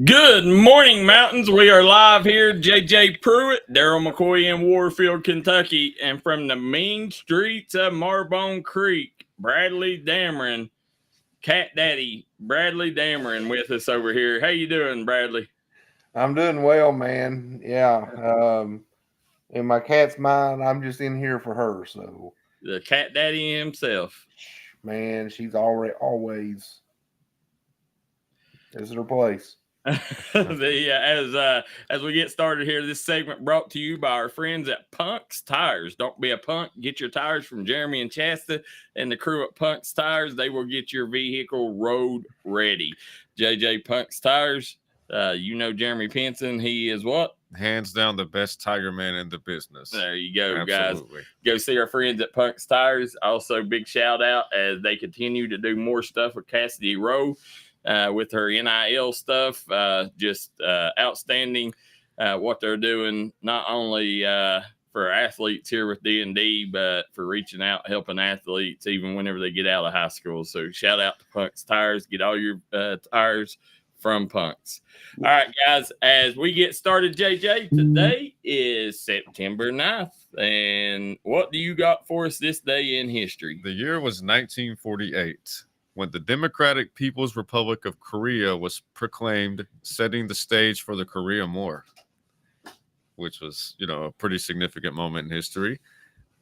Good morning, Mountains. We are live here. JJ Pruitt, Darryl McCoy in Warfield, Kentucky, and from the mean streets of Marbone Creek, Bradley Dameron, Cat Daddy Bradley Dameron, with us over here. How you doing, Bradley? I'm doing well, man. Yeah. In my cat's mind, I'm just in here for her. So, The Cat Daddy himself. man, she's always this is her place. As we get started here, this segment brought to you by our friends at Punk's Tires. Don't be a punk. Get your tires from Jeremy and Chasta and the crew at Punk's Tires. They will get your vehicle road ready. JJ Punk's Tires. You know Jeremy Pinson. He is what? Hands down the best tire man in the business. There you go, Absolutely. guys. Go see our friends at Punk's Tires. Also, big shout out as they continue to do more stuff with Cassidy Rowe. With her NIL stuff, just outstanding what they're doing, not only for athletes here with D&D, but for reaching out, helping athletes even whenever they get out of high school. So shout out to Punk's Tires. Get all your tires from Punk's. All right, guys, as we get started, JJ, today is September 9th. And what do you got for us this day in history? The year was 1948. When the Democratic People's Republic of Korea was proclaimed, setting the stage for the Korean War, which was, a pretty significant moment in history.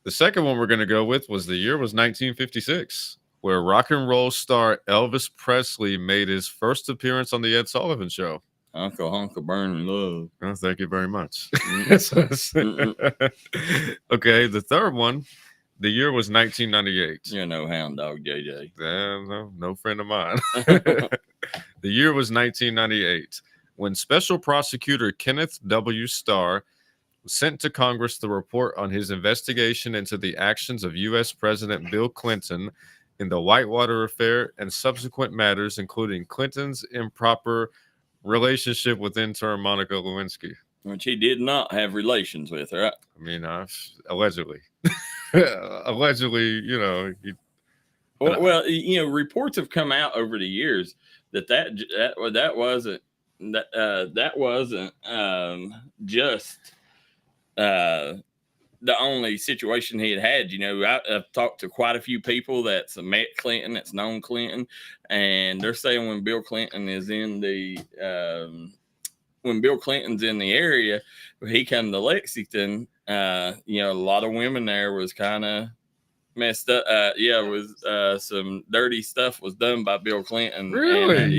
The second one we're going to go with was the year was 1956, where rock and roll star Elvis Presley made his first appearance on the Ed Sullivan Show. Uncle Hunker Burning Love. Oh, thank you very much. Okay, the third one. The year was 1998. You're no hound dog, JJ. No friend of mine. The year was 1998, when Special Prosecutor Kenneth W. Starr was sent to Congress to report on his investigation into the actions of U.S. President Bill Clinton in the Whitewater affair and subsequent matters, including Clinton's improper relationship with intern Monica Lewinsky. Which he did not have relations with, right? I mean, allegedly. Allegedly, Well, reports have come out over the years that wasn't just the only situation he had. I've talked to quite a few people that's met Clinton, that's known Clinton, and they're saying when Bill Clinton's in the area, he come to Lexington. A lot of women there was kind of messed up. Some dirty stuff was done by Bill Clinton. Really? And,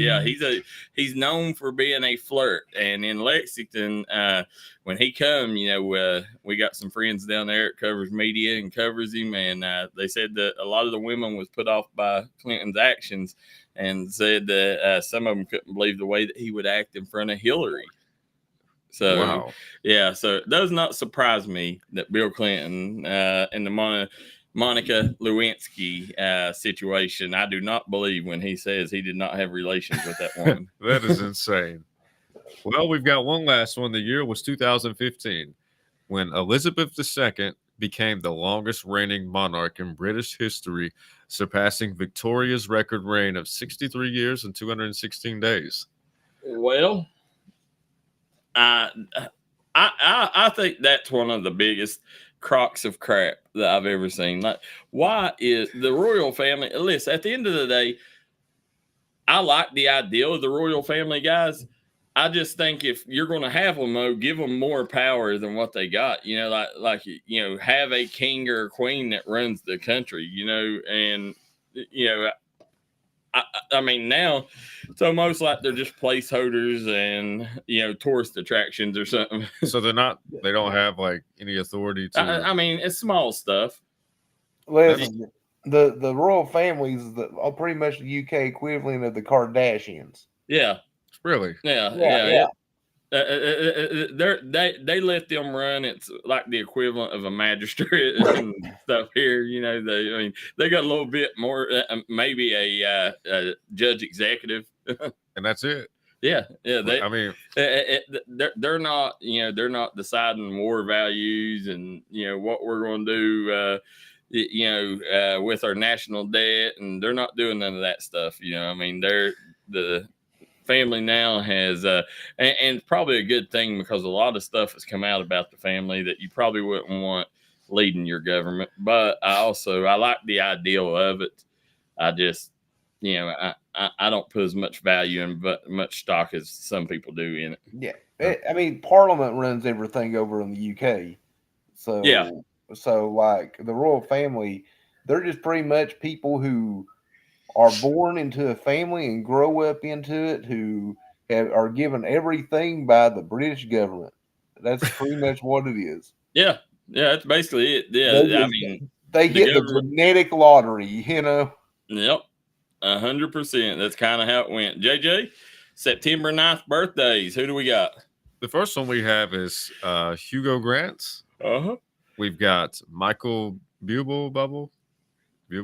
he's known for being a flirt. And in Lexington, when he come, we got some friends down there that covers media and covers him, and they said that a lot of the women was put off by Clinton's actions, and said that some of them couldn't believe the way that he would act in front of Hillary. So, wow. Yeah, so it does not surprise me that Bill Clinton and the Monica Lewinsky situation, I do not believe when he says he did not have relations with that woman. That is insane. Well, we've got one last one. The year was 2015, when Elizabeth II became the longest reigning monarch in British history, surpassing Victoria's record reign of 63 years and 216 days. Well, I think that's one of the biggest crocks of crap that I've ever seen. Like, why is the royal family? Listen, at the end of the day, I like the idea of the royal family, guys. I just think if you're going to have them, though, give them more power than what they got. Have a king or a queen that runs the country. And I mean, now it's almost like they're just placeholders and tourist attractions or something. So they don't have like any authority to. I mean, it's small stuff. Listen, the royal families are pretty much the UK equivalent of the Kardashians. Yeah, really. Yeah. They let them run. It's like the equivalent of a magistrate and stuff here. They got a little bit more, maybe a judge executive, and that's it. Yeah. They're not, they're not deciding war values and what we're going to do, with our national debt, and they're not doing none of that stuff. They're family now has, and probably a good thing because a lot of stuff has come out about the family that you probably wouldn't want leading your government. But I like the ideal of it. I just, I don't put as much value and much stock as some people do in it. Yeah, I mean, Parliament runs everything over in the UK, so Yeah. So like the royal family, they're just pretty much people who are born into a family and grow up into it, who are given everything by the British government. That's pretty much what it is. Yeah, that's basically it. Yeah, They hit the genetic lottery, Yep, 100%. That's kind of how it went. JJ, September 9th birthdays. Who do we got? The first one we have is Hugo Grant. We've got Michael Buble. I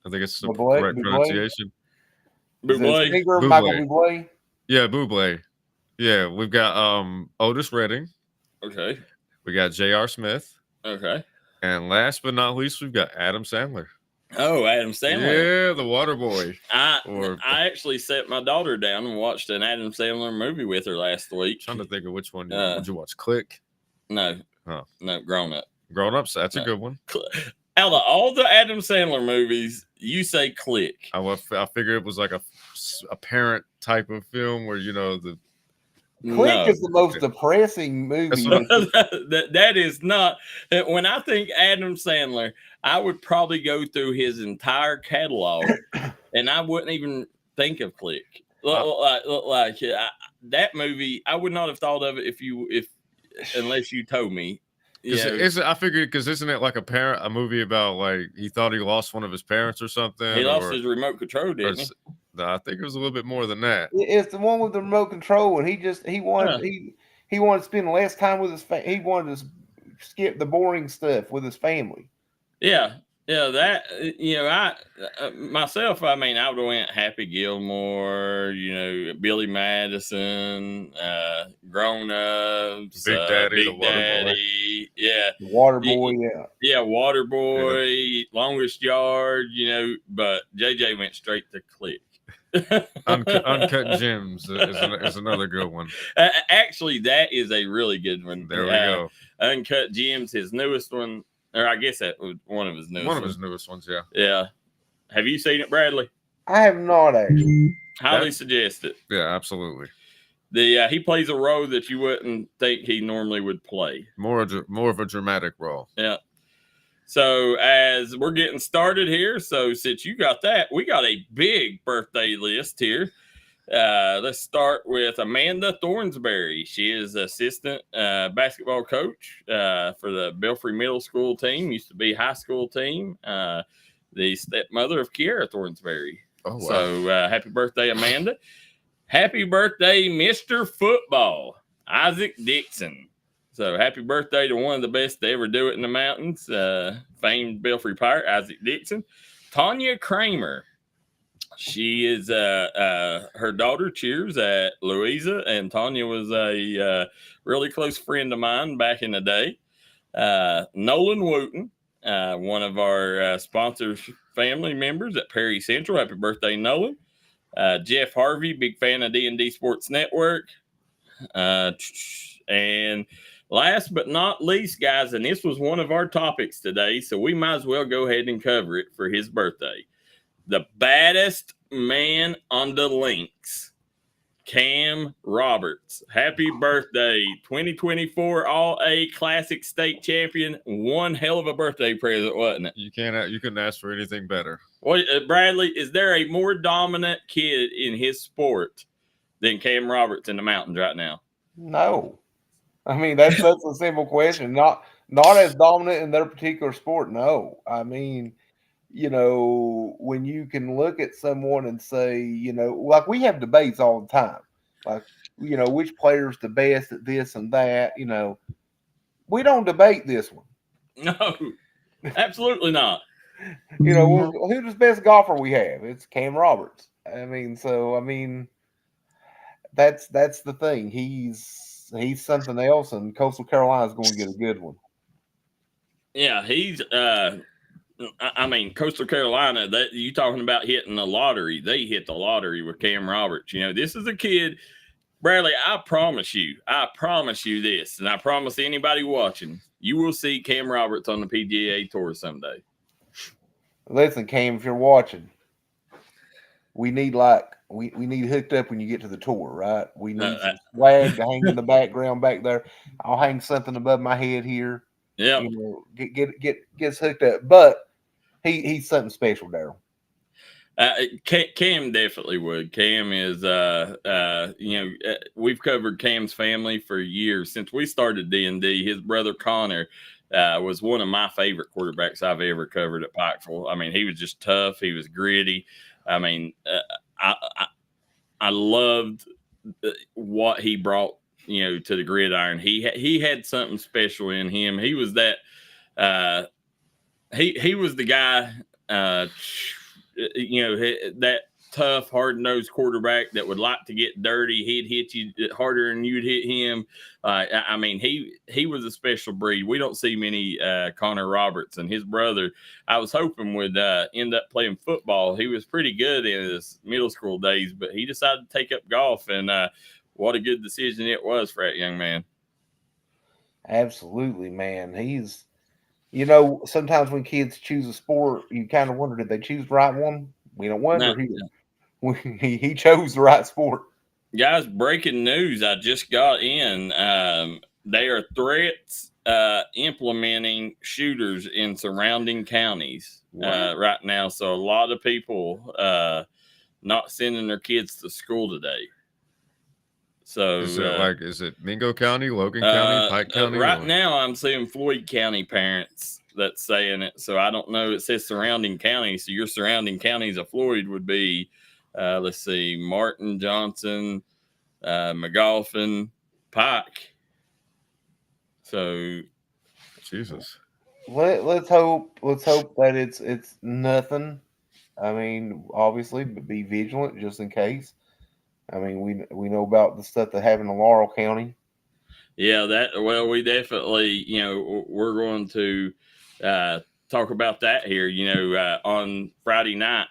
think it's the correct pronunciation. Buble. Michael Buble. Yeah, Buble. Yeah, we've got Otis Redding. Okay. We got J.R. Smith. Okay. And last but not least, we've got Adam Sandler. Oh, Adam Sandler. Yeah, the water boy. I actually sat my daughter down and watched an Adam Sandler movie with her last week. I'm trying to think of which one. Did you watch? Click? No. Oh. No, Grown Up. Grown Ups, that's a good one. Out of all the Adam Sandler movies, you say Click. I figured it was like a parent type of film where, Click is the most depressing movie. That is not. When I think Adam Sandler, I would probably go through his entire catalog, and I wouldn't even think of Click. That movie, I would not have thought of it unless you told me. I figured because isn't it like a movie about like he thought he lost one of his parents or something? He lost his remote control, didn't he? I think it was a little bit more than that. It's the one with the remote control, and he wanted to spend less time with his family. He wanted to skip the boring stuff with his family. Yeah. That myself. I would have went Happy Gilmore, Billy Madison, Grown Ups, Big Daddy, the Daddy, Water Boy, Water Boy, Longest Yard, But JJ went straight to Click. Uncut Gems is another good one. Actually, that is a really good one. There we go. Uncut Gems, his newest one. Or I guess that was one of his newest ones. One of his newest ones, yeah. Yeah. Have you seen it, Bradley? I have not, actually. Highly suggest it. Yeah, absolutely. He plays a role that you wouldn't think he normally would play. More of a dramatic role. Yeah. So as we're getting started here, so since you got that, we got a big birthday list here. Let's start with Amanda Thornsberry. She is assistant basketball coach for the Belfry Middle School team, used to be high school team, the stepmother of Kiara Thornsberry. Oh, wow. So happy birthday, Amanda. Happy birthday, Mr. Football, Isaac Dixon. So happy birthday to one of the best to ever do it in the mountains, famed Belfry Pirate, Isaac Dixon. Tanya Kramer. She is her daughter cheers at Louisa, and Tanya was a really close friend of mine back in the day. Nolan Wooten, one of our sponsors, family members at Perry Central. Happy birthday, Nolan. Jeff Harvey, big fan of D&D Sports Network. And last but not least, guys, and this was one of our topics today, so we might as well go ahead and cover it for his birthday. The baddest man on the links, Cam Roberts. Happy birthday, 2024 All-A Classic State Champion. One hell of a birthday present, wasn't it? You couldn't ask for anything better. Well, Bradley, is there a more dominant kid in his sport than Cam Roberts in the mountains right now? No. I mean, that's a simple question. Not as dominant in their particular sport, no. I mean, when you can look at someone and say, like we have debates all the time, like, which player's the best at this and that, we don't debate this one. No, absolutely not. Who's the best golfer we have? It's Cam Roberts. That's the thing. He's something else, and Coastal Carolina's going to get a good one. Yeah, he's I mean, Coastal Carolina, that you talking about hitting the lottery. They hit the lottery with Cam Roberts. You know, this is a kid, Bradley, I promise you this, and I promise anybody watching, you will see Cam Roberts on the PGA Tour someday. Listen, Cam, if you're watching, we need we need hooked up when you get to the tour, right? We need some swag to hang in the background back there. I'll hang something above my head here. Yeah, you know, get us hooked up. But he's something special, Darryl. Cam definitely would. Cam is, we've covered Cam's family for years since we started D&D. His brother Connor was one of my favorite quarterbacks I've ever covered at Pikeville. I mean, he was just tough. He was gritty. I mean, I loved what he brought, to the gridiron. He had something special in him. He was that. He was the guy. That tough, hard-nosed quarterback that would like to get dirty. He'd hit you harder than you'd hit him. I mean, he was a special breed. We don't see many Connor Roberts, and his brother, I was hoping would end up playing football. He was pretty good in his middle school days, but he decided to take up golf, and what a good decision it was for that young man. Absolutely, man. He's sometimes when kids choose a sport, you kind of wonder, did they choose the right one? We don't wonder. No. He chose the right sport. Guys, breaking news I just got in. They are threats implementing shooters in surrounding counties right now. So a lot of people not sending their kids to school today. So is it Mingo County, Logan County, Pike County? Right now, I'm seeing Floyd County parents that's saying it. So I don't know. It says surrounding counties. So your surrounding counties of Floyd would be, let's see, Martin, Johnson, McGolphin, Pike. So, Jesus. Let's hope that it's nothing. I mean, obviously, but be vigilant just in case. I mean, we know about the stuff that happened in Laurel County. Yeah, we definitely, we're going to talk about that here, on Friday night,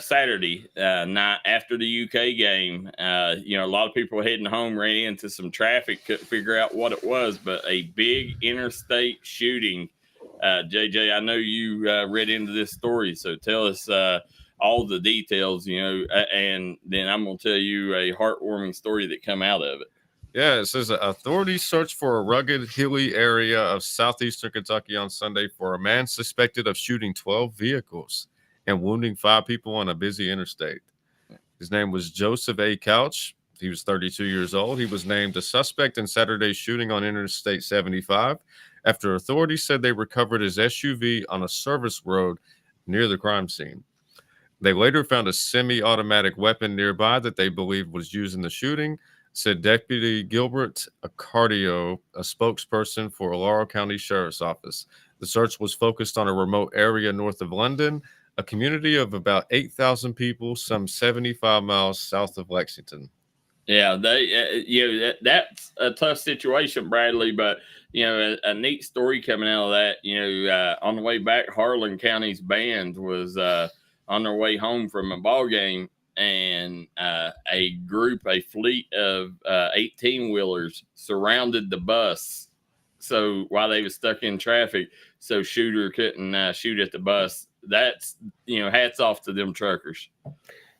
Saturday night after the UK game. A lot of people heading home ran into some traffic, couldn't figure out what it was, but a big interstate shooting. JJ, I know you read into this story, so tell us all the details, and then I'm going to tell you a heartwarming story that come out of it. Yeah, it says authorities searched for a rugged, hilly area of southeastern Kentucky on Sunday for a man suspected of shooting 12 vehicles and wounding 5 people on a busy interstate. His name was Joseph A. Couch. He was 32 years old. He was named a suspect in Saturday's shooting on Interstate 75 after authorities said they recovered his SUV on a service road near the crime scene. They later found a semi-automatic weapon nearby that they believed was used in the shooting, said Deputy Gilbert Accardio, a spokesperson for Laurel County Sheriff's Office. The search was focused on a remote area north of London, a community of about 8,000 people, some 75 miles south of Lexington. Yeah, that's a tough situation, Bradley, but a neat story coming out of that. On the way back, Harlan County's band was on their way home from a ball game, and a fleet of 18-wheelers surrounded the bus. So while they were stuck in traffic, so shooter couldn't shoot at the bus. That's, hats off to them truckers.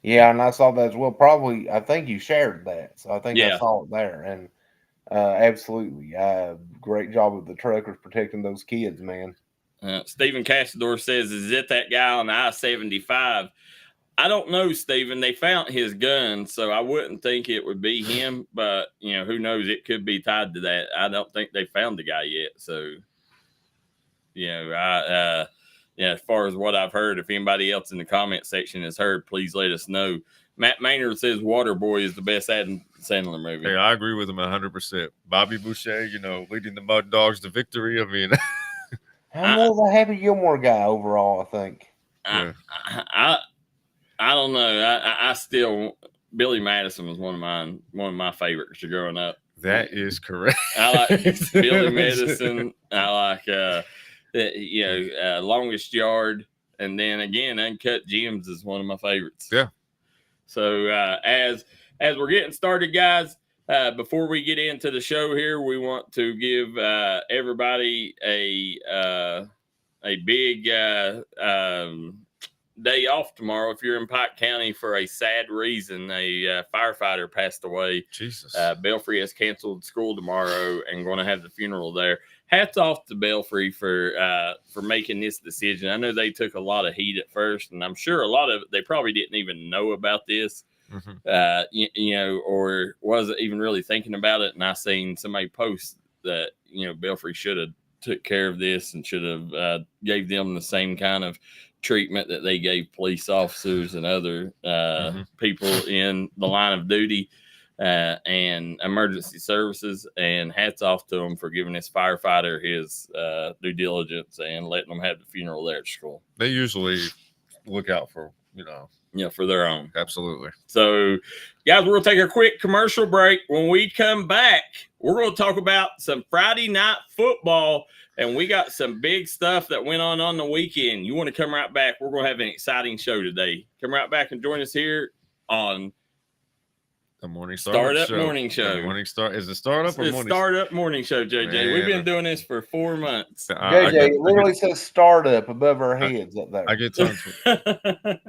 Yeah, and I saw that as well. Probably, I think you shared that. So I think I saw it there. And absolutely, great job of the truckers protecting those kids, man. Stephen Cassador says, is it that guy on the I-75? I don't know, Stephen. They found his gun, so I wouldn't think it would be him. But, who knows? It could be tied to that. I don't think they found the guy yet. So, as far as what I've heard, if anybody else in the comment section has heard, please let us know. Matt Maynard says Waterboy is the best Adam Sandler movie. Hey, I agree with him 100%. Bobby Boucher, leading the Mud Dogs to victory. I mean, I'm more of a Happy Gilmore guy overall, I think. I don't know. I still, Billy Madison was one of my favorites growing up. That is correct. I like Billy Madison. I like longest yard, and then again, Uncut Gems is one of my favorites. Yeah. So as we're getting started, guys, before we get into the show here, we want to give everybody a big day off tomorrow. If you're in Pike County for a sad reason, a firefighter passed away. Jesus. Belfry has canceled school tomorrow and going to have the funeral there. Hats off to Belfry for making this decision. I know they took a lot of heat at first, and I'm sure a lot of it, they probably didn't even know about this, or wasn't even really thinking about it. And I seen somebody post that, Belfry should have took care of this and should have gave them the same kind of treatment that they gave police officers and other people in the line of duty and emergency services. And hats off to them for giving this firefighter his due diligence and letting them have the funeral there at school. They usually look out for, for their own. Absolutely. So, guys, we're going to take a quick commercial break. When we come back, we're going to talk about some Friday night football, and we got some big stuff that went on the weekend. You want to come right back. We're going to have an exciting show today. Come right back and join us here on the Morning Startup Morning Show. Is it Startup or Morning? Startup Morning Show, JJ. Man. We've been doing this for 4 months. JJ, it literally says Startup above our heads up there. I get tons of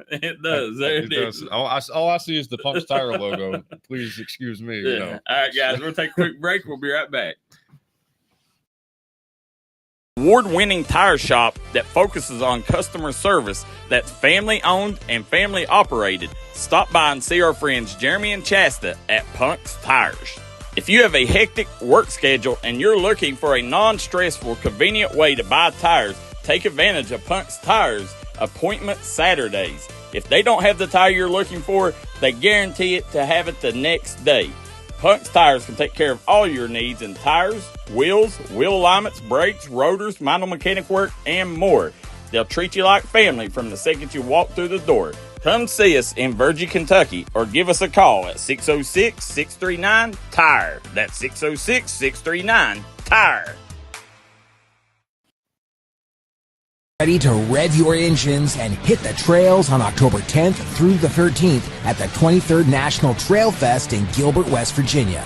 it. Does. It does. All I see is the Punk's Tire logo. Please excuse me. Yeah. All right, guys. We'll take a quick break. We'll be right back. Award-winning tire shop that focuses on customer service that's family-owned and family-operated. Stop by and see our friends Jeremy and Chasta at Punk's Tires. If you have a hectic work schedule and you're looking for a non-stressful, convenient way to buy tires, take advantage of Punk's Tires Appointment Saturdays. If they don't have the tire you're looking for, they guarantee it to have it the next day. Punk's Tires can take care of all your needs in tires, wheels, wheel alignments, brakes, rotors, minor mechanic work, and more. They'll treat you like family from the second you walk through the door. Come see us in Virgie, Kentucky, or give us a call at 606-639-TIRE. That's 606-639-TIRE. Ready to rev your engines and hit the trails on October 10th through the 13th at the 23rd National Trail Fest in Gilbert, West Virginia.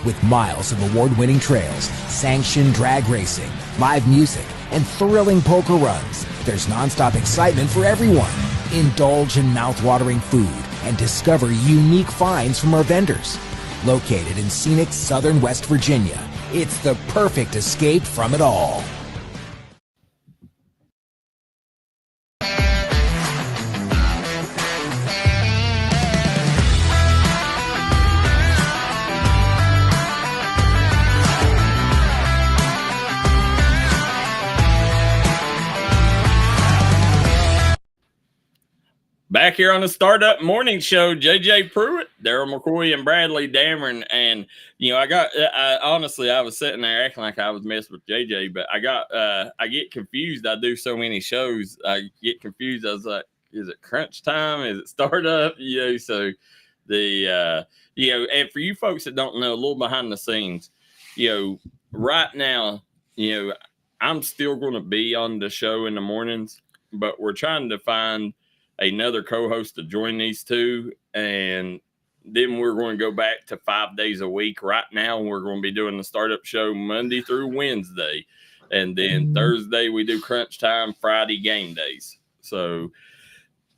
With miles of award-winning trails, sanctioned drag racing, live music, and thrilling poker runs, there's nonstop excitement for everyone. Indulge in mouth-watering food and discover unique finds from our vendors. Located in scenic southern West Virginia, it's the perfect escape from it all. Back here on the Startup Morning Show, JJ Pruitt, Darryl McCoy, and Bradley Dameron. And, I was sitting there acting like I was messing with JJ, but I get confused. I do so many shows. I get confused. I was like, is it crunch time? Is it startup? So and for you folks that don't know, a little behind the scenes, right now, I'm still going to be on the show in the mornings, but we're trying to find another co-host to join these two, and then we're going to go back to 5 days a week. Right now we're going to be doing the startup show Monday through Wednesday, and then Thursday we do crunch time, Friday game days. So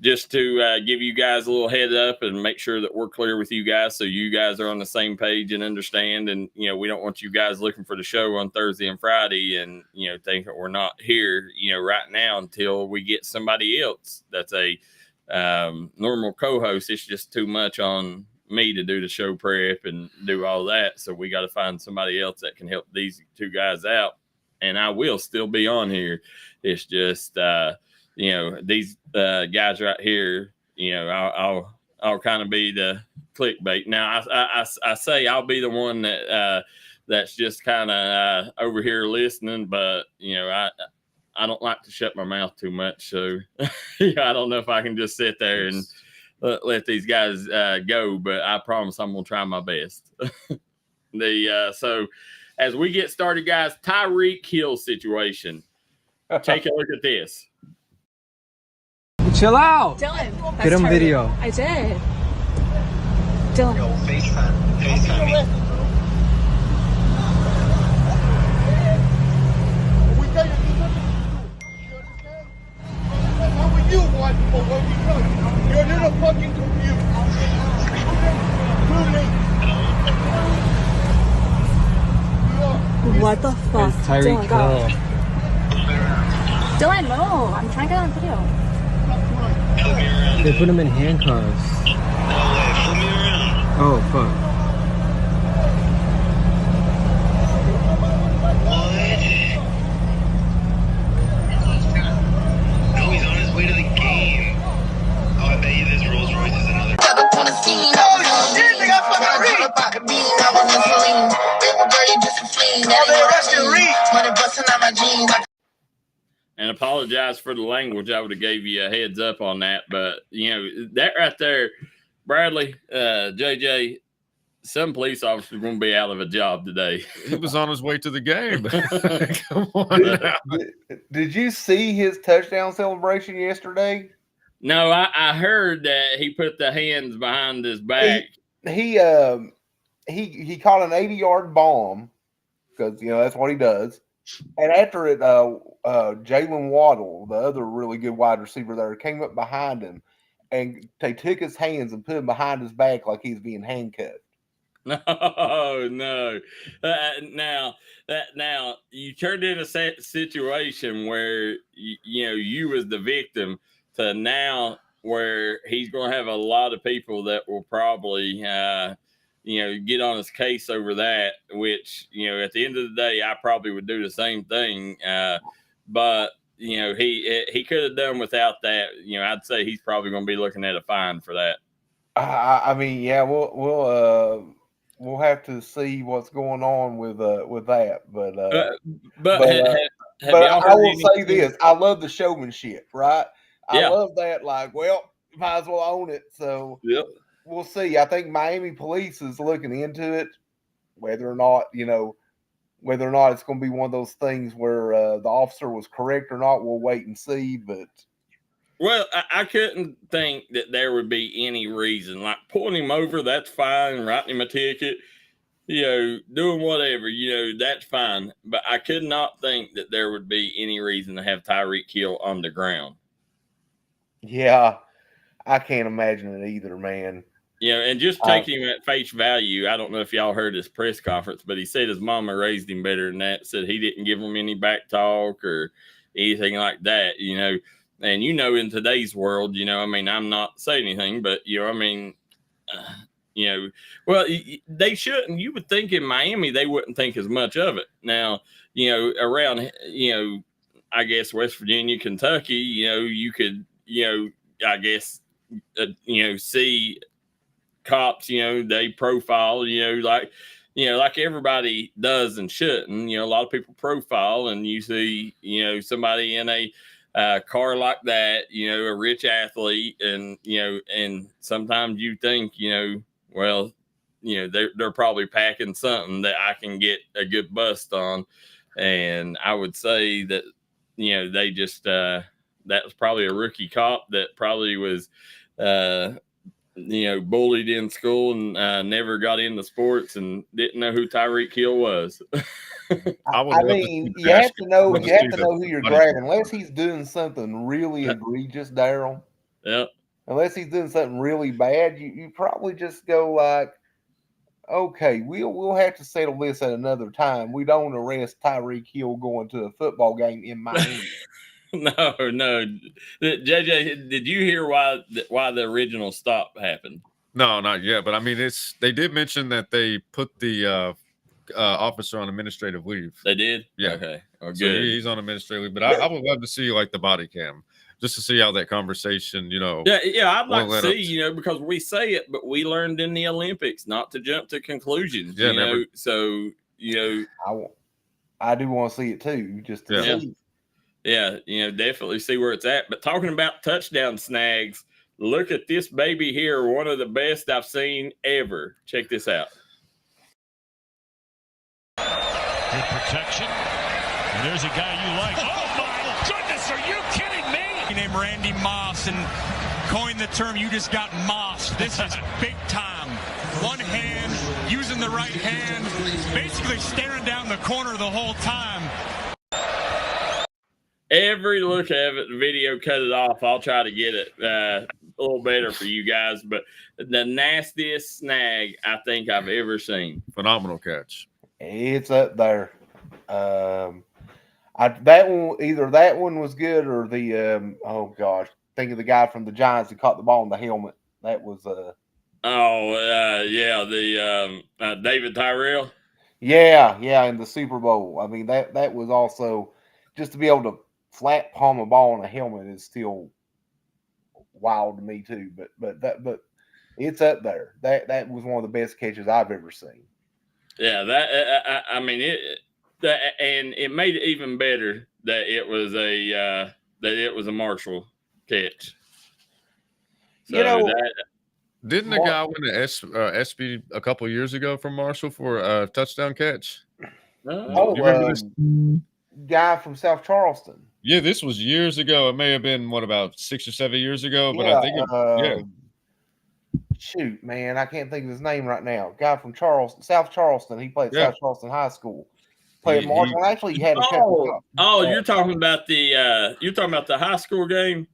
just to give you guys a little head up and make sure that we're clear with you guys, so you guys are on the same page and understand. And we don't want you guys looking for the show on Thursday and Friday and think that we're not here right now until we get somebody else that's a normal co-host. It's just too much on me to do the show prep and do all that, so we got to find somebody else that can help these two guys out. And I will still be on here. It's just these guys right here, I'll kind of be the clickbait. Now I say I'll be the one that that's just kind of over here listening, but I don't like to shut my mouth too much, so I don't know if I can just sit there and let these guys go, but I promise I'm gonna try my best. So as we get started, guys, Tyreek Hill situation. Take a look at this. Chill out. Dylan. Get him video. I did. Dylan. Yo, FaceTime me. What the fuck? It's Tyreek Dylan, go. Hill. Dylan, no. I'm trying to get on video. They put him in handcuffs. Oh, fuck. No, he's on his way to the game. Oh, I bet you this Rolls Royce is another. And apologize for the language. I would have gave you a heads up on that, but that right there, Bradley, JJ, some police officer going to be out of a job today. He was on his way to the game. Come on. Did you see his touchdown celebration yesterday? No, I heard that he put the hands behind his back. He caught an 80-yard bomb because that's what he does. And after it, Jalen Waddle, the other really good wide receiver there, came up behind him, and they took his hands and put him behind his back like he's being handcuffed. No. Now you turned in a situation where you was the victim to now where he's going to have a lot of people that will probably get on his case over that. Which at the end of the day, I probably would do the same thing. But he could have done without that. I'd say he's probably going to be looking at a fine for that. I mean, yeah, we'll have to see what's going on with that, but I will say this: I love the showmanship, right? I love that. Like, well, might as well own it. So we'll see. I think Miami police is looking into it, whether or not it's going to be one of those things where the officer was correct or not. We'll wait and see, but. Well, I couldn't think that there would be any reason. Like, pulling him over, that's fine. Writing him a ticket, doing whatever, that's fine. But I could not think that there would be any reason to have Tyreek Hill on the ground. Yeah, I can't imagine it either, man. And just taking him at face value, I don't know if y'all heard his press conference, but he said his mama raised him better than that. Said he didn't give him any back talk or anything like that, And in today's world, I'm not saying anything, but well, they shouldn't. You would think in Miami they wouldn't think as much of it. Now, around, I guess West Virginia, Kentucky, you could, I guess, see cops, they profile, like everybody does and shouldn't. A lot of people profile, and you see, somebody in a car like that, a rich athlete, and and sometimes you think, well, they're probably packing something that I can get a good bust on, and I would say that they just that was probably a rookie cop that probably was bullied in school and never got into sports and didn't know who Tyreek Hill was. I mean, you have to know who you're grabbing, unless he's doing something really egregious, Darryl. Yep. Unless he's doing something really bad, you probably just go like, okay, we'll have to settle this at another time. We don't arrest Tyreek Hill going to a football game in Miami. No. JJ, did you hear why the original stop happened? No, not yet. But I mean, they did mention that they put the officer on administrative leave. They did? Yeah. Okay. Oh, good. So he's on administrative leave. But I would love to see like the body cam, just to see how that conversation, Yeah, I'd like to see, because we say it, but we learned in the Olympics not to jump to conclusions. Yeah, never. So I do want to see it too, just to see. Yeah, definitely see where it's at. But talking about touchdown snags, look at this baby here, one of the best I've seen ever. Check this out. Good protection. And there's a guy you like. Oh, my Randy Moss and coined the term, you just got mossed. This is big time. One hand, using the right hand, basically staring down the corner the whole time. Every look at it, the video cut it off. I'll try to get it a little better for you guys. But the nastiest snag I think I've ever seen. Phenomenal catch. It's up there. That one was good, or the oh gosh, think of the guy from the Giants who caught the ball in the helmet. That was David Tyrell. Yeah, in the Super Bowl. I mean that was also, just to be able to flat palm a ball in a helmet is still wild to me too. But it's up there. That was one of the best catches I've ever seen. Yeah, and it made it even better that it was a Marshall catch. So didn't the guy win the SB a couple years ago from Marshall for a touchdown catch? Guy from South Charleston. Yeah, this was years ago. It may have been about 6 or 7 years ago, but I think shoot, man, I can't think of his name right now. Guy from South Charleston. He played at South Charleston High School. Played at Marshall. Actually, he had a couple. You're talking about the high school game?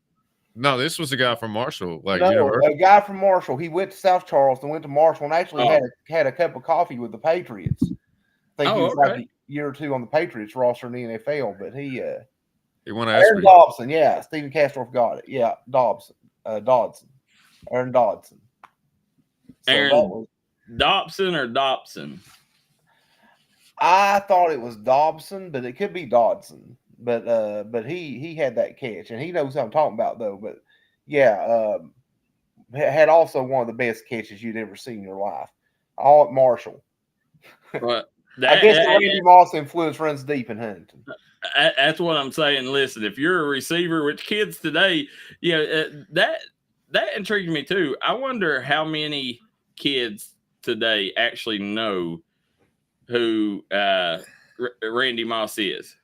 No, this was a guy from Marshall. A guy from Marshall. He went to South Charleston, went to Marshall, and actually had a cup of coffee with the Patriots. I think he was like a year or two on the Patriots roster in the NFL, but he won Aaron Dobson. Yeah, Stephen Castroff got it. Yeah, Dodson. Aaron Dodson. So Aaron Dobson or Dobson? I thought it was Dobson, but it could be Dodson. But he had that catch, and he knows what I'm talking about though. But yeah, had also one of the best catches you'd ever seen in your life, all at Marshall. But I guess the Randy Moss influence runs deep in Huntington. That's what I'm saying. Listen, if you're a receiver, which kids today, that intrigued me too. I wonder how many kids today actually know who Randy Moss is.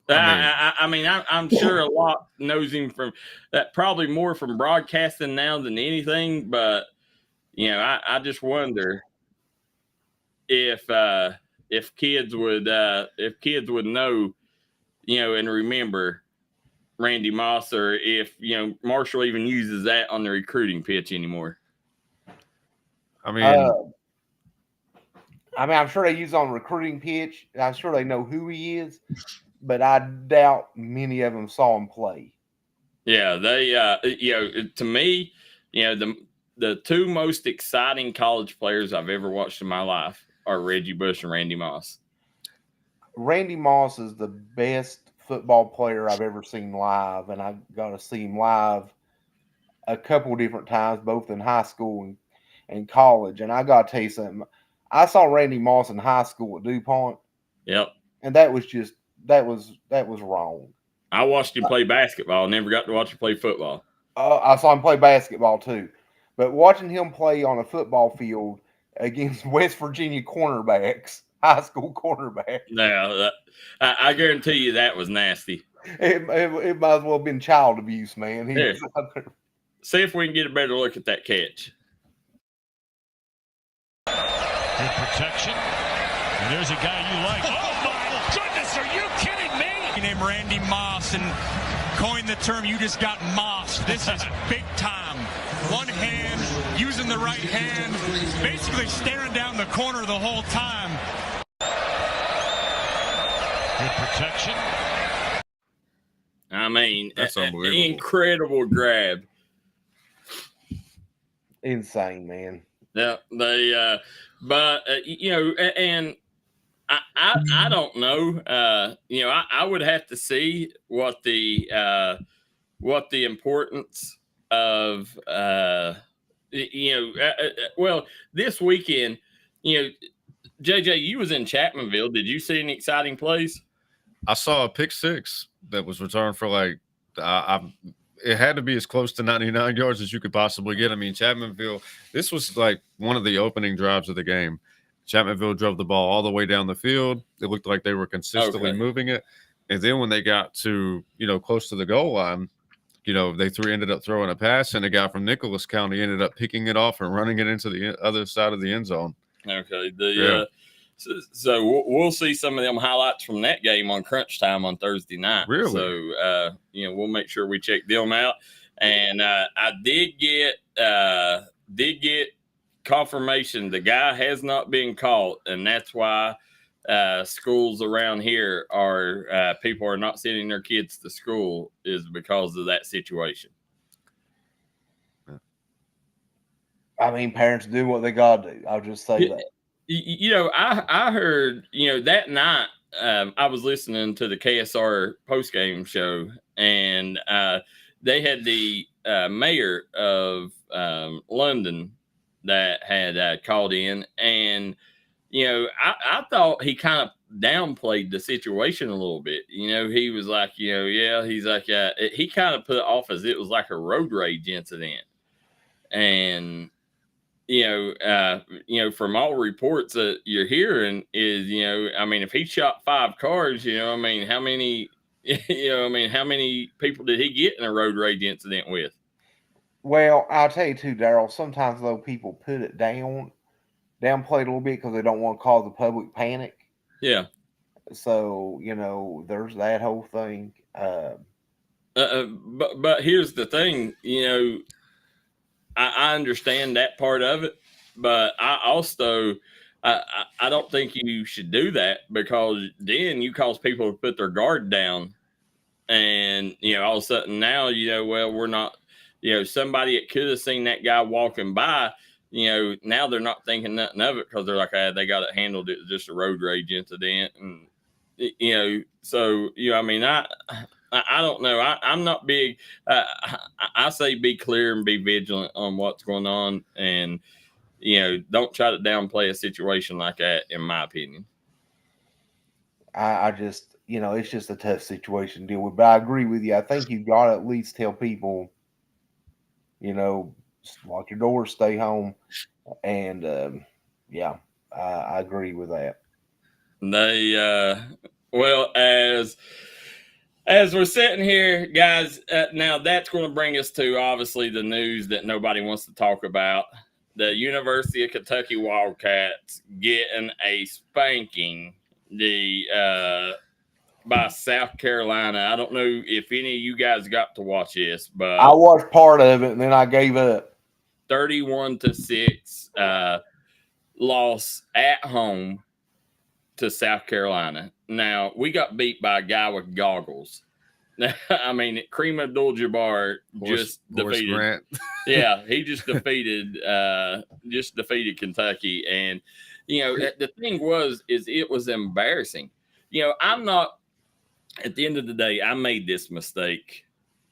I'm sure a lot knows him from that, probably more from broadcasting now than anything. But I just wonder if kids would know, and remember Randy Moss, or if Marshall even uses that on the recruiting pitch anymore. I'm sure they use it on recruiting pitch. I'm sure they know who he is, but I doubt many of them saw him play. Yeah, they to me, the two most exciting college players I've ever watched in my life are Reggie Bush and Randy Moss. Randy Moss is the best football player I've ever seen live, and I got to see him live a couple different times, both in high school and college. And I got to tell you something. I saw Randy Moss in high school at DuPont. Yep. And that was wrong. I watched him play basketball. Never got to watch him play football. I saw him play basketball too. But watching him play on a football field against West Virginia cornerbacks, high school cornerbacks. No, I guarantee you that was nasty. It might as well have been child abuse, man. See if we can get a better look at that catch. Good protection. And there's a guy you like. Oh, my goodness, are you kidding me? Named Randy Moss and coined the term, you just got mossed. This is big time. One hand, using the right hand, basically staring down the corner the whole time. Good protection. I mean, that's unbelievable. Incredible grab. Insane, man. Yeah, and I don't know. I would have to see what the importance of well, this weekend, JJ, you was in Chapmanville. Did you see any exciting plays? I saw a pick six that was returned for it had to be as close to 99 yards as you could possibly get. I mean, Chapmanville, this was like one of the opening drives of the game. Chapmanville drove the ball all the way down the field. It looked like they were consistently moving it. And then when they got to, close to the goal line, they ended up throwing a pass, and a guy from Nicholas County ended up picking it off and running it into the other side of the end zone. Okay. So we'll see some of them highlights from that game on Crunch Time on Thursday night. Really? So, we'll make sure we check them out. And I did get confirmation the guy has not been caught, and that's why schools around here are people are not sending their kids to school is because of that situation. I mean, parents do what they gotta do. I'll just say that. I heard, that night I was listening to the KSR postgame show, and they had the mayor of London that had called in, and I thought he kind of downplayed the situation a little bit. He was like, he's like, he kind of put it off as it was like a road rage incident, and from all reports that you're hearing is, if he shot 5 cars, how many, how many people did he get in a road rage incident with? Well, I'll tell you too, Darryl, sometimes though people put it downplay it a little bit because they don't want to cause the public panic. Yeah. So, there's that whole thing. But here's the thing, I understand that part of it, but I also I don't think you should do that, because then you cause people to put their guard down, and all of a sudden now we're not somebody that could have seen that guy walking by, now they're not thinking nothing of it because they're like, they got it handled. It was just a road rage incident, and so I don't know. I'm not big. I say be clear and be vigilant on what's going on, and don't try to downplay a situation like that. In my opinion, I just it's just a tough situation to deal with. But I agree with you. I think you've got to at least tell people, lock your doors, stay home, and I agree with that. They well, as we're sitting here, guys, now that's going to bring us to obviously the news that nobody wants to talk about. The University of Kentucky Wildcats getting a spanking by South Carolina. I don't know if any of you guys got to watch this, but I watched part of it and then I gave up. 31-6 loss at home to South Carolina. Now, we got beat by a guy with goggles. Kareem Abdul-Jabbar just defeated. Grant. Yeah, he just defeated Kentucky. And, the thing is it was embarrassing. I'm not, at the end of the day, I made this mistake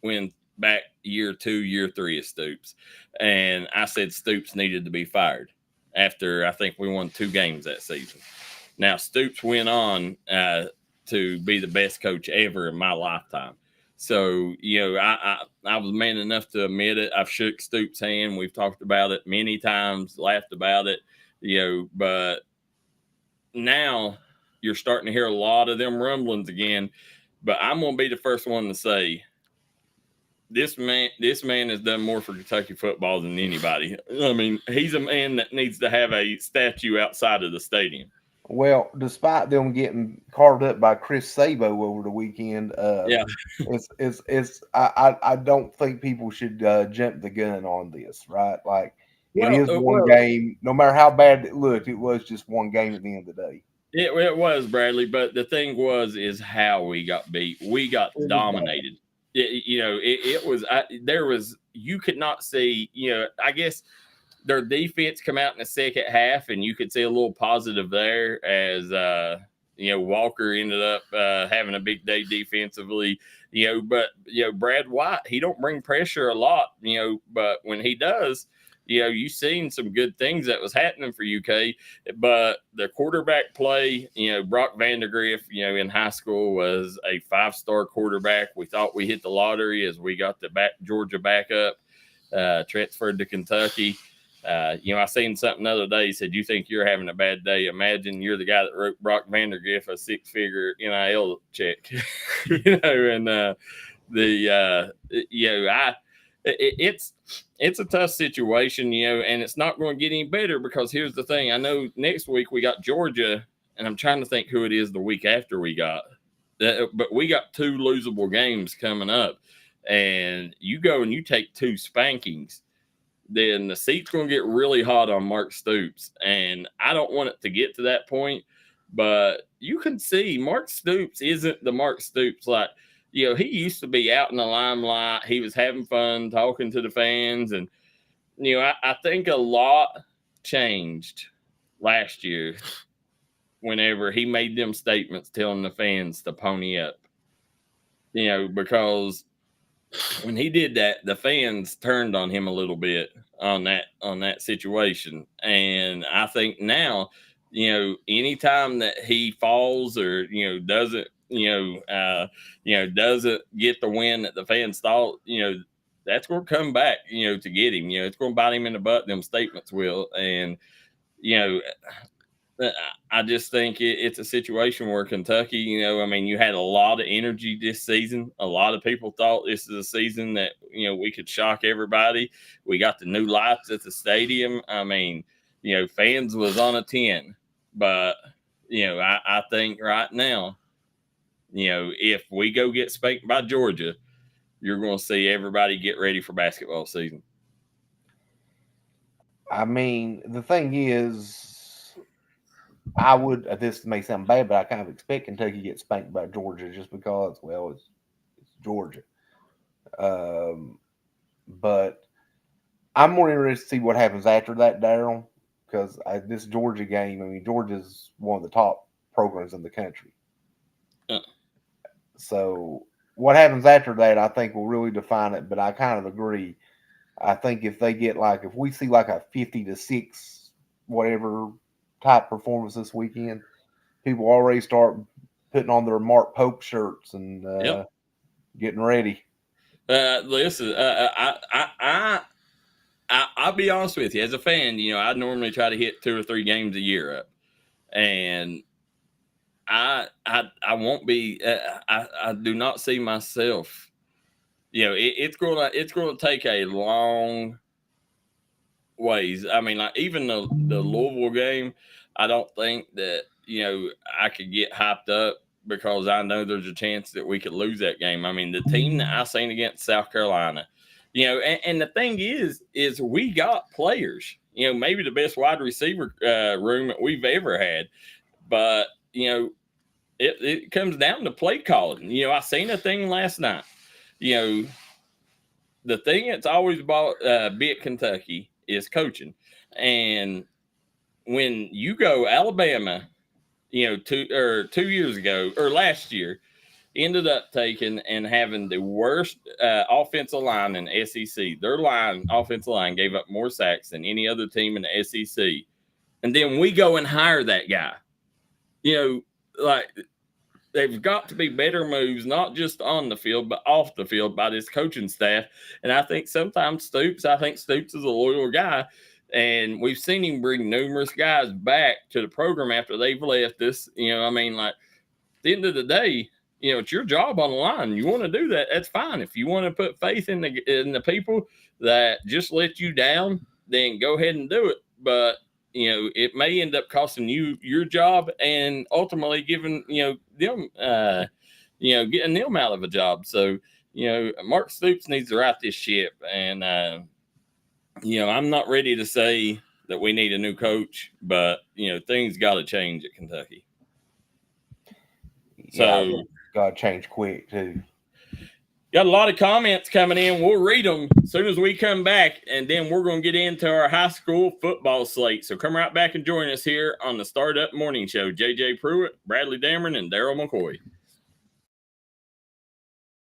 when back year 2, year 3 of Stoops. And I said Stoops needed to be fired after I think we won 2 games that season. Now, Stoops went on to be the best coach ever in my lifetime. So, I was man enough to admit it. I've shook Stoops' hand. We've talked about it many times, laughed about it, but now you're starting to hear a lot of them rumblings again. But I'm going to be the first one to say this man has done more for Kentucky football than anybody. He's a man that needs to have a statue outside of the stadium. Well, despite them getting carved up by Chris Sabo over the weekend, I don't think people should jump the gun on this, right? Like, it is one game. No matter how bad it looked, it was just one game at the end of the day. It was, Bradley, but the thing is how we got beat. We got dominated. You could not see, I guess their defense come out in the second half, and you could see a little positive there as, Walker ended up having a big day defensively, but Brad White, he don't bring pressure a lot, but when he does, you've seen some good things that was happening for UK, but the quarterback play, Brock Vandegrift, in high school was a 5-star quarterback. We thought we hit the lottery as we got the Georgia backup, transferred to Kentucky. I seen something the other day, said, you think you're having a bad day. Imagine you're the guy that wrote Brock Vandergriff a 6-figure NIL check, it's a tough situation, and it's not going to get any better because here's the thing. I know next week we got Georgia, and I'm trying to think who it is the week after we got. But we got 2 losable games coming up, and you go and you take 2 spankings, then the seat's going to get really hot on Mark Stoops. And I don't want it to get to that point, but you can see Mark Stoops isn't the Mark Stoops like, he used to be out in the limelight. He was having fun talking to the fans. And, I think a lot changed last year whenever he made them statements telling the fans to pony up, because when he did that, the fans turned on him a little bit on that situation. And I think now, anytime that he falls or, doesn't get the win that the fans thought, that's going to come back, to get him. It's going to bite him in the butt, them statements will. And, I just think it's a situation where Kentucky, you had a lot of energy this season. A lot of people thought this is a season that, we could shock everybody. We got the new lights at the stadium. Fans was on a 10. But, I think right now, if we go get spanked by Georgia, you're going to see everybody get ready for basketball season. The thing is, this may sound bad, but I kind of expect Kentucky to get spanked by Georgia just because, it's Georgia. But I'm more interested to see what happens after that, Darryl, because this Georgia game, Georgia's one of the top programs in the country. So what happens after that, I think, will really define it. But I kind of agree. I think if they get if we see a 50-6, whatever type performance this weekend, people already start putting on their Mark Pope shirts and getting ready. Listen, I'll be honest with you. As a fan, I normally try to hit 2 or 3 games a year up, and I won't be. I do not see myself. It's going to take a long ways. Even the Louisville game, I don't think that I could get hyped up because I know there's a chance that we could lose that game. The team that I seen against South Carolina, and the thing is we got players, maybe the best wide receiver room that we've ever had, but it comes down to play calling. I seen a thing last night. The thing that's always beat Kentucky is coaching. And when you go Alabama, 2 years ago or last year, ended up taking and having the worst offensive line in the SEC. Their offensive line gave up more sacks than any other team in the SEC. And then we go and hire that guy. There's got to be better moves, not just on the field, but off the field by this coaching staff. And I think sometimes Stoops is a loyal guy. And we've seen him bring numerous guys back to the program after they've left us. At the end of the day, it's your job on the line. You want to do that, that's fine. If you want to put faith in the people that just let you down, then go ahead and do it. But it may end up costing you your job and ultimately giving them getting them out of a job. So Mark Stoops needs to right this ship, and I'm not ready to say that we need a new coach, but things got to change at Kentucky. So got to change quick too. Got a lot of comments coming in. We'll read them as soon as we come back, and then we're going to get into our high school football slate. So come right back and join us here on the Startup Morning Show. JJ Pruitt, Bradley Dameron, and Darryl McCoy.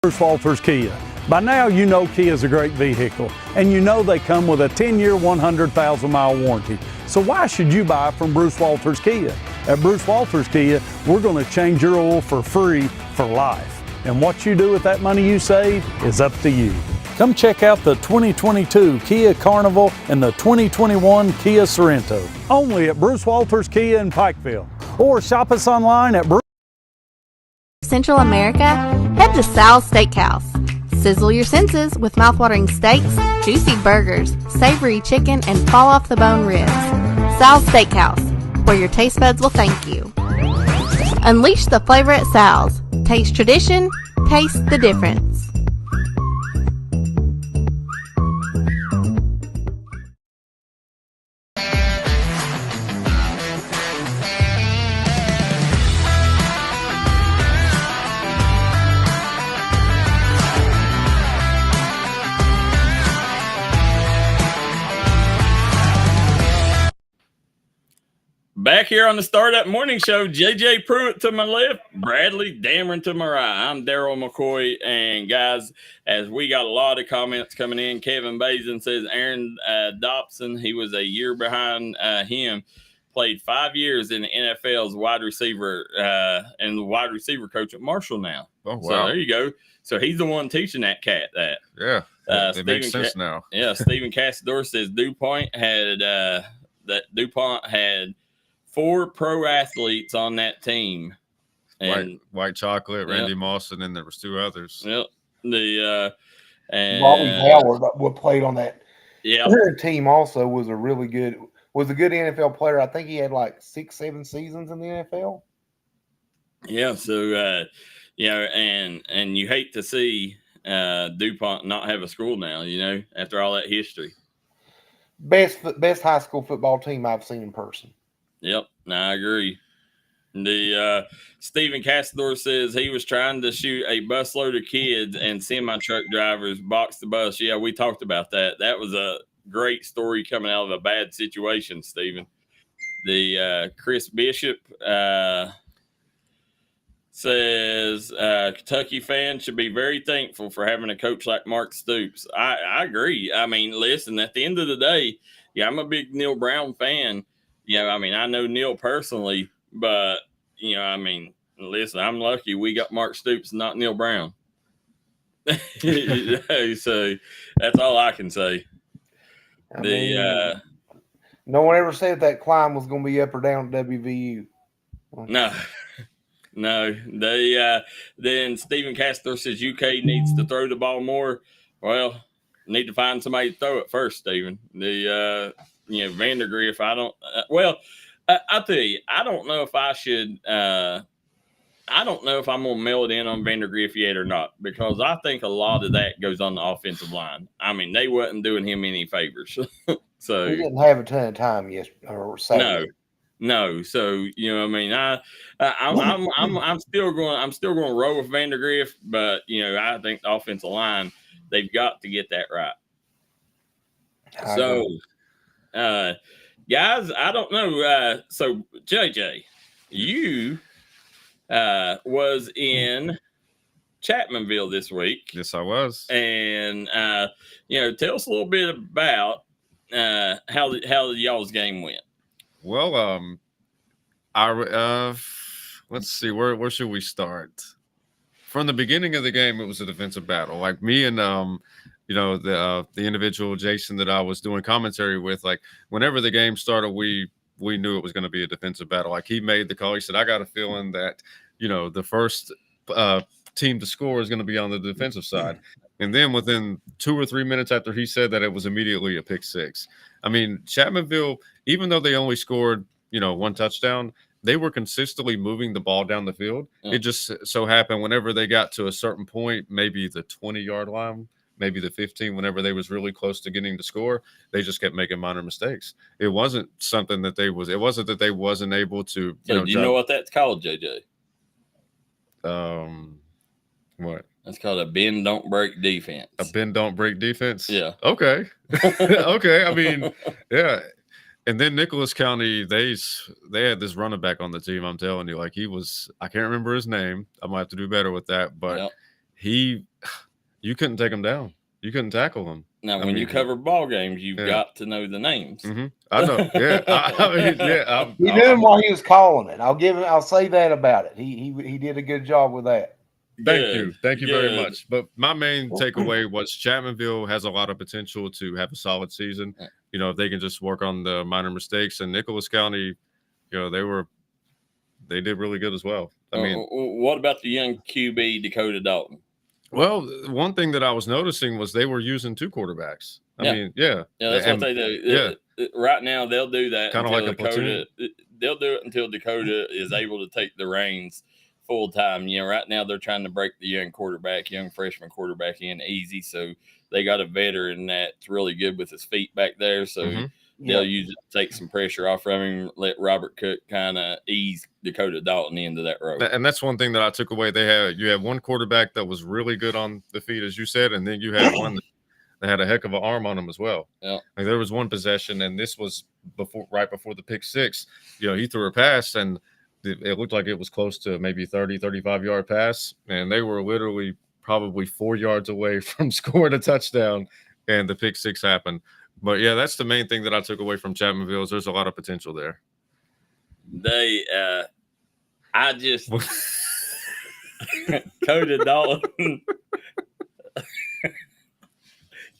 Bruce Walters Kia. By now, you know Kia is a great vehicle, and you know they come with a 10-year, 100,000-mile warranty. So why should you buy from Bruce Walters Kia? At Bruce Walters Kia, we're going to change your oil for free for life. And what you do with that money you save is up to you. Come check out the 2022 Kia Carnival and the 2021 Kia Sorento. Only at Bruce Walters Kia in Pikeville. Or shop us online at Central America, head to Sal's Steakhouse. Sizzle your senses with mouthwatering steaks, juicy burgers, savory chicken, and fall off the bone ribs. Sal's Steakhouse, where your taste buds will thank you. Unleash the flavor at Sal's. Taste tradition, taste the difference. Back here on the Startup Morning Show, JJ Pruitt to my left, Bradley Dameron to my right. I'm Darryl McCoy, and guys, as we got a lot of comments coming in, Kevin Bazin says Aaron Dobson, he was a year behind him, played 5 years in the NFL's wide receiver and the wide receiver coach at Marshall now. Oh, wow. So there you go. So he's the one teaching that cat that. Yeah, it makes sense now. Yeah, Stephen Cassador says DuPont had 4 pro athletes on that team. And White Chocolate, Randy Moss, and then there was 2 others. Yep. And Bobby Howard, what played on that team, also was a good NFL player. I think he had like 6-7 seasons in the NFL. Yeah, so and you hate to see DuPont not have a school now, after all that history. Best high school football team I've seen in person. Yep, I agree. The Stephen Cassador says he was trying to shoot a busload of kids and semi-truck drivers boxed the bus. Yeah, we talked about that. That was a great story coming out of a bad situation, Stephen. The Chris Bishop says Kentucky fans should be very thankful for having a coach like Mark Stoops. I agree. I mean, listen, at the end of the day, I'm a big Neil Brown fan. I know Neil personally, but, listen, I'm lucky we got Mark Stoops and not Neil Brown. So that's all I can say. No one ever said that climb was going to be up or down at WVU. No. Then Stephen Castor says UK needs to throw the ball more. Well, need to find somebody to throw it first, Stephen. Vandergriff, I'll tell you, I don't know if I should I don't know if I'm going to mail it in on Vandergriff yet or not, because I think a lot of that goes on the offensive line. I mean, they wasn't doing him any favors. So he didn't have a ton of time Saturday. No. So I'm still going to roll with Vandergriff, but I think the offensive line, they've got to get that right. Guys, I don't know. So JJ, you was in Chapmanville this week. Yes, I was. And tell us a little bit about how y'all's game went. Well, let's see, where should we start? From the beginning of the game, it was a defensive battle. Like me and the individual Jason that I was doing commentary with, like whenever the game started, we knew it was going to be a defensive battle. Like he made the call. He said, I got a feeling that, the first team to score is going to be on the defensive side. And then within 2 or 3 minutes after he said that, it was immediately a pick six. I mean, Chapmanville, even though they only scored, 1 touchdown, they were consistently moving the ball down the field. Yeah. It just so happened whenever they got to a certain point, maybe the 20-yard line, maybe the 15, whenever they was really close to getting to score, they just kept making minor mistakes. It wasn't something that it wasn't that they wasn't able to. So do you know what that's called, JJ? What? That's called a bend, don't break defense. A bend, don't break defense? Yeah. Okay. Okay. I mean, yeah. And then Nicholas County, they had this running back on the team. I'm telling you, like I can't remember his name. I might have to do better with that. But you couldn't take him down. You couldn't tackle him. Now, when you cover ball games, you've got to know the names. Mm-hmm. I know. Yeah. He knew him while he was calling it. I'll say that about it. He did a good job with that. Thank you very much. But my main takeaway was Chapmanville has a lot of potential to have a solid season. You know, if they can just work on the minor mistakes. And Nicholas County, you know, they did really good as well. I mean, what about the young QB Dakota Dalton? Well, one thing that I was noticing was they were using 2 quarterbacks. I mean, that's what they do. Yeah, right now they'll do that kind of like Dakota. They'll do it until Dakota is able to take the reins full time. You know, right now they're trying to break the young freshman quarterback in easy. So they got a veteran that's really good with his feet back there. So they'll use it to take some pressure off from him, let Robert Cook kind of ease Dakota Dalton into that role. And that's one thing that I took away. You had one quarterback that was really good on the feet, as you said, and then you had one that had a heck of an arm on him as well. Yeah. Like there was one possession, and this was right before the pick six. You know, he threw a pass, and it looked like it was close to maybe 30, 35-yard pass, and they were literally probably 4 yards away from scoring a touchdown, and the pick six happened. But, yeah, that's the main thing that I took away from Chapmanville is there's a lot of potential there. Dakota Dalton.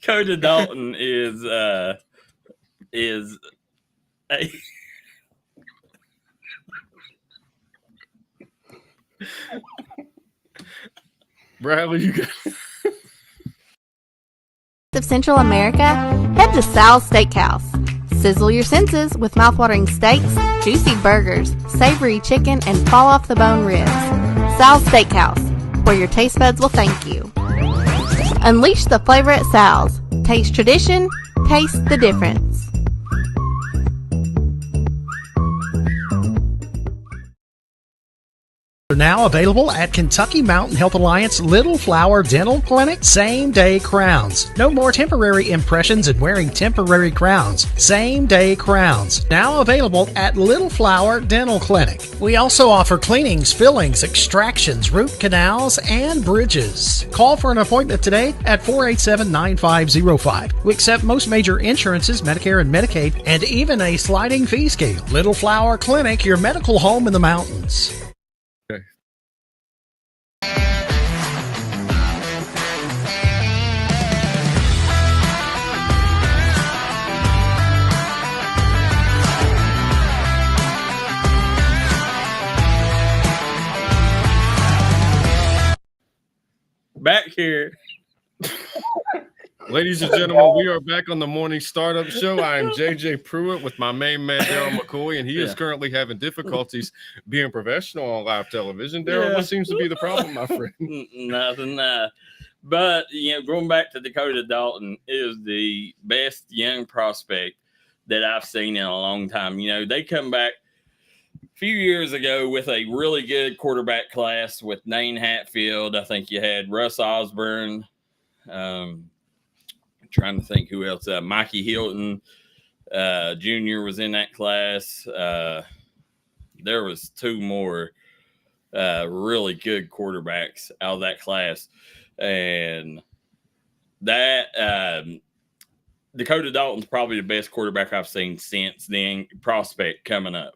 Dakota Dalton is a Bradley, you got of Central America, head to Sal's Steakhouse. Sizzle your senses with mouthwatering steaks, juicy burgers, savory chicken, and fall off the bone ribs. Sal's Steakhouse, where your taste buds will thank you. Unleash the flavor at Sal's. Taste tradition, taste the difference. Now available at Kentucky Mountain Health Alliance Little Flower Dental Clinic. Same day crowns. No more temporary impressions and wearing temporary crowns. Same day crowns. Now available at Little Flower Dental Clinic. We also offer cleanings, fillings, extractions, root canals, and bridges. Call for an appointment today at 487-9505. We accept most major insurances, Medicare and Medicaid, and even a sliding fee scale. Little Flower Clinic, your medical home in the mountains. Back here. Ladies and gentlemen, we are back on the morning startup show. I am JJ Pruitt with my main man, Darryl McCoy, and he is currently having difficulties being professional on live television. Darryl, what seems to be the problem, my friend? Nothing. But, you know, going back to Dakota Dalton is the best young prospect that I've seen in a long time. You know, they come back a few years ago with a really good quarterback class with Nane Hatfield. I think you had Russ Osborne. Trying to think who else. Mikey Hilton Jr. was in that class. There was 2 more really good quarterbacks out of that class. And that Dakota Dalton's probably the best quarterback I've seen since then, prospect coming up.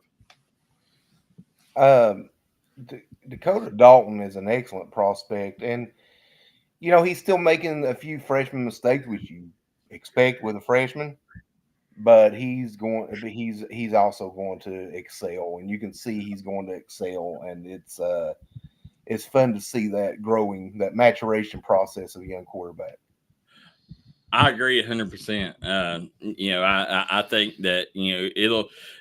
Dakota Dalton is an excellent prospect, and you know he's still making a few freshman mistakes, which you expect with a freshman. But he's also going to excel, and you can see he's going to excel, and it's fun to see that growing, that maturation process of a young quarterback. I agree 100%. You know, I think that, you know,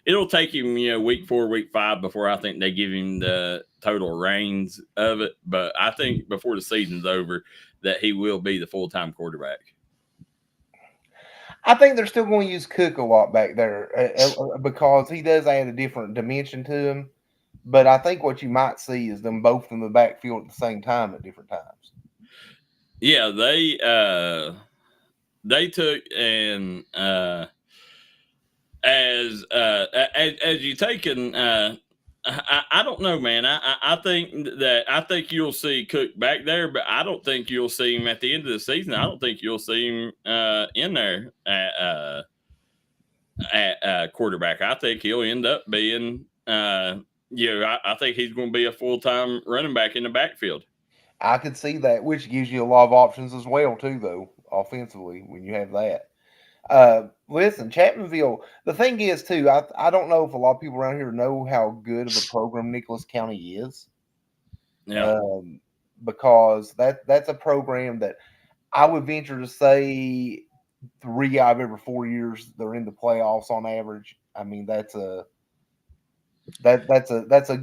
it'll take him, you know, week 4, week 5 before I think they give him the total reins of it. But I think before the season's over that he will be the full-time quarterback. I think they're still going to use Cook a lot back there because he does add a different dimension to him. But I think what you might see is them both in the backfield at the same time at different times. Yeah, they took and as you taken I don't know, man. I think you'll see Cook back there, but I don't think you'll see him at the end of the season. I don't think you'll see him in there at quarterback. I think he'll end up being I think he's going to be a full-time running back in the backfield. I could see that, which gives you a lot of options as well, too, though, offensively, when you have that. Listen, Chapmanville, the thing is, too, I don't know if a lot of people around here know how good of a program Nicholas County is. Yeah. Because that's a program that I would venture to say 3 out of every 4 years they're in the playoffs on average. I mean, that's a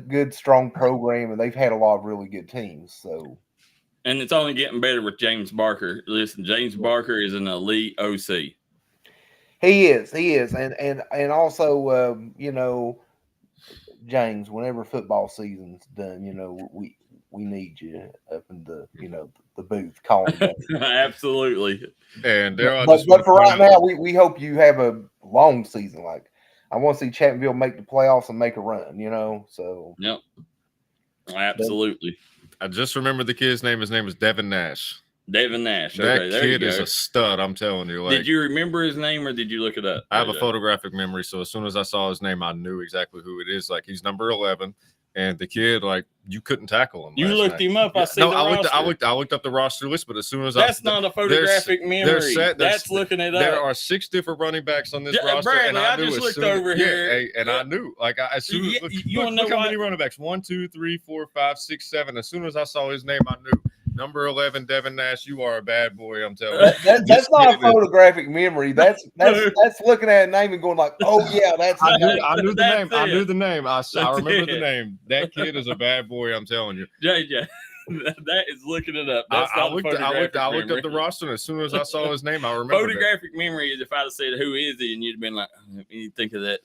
good, strong program, and they've had a lot of really good teams. So, and it's only getting better with James Barker. Listen, James Barker is an elite OC. He is, and also, James, whenever football season's done, we need you up in the the booth calling. Absolutely. And but for right now, we hope you have a long season. Like, I want to see Chapmanville make the playoffs and make a run. So yep, absolutely. I just remember the kid's name. His name is Devin Nash. Devin Nash. That okay, there kid you go. is a stud. I'm telling you. Did you remember his name or did you look it up? I have a photographic memory, so as soon as I saw his name, I knew exactly who it is. Like, he's number 11, and the kid, like, you couldn't tackle him. You looked him up. I see. No, I looked up the roster list, but as soon as that's not a photographic memory. That's looking it up. There are 6 different running backs on this roster, Bradley, and I just looked over here, I knew. Like, as soon as look how many running backs? 1, 2, 3, 4, 5, 6, 7. As soon as I saw his name, I knew. Number 11, Devin Nash, you are a bad boy. I'm telling you. That's not a photographic memory. That's looking at a name and going like, oh yeah, that's. I knew the name. I knew the name. I remember the name. That kid is a bad boy. I'm telling you. Yeah. That is looking it up. That's I looked up the roster, and as soon as I saw his name, I remember. Photographic memory is if I'd have said who is he, and you'd have been like, you think of that.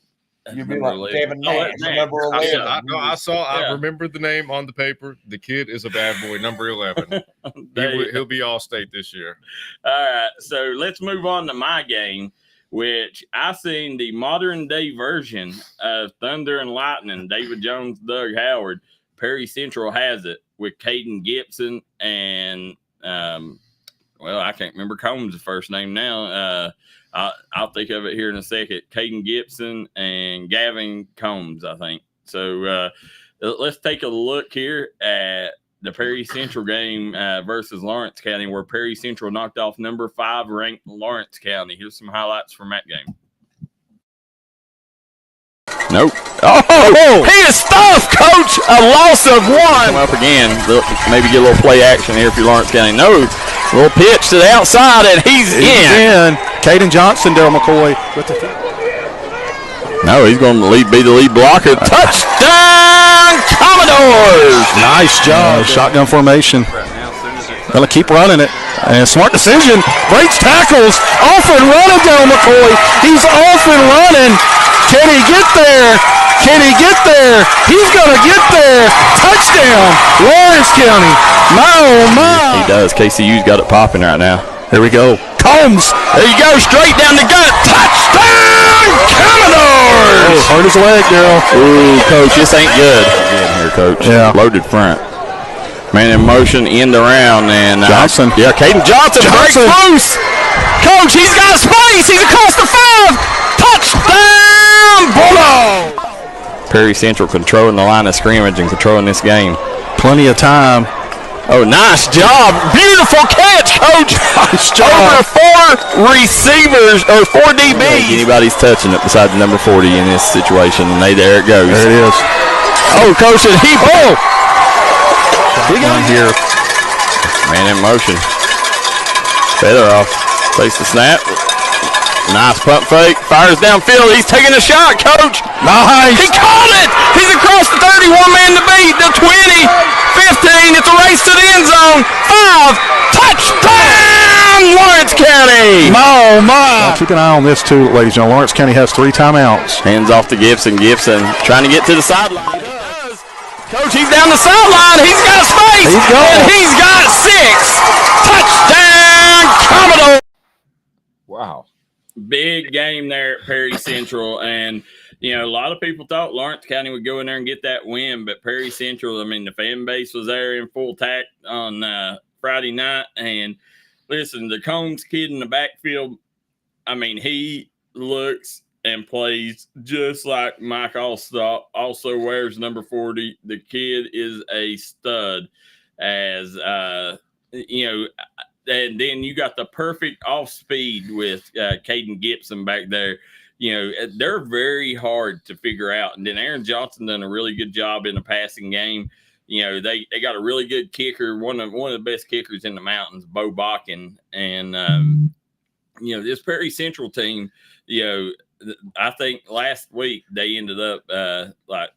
You'd be like Devin Nash, number 11. I remembered the name on the paper. The kid is a bad boy, number 11. He'll be All-State this year. All right, so let's move on to my game, which I seen the modern day version of Thunder and Lightning. David Jones, Doug Howard. Perry Central has it with Caden Gibson and I can't remember Combs' first name now. I'll think of it here in a second. Caden Gibson and Gavin Combs, I think. So let's take a look here at the Perry Central game versus Lawrence County, where Perry Central knocked off number 5 ranked Lawrence County. Here's some highlights from that game. Nope. Oh, he is stuffed, Coach. A loss of 1. Come up again. Maybe get a little play action here if you're Lawrence County. No. Little pitch to the outside, and he's in. Caden Johnson, Darryl McCoy with the No, he's going to be the lead blocker. Touchdown, Commodores! Nice job. Shotgun formation. Going to keep running it. And smart decision. Breaks tackles. Off and running, Darryl McCoy. He's off and running. Can he get there? Can he get there? He's going to get there. Touchdown, Lawrence County. My. He does. KCU's got it popping right now. Here we go. Combs. There you go. Straight down the gut. Touchdown, Commodores. Oh, hurt his leg, Darryl. Ooh, Coach, this ain't good. Again here, Coach. Yeah. Loaded front. Man in motion, end around, and Johnson. Caden Johnson breaks loose. Coach, he's got space. He's across the 5. Touchdown, Bulldogs. Perry Central controlling the line of scrimmage and controlling this game. Plenty of time. Oh, nice job. Beautiful catch, Coach. Nice job. Over 4 receivers, or 4 DBs. Anybody's touching it besides the number 40 in this situation. And there it goes. There it is. Oh, Coach, and he got here. Man in motion. Feather off. Takes the snap. Nice pump fake. Fires downfield. He's taking a shot, Coach. Nice. He caught it. He's across the 30. 1 man to beat. The 20. 15. It's a race to the end zone. 5. Touchdown, Lawrence County. Oh, my. Well, keep an eye on this, too, ladies and gentlemen. Lawrence County has 3 timeouts. Hands off to Gibson. Gibson trying to get to the sideline. He does. Coach, he's down the sideline. He's got space. And he's got 6. Touchdown, Commodore. Wow. Big game there at Perry Central. And, a lot of people thought Lawrence County would go in there and get that win. But Perry Central, the fan base was there in full tact on Friday night. And, listen, the Combs kid in the backfield, he looks and plays just like Mike Allstott, also wears number 40. The kid is a stud. as and then you got the perfect off speed with Caden Gibson back there. They're very hard to figure out. And then Aaron Johnson done a really good job in the passing game. They got a really good kicker, one of the best kickers in the mountains, Bo Bakken. And this Perry Central team, I think last week they ended up like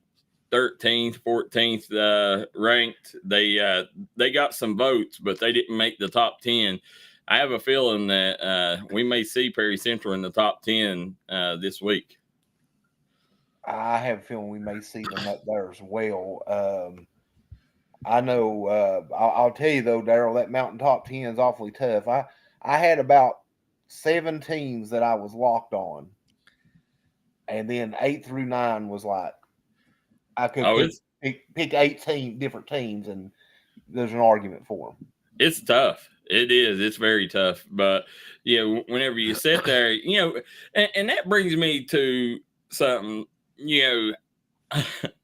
13th, 14th ranked. They got some votes, but they didn't make the top 10. I have a feeling that we may see Perry Central in the top 10 this week. I have a feeling we may see them up there as well. I know. I'll tell you though, Darryl, that Mountain Top 10 is awfully tough. I had about 7 teams that I was locked on, and then 8 through 9 was like I could pick 18 different teams, and there's an argument for them. It's tough. It is. It's very tough. But whenever you sit there, and that brings me to something.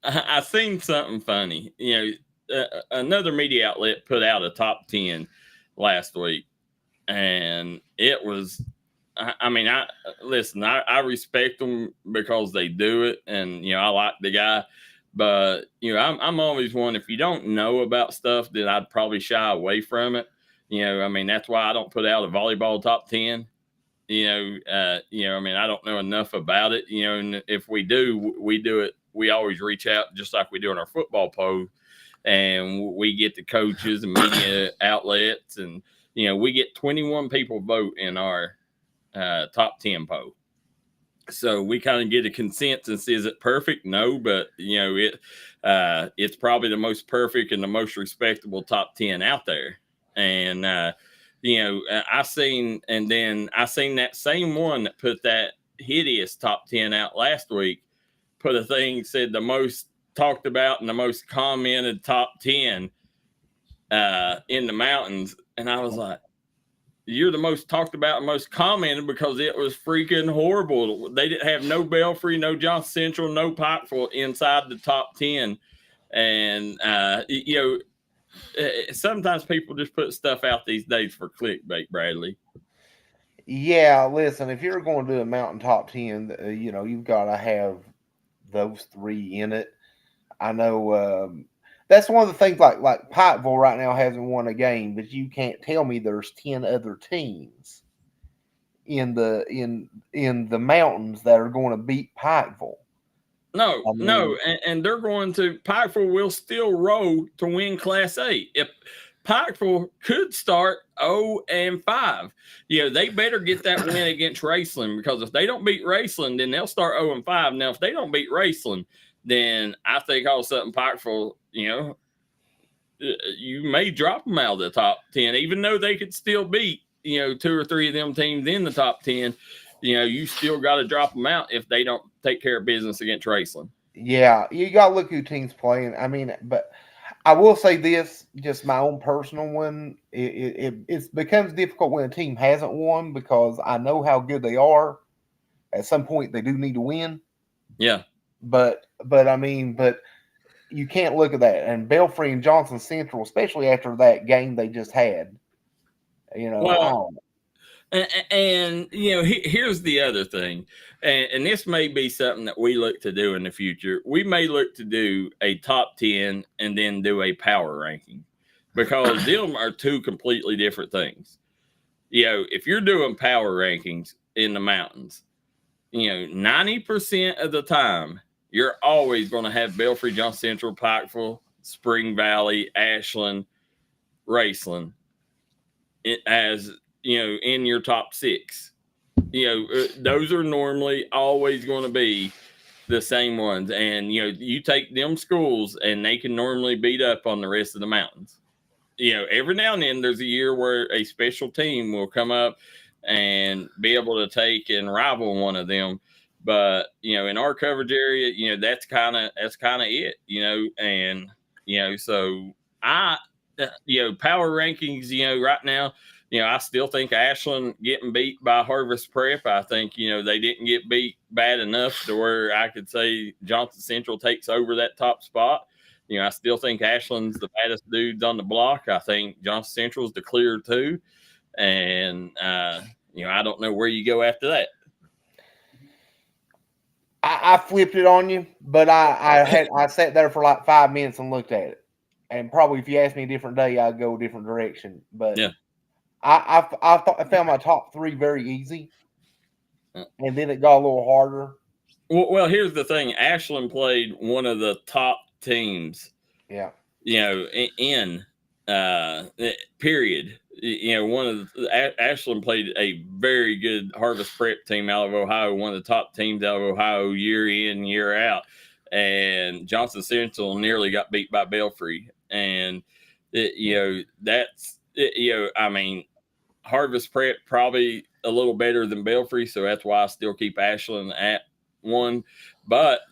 I seen something funny. Another media outlet put out a top 10 last week, and it was. I respect them because they do it, and I like the guy. But I'm always one, if you don't know about stuff, then I'd probably shy away from it. That's why I don't put out a volleyball top 10. I don't know enough about it. And if we do it. We always reach out just like we do in our football poll, and we get the coaches and media outlets, and we get 21 people vote in our top 10 poll. So we kind of get a consensus. Is it perfect? No, but it's probably the most perfect and the most respectable top 10 out there. And I seen that same one that put that hideous top 10 out last week, put a thing, said the most talked about and the most commented top 10 in the mountains. And I was like, you're the most talked about and most commented because it was freaking horrible. They didn't have no Belfry, no Johnson Central, no Pikeville inside the top 10. And, sometimes people just put stuff out these days for clickbait, Bradley. Yeah, listen, if you're going to do a Mountain Top 10, you've got to have those 3 in it. I know that's one of the things like Pikeville right now hasn't won a game, but you can't tell me there's 10 other teams in the mountains that are going to beat Pikeville. No, and they're going to. Pikeville will still row to win Class A. If Pikeville could start 0-5, they better get that win against Raceland, because if they don't beat Raceland, then they'll start 0-5. Now, if they don't beat Raceland, then I think all of a sudden Pikeville, you may drop them out of the top 10, even though they could still beat 2 or 3 of them teams in the top 10. You still got to drop them out if they don't take care of business against Raceland. Yeah, you got to look who teams playing. But I will say this, just my own personal one, it becomes difficult when a team hasn't won, because I know how good they are. At some point, they do need to win. Yeah. But you can't look at that. And Belfry and Johnson Central, especially after that game they just had, And here's the other thing, and this may be something that we look to do in the future. We may look to do a top 10 and then do a power ranking, because them are 2 completely different things. If you're doing power rankings in the mountains, 90% of the time you're always going to have Belfry, Johnson Central, Pikeville, Spring Valley, Ashland, Raceland as in your top 6. Those are normally always going to be the same ones. And, you take them schools and they can normally beat up on the rest of the mountains. Every now and then there's a year where a special team will come up and be able to take and rival one of them. But, in our coverage area, that's kind of it, and, so power rankings, right now, I still think Ashland getting beat by Harvest Prep. I think, they didn't get beat bad enough to where I could say Johnson Central takes over that top spot. I still think Ashland's the baddest dudes on the block. I think Johnson Central's the clear two. And, I don't know where you go after that. I flipped it on you, but I sat there for like 5 minutes and looked at it. And probably if you asked me a different day, I'd go a different direction. But yeah, I found my top three very easy. And then it got a little harder. Well, here's the thing. Ashland played one of the top teams. Yeah. In period. Ashland played a very good Harvest Prep team out of Ohio, one of the top teams out of Ohio year in, year out. And Johnson Central nearly got beat by Belfry. And, Harvest Prep probably a little better than Belfry, so that's why I still keep Ashland at one. But,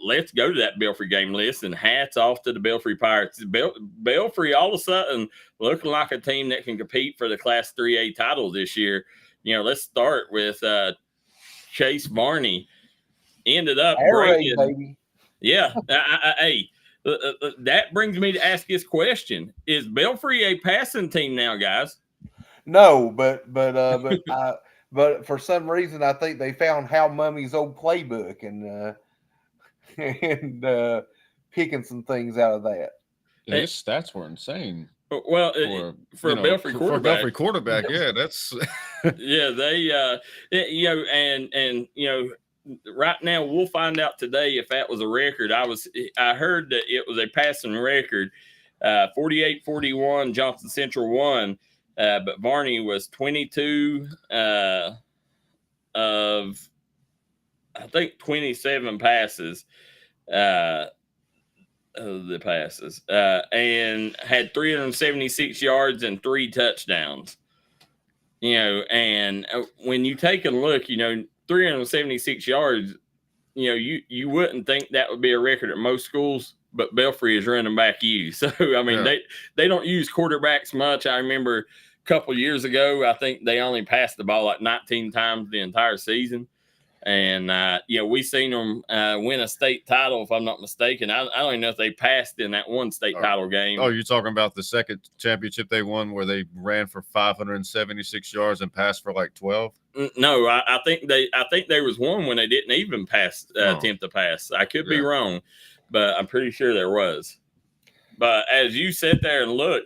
let's go to that Belfry game list, and hats off to the Belfry Pirates. Belfry all of a sudden looking like a team that can compete for the Class 3A title this year. Let's start with Chase Varney. Ended up bringing, baby. Yeah. That brings me to ask this question: is Belfry a passing team now, guys? No, but for some reason I think they found Hal Mummy's old playbook and picking some things out of that. Yeah, his stats were insane. Well, for a Belfry quarterback, for a Belfry quarterback, yeah, that's yeah. They right now we'll find out today if that was a record. I heard that it was a passing record, 48-41. Johnson Central won. But Varney was 22 of, I think, 27 passes, and had 376 yards and 3 touchdowns. And when you take a look, 376 yards, you wouldn't think that would be a record at most schools, but Belfry is running back you. So, they don't use quarterbacks much. I remember a couple years ago, I think they only passed the ball like 19 times the entire season. And, we seen them win a state title, if I'm not mistaken. I don't even know if they passed in that one state title game. Oh, you're talking about the second championship they won where they ran for 576 yards and passed for like 12? No, I think there was one when they didn't even attempt to pass. I could be wrong, but I'm pretty sure there was. But as you sit there and look,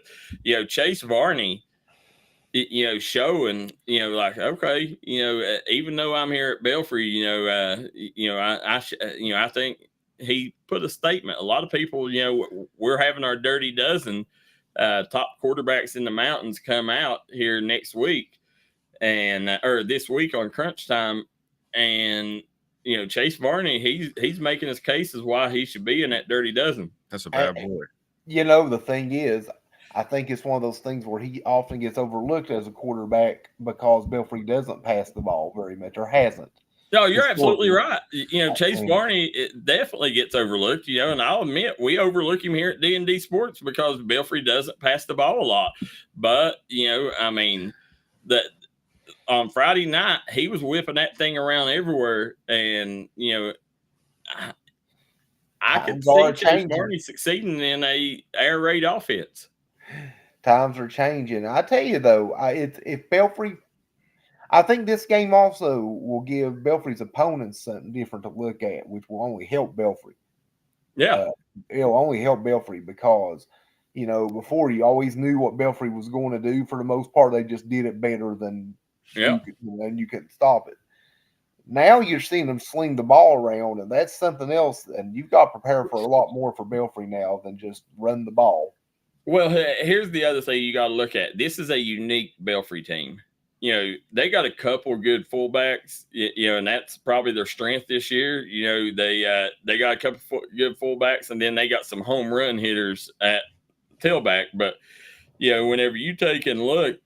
Chase Varney, showing, like, okay, even though I'm here at Belfry, I think he put a statement. A lot of people, we're having our dirty dozen top quarterbacks in the mountains come out here next week or this week on Crunch Time. And, Chase Varney, he's making his cases why he should be in that dirty dozen. That's a bad boy. The thing is, I think it's one of those things where he often gets overlooked as a quarterback because Belfry doesn't pass the ball very much or hasn't. No, you're absolutely right. Chase Varney definitely gets overlooked, and I'll admit we overlook him here at D&D Sports because Belfry doesn't pass the ball a lot. But, that on Friday night, he was whipping that thing around everywhere. And, I could see Chase Varney succeeding in a air raid offense. Times are changing. I tell you though, if Belfry, I think this game also will give Belfry's opponents something different to look at, which will only help Belfry. Yeah, it'll only help Belfry because before you always knew what Belfry was going to do. For the most part, they just did it better than you couldn't stop it. Now you're seeing them sling the ball around, and that's something else. And you've got to prepare for a lot more for Belfry now than just run the ball. Well, here's the other thing you got to look at. This is a unique Belfry team. They got a couple good fullbacks, and that's probably their strength this year. They got a couple good fullbacks, and then they got some home run hitters at tailback. But, whenever you take and look,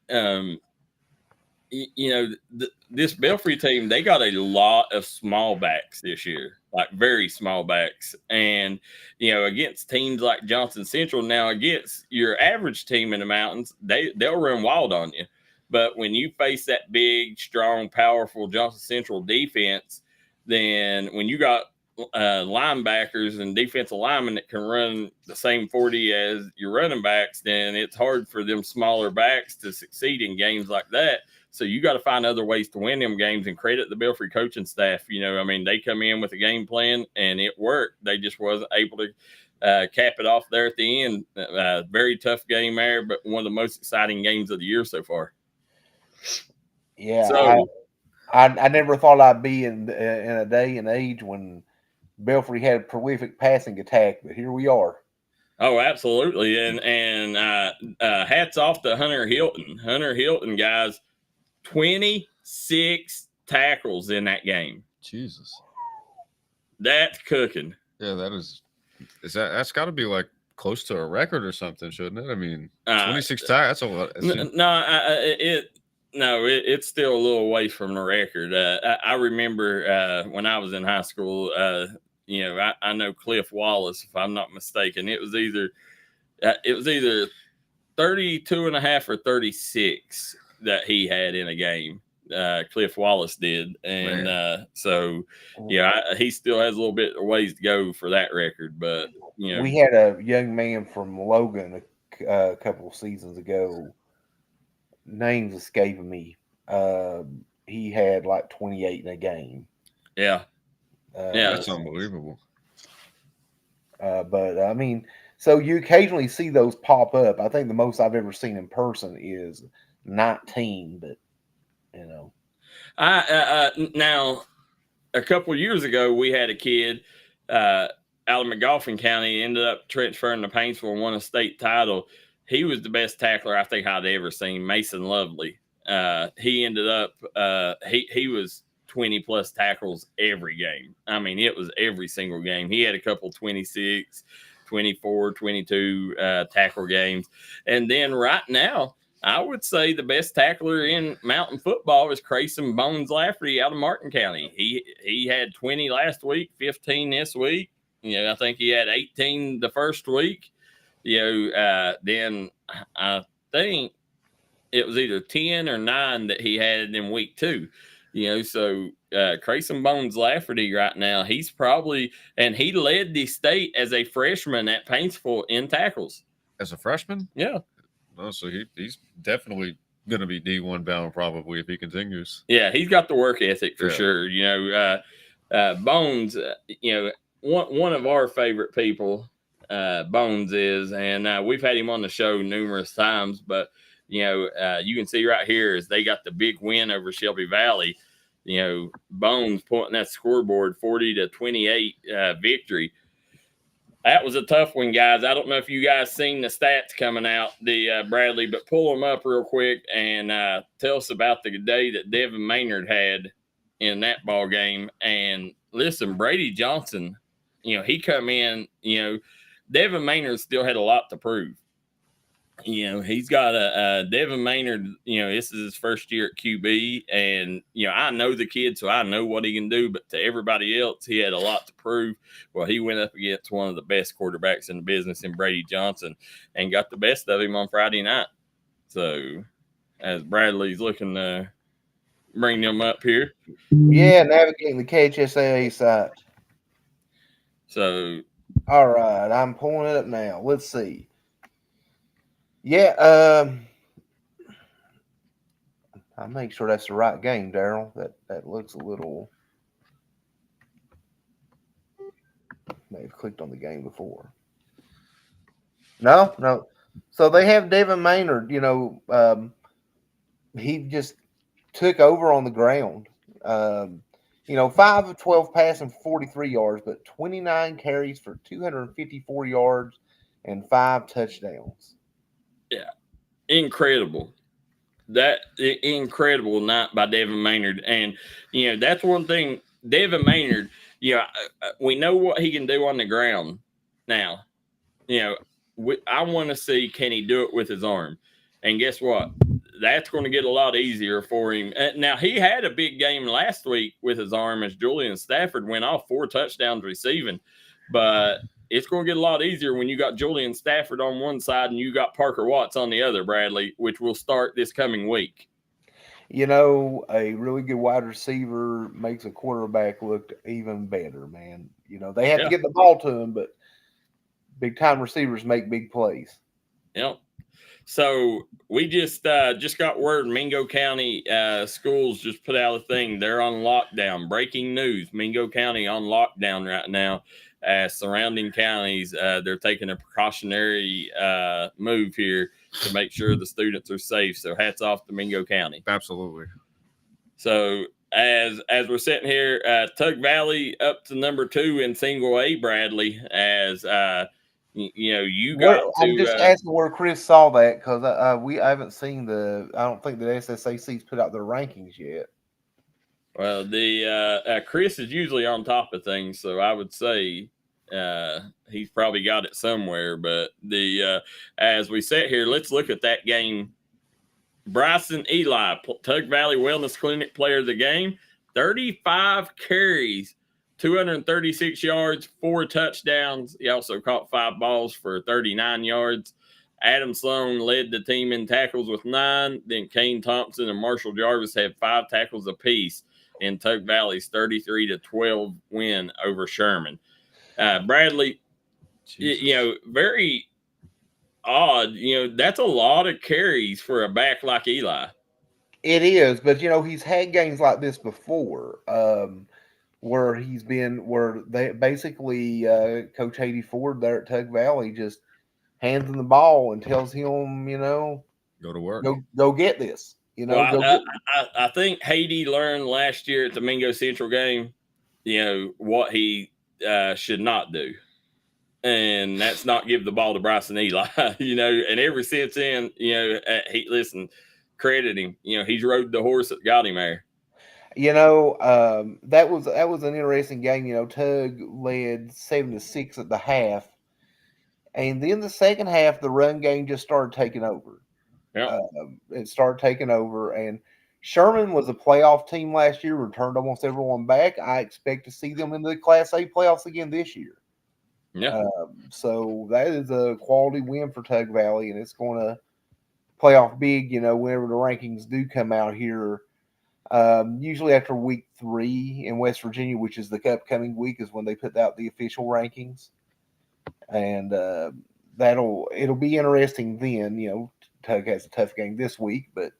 this Belfry team, they got a lot of small backs this year, like very small backs. And, against teams like Johnson Central, now against your average team in the mountains, they'll run wild on you. But when you face that big, strong, powerful Johnson Central defense, then when you got linebackers and defensive linemen that can run the same 40 as your running backs, then it's hard for them smaller backs to succeed in games like that. So you got to find other ways to win them games, and credit the Belfry coaching staff. I mean, they come in with a game plan and it worked. They just wasn't able to cap it off there at the end. Very tough game there, but one of the most exciting games of the year so far. Yeah, so, I never thought I'd be in a day and age when Belfry had a prolific passing attack, but here we are. Oh, absolutely, and hats off to Hunter Hilton. Hunter Hilton, guys, 26 tackles in that game. Jesus, that's cooking. Yeah, that is. That's got to be like close to a record or something, shouldn't it? I mean, 26 tackles. That's a lot. It's still a little away from the record. I remember when I was in high school. I know Cliff Wallace, if I'm not mistaken. It was either 32 and a half or 36 that he had in a game. Cliff Wallace did, and he still has a little bit of ways to go for that record. But we had a young man from Logan a couple of seasons ago. Name's escaping me. He had like 28 in a game. Yeah, that's unbelievable. But I mean, so you occasionally see those pop up. I think the most I've ever seen in person is 19, but now a couple of years ago we had a kid out of McGoffin County, ended up transferring to Paintsville and won a state title. He was the best tackler I think I'd ever seen, Mason Lovely. He ended up he was 20 plus tackles every game. I mean, it was every single game. He had a couple 26, 24, 22 tackle games. And then right now, I would say the best tackler in mountain football is Crayson Bones Lafferty out of Martin County. He had 20 last week, 15 this week. I think he had 18 the first week. Then I think it was either 10 or 9 that he had in week 2. So Crayson Bones Lafferty right now, he's probably, and he led the state as a freshman at Paintsville in tackles. As a freshman? Yeah. Oh, so he's definitely going to be D1 bound probably if he continues. Yeah, he's got the work ethic for sure. Bones, one of our favorite people, Bones is, and we've had him on the show numerous times, but you can see right here is they got the big win over Shelby Valley. Bones pointing that scoreboard 40-28 victory. That was a tough one, guys. I don't know if you guys seen the stats coming out, Bradley, but pull them up real quick and tell us about the day that Devin Maynard had in that ball game. And listen, Brady Johnson, he come in, Devin Maynard still had a lot to prove. He's got Devin Maynard, this is his first year at QB, and, I know the kid, so I know what he can do, but to everybody else, he had a lot to prove. Well, he went up against one of the best quarterbacks in the business in Brady Johnson and got the best of him on Friday night. So, as Bradley's looking to bring them up here. Yeah, navigating the KHSAA site. So. All right, I'm pulling it up now. Let's see. Yeah, I'll make sure that's the right game, Darryl. That looks a little. May have clicked on the game before. No. So they have Devin Maynard. He just took over on the ground. 5 of 12 passing for 43 yards, but 29 carries for 254 yards and 5 touchdowns. Yeah, incredible. That incredible night by Devin Maynard. And, that's one thing. Devin Maynard, we know what he can do on the ground. Now, I want to see, can he do it with his arm? And guess what? That's going to get a lot easier for him. Now, he had a big game last week with his arm as Julian Stafford went off 4 touchdowns receiving. But it's going to get a lot easier when you got Julian Stafford on one side and you got Parker Watts on the other, Bradley, which will start this coming week. A really good wide receiver makes a quarterback look even better, man. They have to get the ball to him, but big time receivers make big plays. Yep. So we just got word Mingo County schools just put out a thing. They're on lockdown. Breaking news: Mingo County on lockdown right now. Surrounding counties, they're taking a precautionary move here to make sure the students are safe. So hats off to Mingo County. Absolutely. So as we're sitting here, Tug Valley up to number 2 in single A, Bradley, as you got to. I'm just asking where Chris saw that, because I haven't seen I don't think the SSAC's put out their rankings yet. Well, the Chris is usually on top of things, so I would say he's probably got it somewhere. But as we sit here, let's look at that game. Bryson Eli, Tug Valley Wellness Clinic player of the game, 35 carries, 236 yards, 4 touchdowns. He also caught 5 balls for 39 yards. Adam Sloan led the team in tackles with 9. Then Kane Thompson and Marshall Jarvis had 5 tackles apiece in Tug Valley's 33-12 win over Sherman. Bradley, very odd. That's a lot of carries for a back like Eli. It is, but he's had games like this before, where they basically Coach Haiti Ford there at Tug Valley just hands him the ball and tells him, go to work, go get this. I think Haiti learned last year at the Mingo Central game, what he should not do. And that's not give the ball to Bryson Eli, and ever since then, credit him. He's rode the horse that got him there. That was an interesting game. Tug led 7-6 at the half, and then the second half, the run game just started taking over. Yeah, it started taking over, and Sherman was a playoff team last year, returned almost everyone back. I expect to see them in the Class A playoffs again this year. Yeah. So that is a quality win for Tug Valley, and it's going to play off big, whenever the rankings do come out here. Usually after week 3 in West Virginia, which is the upcoming week, is when they put out the official rankings. And it'll be interesting then. Tug has a tough game this week, but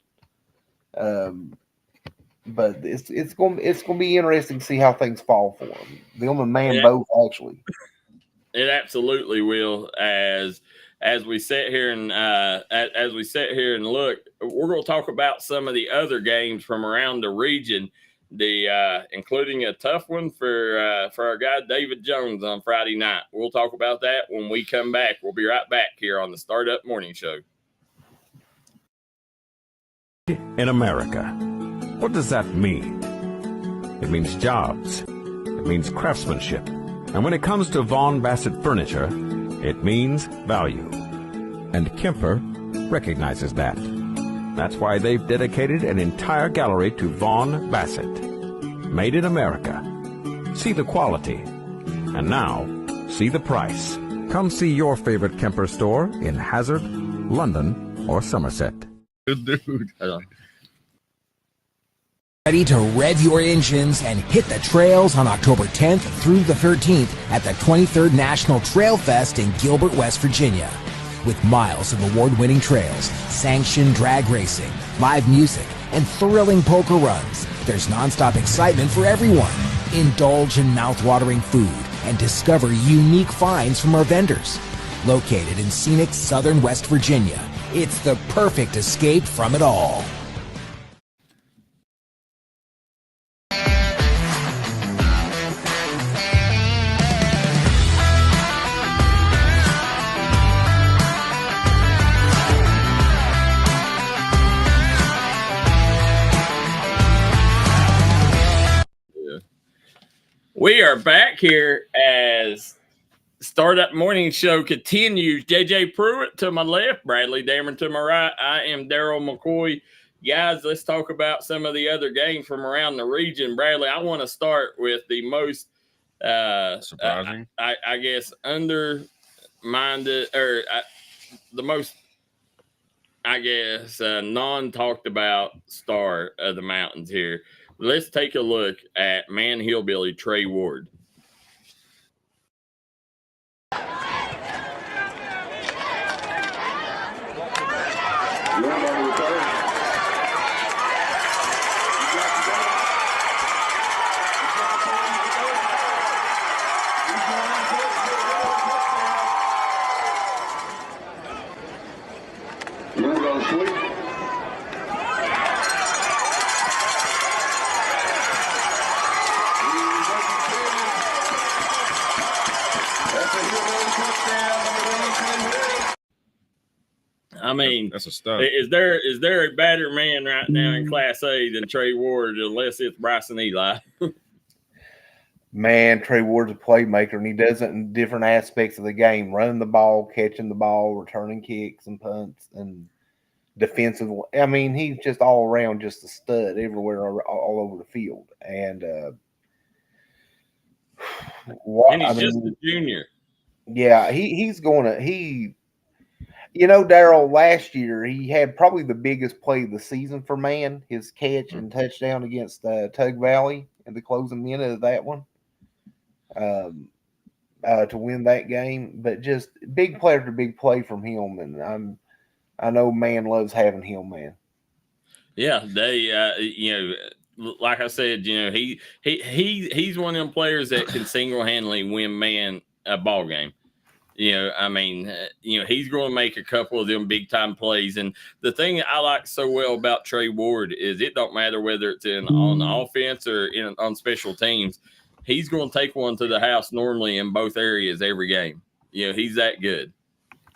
it's going to be interesting to see how things fall for them. Them and man both, actually. It absolutely will. As we sit here and look, we're going to talk about some of the other games from around the region, including a tough one for our guy David Jones on Friday night. We'll talk about that when we come back. We'll be right back here on the Startup Morning Show. In America, what does that mean? It means jobs. It means craftsmanship. And when it comes to Vaughan Bassett furniture, it means value. And Kemper recognizes that. That's why they've dedicated an entire gallery to Vaughan Bassett. Made in America. See the quality. And now, see the price. Come see your favorite Kemper store in Hazard, London, or Somerset. Good dude. Ready to rev your engines and hit the trails on October 10th through the 13th at the 23rd National Trail Fest in Gilbert, West Virginia. With miles of award-winning trails, sanctioned drag racing, live music, and thrilling poker runs, there's nonstop excitement for everyone. Indulge in mouth-watering food and discover unique finds from our vendors. Located in scenic southern West Virginia, it's the perfect escape from it all. We are back here as Startup Morning Show continues. JJ Pruitt to my left, Bradley Dameron to my right. I am Darryl McCoy. Guys, let's talk about some of the other games from around the region. Bradley, I want to start with the most surprising, I guess, undermined, or the most, I guess, non-talked about star of the mountains here. Let's take a look at Man Hillbilly Trey Ward. I mean, that's a stud. Is there a better man right now in Class A than Trey Ward, unless it's Bryson Eli? Man, Trey Ward's a playmaker, and he does it in different aspects of the game: running the ball, catching the ball, returning kicks and punts, and defensive. I mean, he's just all around, just a stud everywhere, all over the field. And he's just a junior. Yeah, he's going to Darryl, last year he had probably the biggest play of the season for Man, his catch and touchdown against Tug Valley in the closing minute of that one, to win that game. But just big play after big play from him, and I know Man loves having him, man. Yeah, they like I said, he's one of them players that can single-handedly win Man a ball game. I mean, he's going to make a couple of them big-time plays. And the thing I like so well about Trey Ward is it don't matter whether it's on offense or on special teams. He's going to take one to the house normally in both areas every game. He's that good.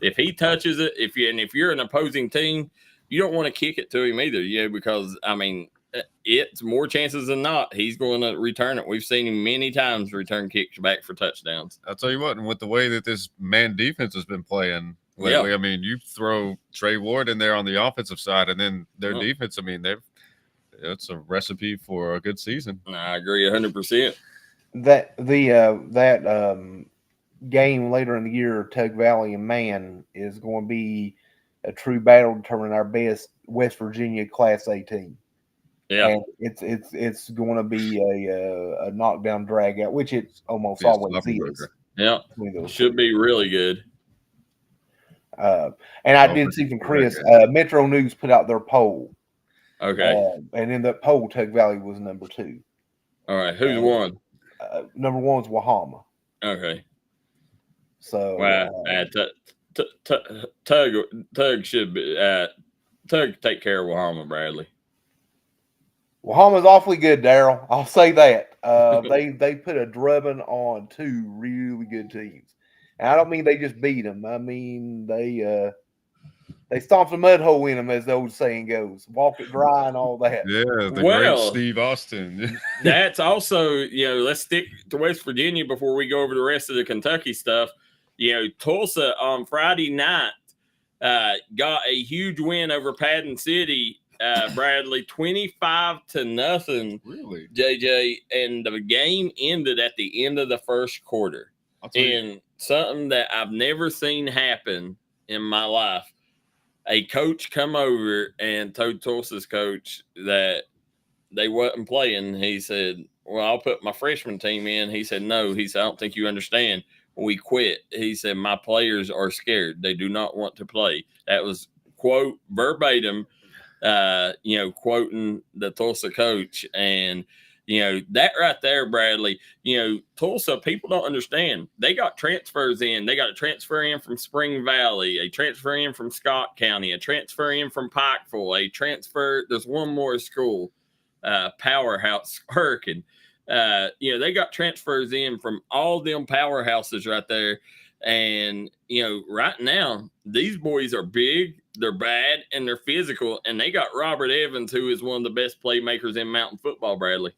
If he touches it, if you're an opposing team, you don't want to kick it to him either, because, I mean, it's more chances than not he's going to return it. We've seen him many times return kicks back for touchdowns. I'll tell you what, and with the way that this Man defense has been playing lately, I mean, you throw Trey Ward in there on the offensive side, and then their defense, I mean, it's a recipe for a good season. I agree 100%. That game later in the year, Tug Valley and Man, is going to be a true battle determining our best West Virginia Class A team. Yeah, and it's going to be a knockdown drag out, which it almost always is. Yeah, should be really good. And I did see from Chris, Metro News put out their poll. Okay, and in that poll, Tug Valley was number 2. All right, who's won? Number 1 is Wahama. Okay. So Tug should be Tug take care of Wahama, Bradley. Wahama's awfully good, Darryl. I'll say that. They put a drubbing on 2 really good teams. And I don't mean they just beat them. I mean they stomped a mud hole in them, as the old saying goes. Walk it dry and all that. Yeah, the great Steve Austin. That's also, let's stick to West Virginia before we go over the rest of the Kentucky stuff. Tulsa on Friday night got a huge win over Padden City. Bradley, 25-0. Really, JJ, and the game ended at the end of the first quarter. And something that I've never seen happen in my life. A coach come over and told Tulsa's coach that they wasn't playing. He said, "Well, I'll put my freshman team in." He said, "No." He said, "I don't think you understand. We quit." He said, "My players are scared. They do not want to play." That was quote verbatim. Quoting the Tulsa coach. And, that right there, Bradley, Tulsa, people don't understand. They got transfers in. They got a transfer in from Spring Valley, a transfer in from Scott County, a transfer in from Pikeville, there's one more school, Powerhouse, Hurricane. They got transfers in from all them powerhouses right there. And, right now, these boys are big, they're bad, and they're physical. And they got Robert Evans, who is one of the best playmakers in mountain football, Bradley.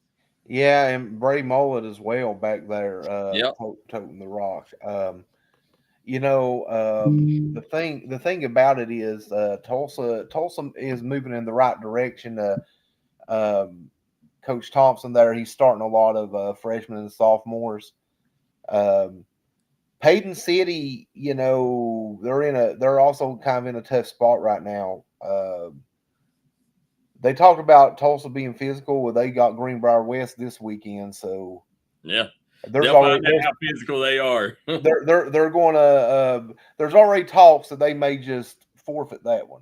Yeah, and Brady Mullet as well back there, toting the rock. The thing about it is Tulsa is moving in the right direction. Coach Thompson there, he's starting a lot of freshmen and sophomores. Payton City, they're also kind of in a tough spot right now. They talked about Tulsa being physical. Well, they got Greenbrier West this weekend, so yeah, there's they'll find out how physical they are. they're going to. There's already talks that they may just forfeit that one,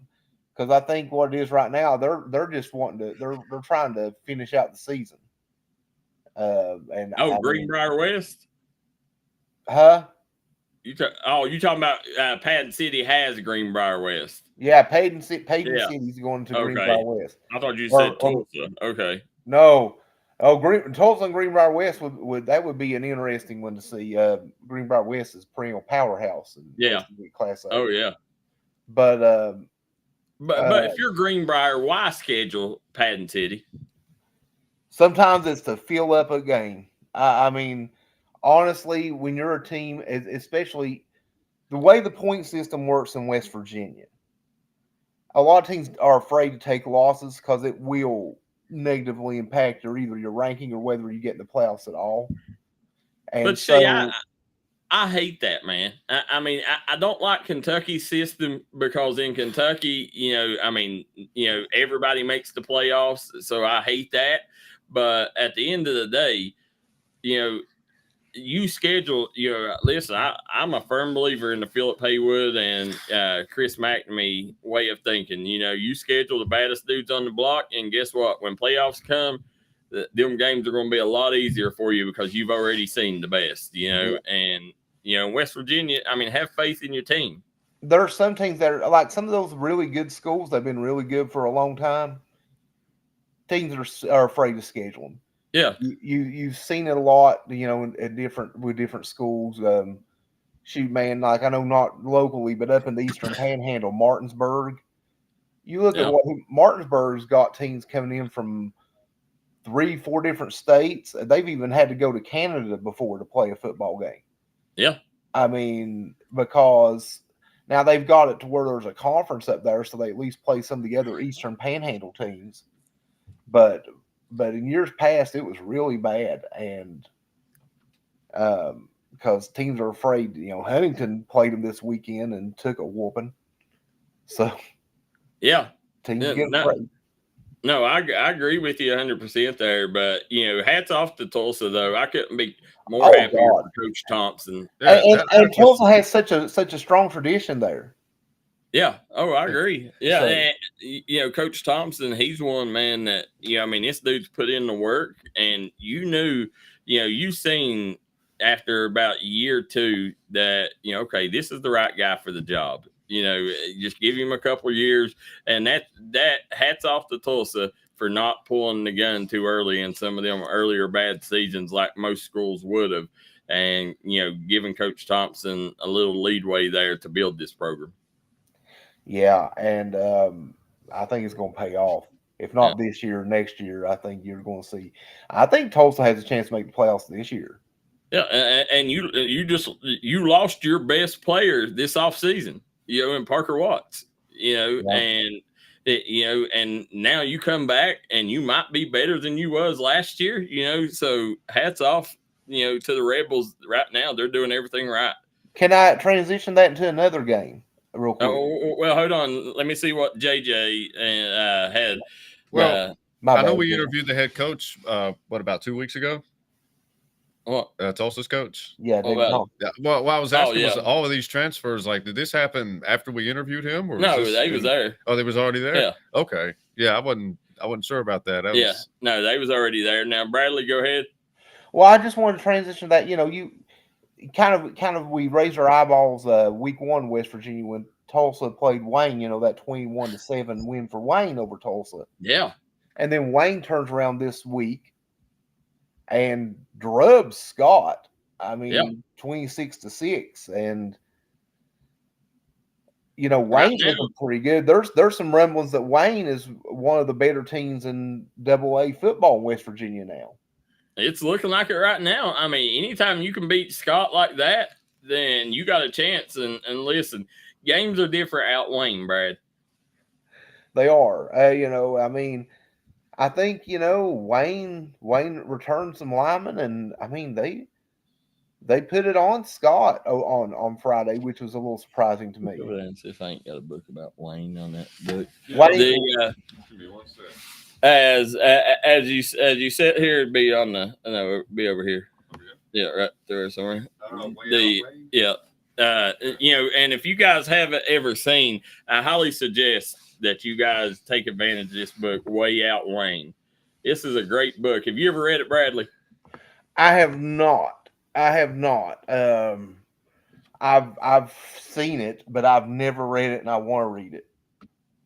because I think what it is right now, they're just wanting to. They're trying to finish out the season. Greenbrier West, huh? You talking about Patton City has Greenbrier West? Yeah, Payton City's going to Greenbrier West. I thought you said Tulsa. Okay. No. Tulsa and Greenbrier West would be an interesting one to see. Greenbrier West is perennial powerhouse in Class A. Oh yeah. But if you're Greenbrier, why schedule Patton City? Sometimes it's to fill up a game. I mean, honestly, when you're a team, especially the way the point system works in West Virginia, a lot of teams are afraid to take losses because it will negatively impact either your ranking or whether you get in the playoffs at all. And but see, I hate that, man. I don't like Kentucky's system because in Kentucky, everybody makes the playoffs, so I hate that. But at the end of the day, you schedule. Listen, I'm a firm believer in the Philip Haywood and Chris McNamee way of thinking. You schedule the baddest dudes on the block, and guess what? When playoffs come, them games are going to be a lot easier for you because you've already seen the best. And West Virginia, have faith in your team. There are some teams that are like some of those really good schools. They've been really good for a long time. Teams are afraid to schedule them. Yeah, you've seen it a lot. With different schools. Like I know not locally, but up in the Eastern Panhandle, Martinsburg. You look at what Martinsburg's got teams coming in from 3-4 different states. They've even had to go to Canada before to play a football game. Yeah. Because now they've got it to where there's a conference up there, so they at least play some of the other Eastern Panhandle teams. But in years past, it was really bad, and because teams are afraid. Huntington played them this weekend and took a whooping. So yeah, teams get afraid. No, I agree with you 100% there. But hats off to Tulsa, though. I couldn't be more happy with Coach Thompson. And Tulsa has such a strong tradition there. Yeah. Oh, I agree. Yeah. And, Coach Thompson, he's one man that, this dude's put in the work, and you've seen after about a year or two that, okay, this is the right guy for the job. Just give him a couple of years, and that hats off to Tulsa for not pulling the gun too early in some of them earlier bad seasons like most schools would have, and, giving Coach Thompson a little leadway there to build this program. Yeah, and I think it's going to pay off. If not this year, next year, I think you're going to see. I think Tulsa has a chance to make the playoffs this year. Yeah, and you lost your best player this offseason, in Parker Watts, and and now you come back and you might be better than you was last year, So hats off, to the Rebels right now. They're doing everything right. Can I transition that into another game? Real quick. Oh, well, hold on. Let me see what JJ had. Well, I know we interviewed the head coach, about 2 weeks ago? What? Tulsa's coach. Yeah. Well, I was asking, was all of these transfers, did this happen after we interviewed him? Or no, they was there. Oh, they was already there? Yeah. Okay. Yeah, I wasn't sure about that. No, they was already there. Now, Bradley, go ahead. Well, I just wanted to transition that, you kind of we raised our eyeballs week 1 West Virginia when Tulsa played Wayne, that 21-7 win for Wayne over Tulsa. Yeah. And then Wayne turns around this week and drubs Scott. 26-6. And Wayne's looking pretty good. There's some rumblings that Wayne is one of the better teams in AA football in West Virginia now. It's looking like it right now. Anytime you can beat Scott like that, then you got a chance. And listen, games are different out Wayne, Brad. They are. I think, Wayne returned some linemen, and They put it on Scott on Friday, which was a little surprising to me. Go ahead and see if I ain't got a book about Wayne on that book. As you sit here, it'd be on the it'd be over here. Yeah, right there somewhere. And if you guys haven't ever seen, I highly suggest that you guys take advantage of this book, Way Out Wayne. This is a great book. Have you ever read it, Bradley? I have not. I've seen it, but I've never read it, and I want to read it.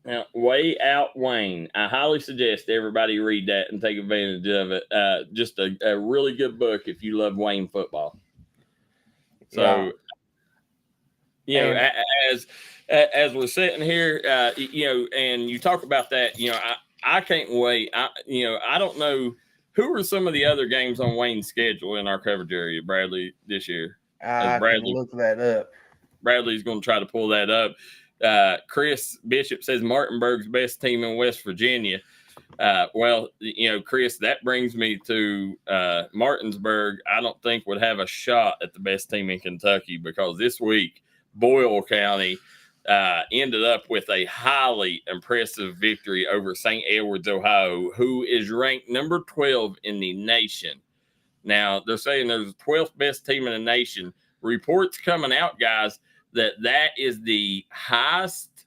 Now, Way Out Wayne. I highly suggest everybody read that and take advantage of it. Just a really good book if you love Wayne football. So, as we're sitting here, and you talk about that, I can't wait. I don't know who are some of the other games on Wayne's schedule in our coverage area, Bradley, this year. I can look that up. Bradley's going to try to pull that up. Chris Bishop says Martinburg's best team in West Virginia. Chris, that brings me to Martinsburg. I don't think would have a shot at the best team in Kentucky because this week Boyle County ended up with a highly impressive victory over St. Edwards, Ohio, who is ranked number 12 in the nation. Now, they're saying they're the 12th best team in the nation. Reports coming out, guys, that is the highest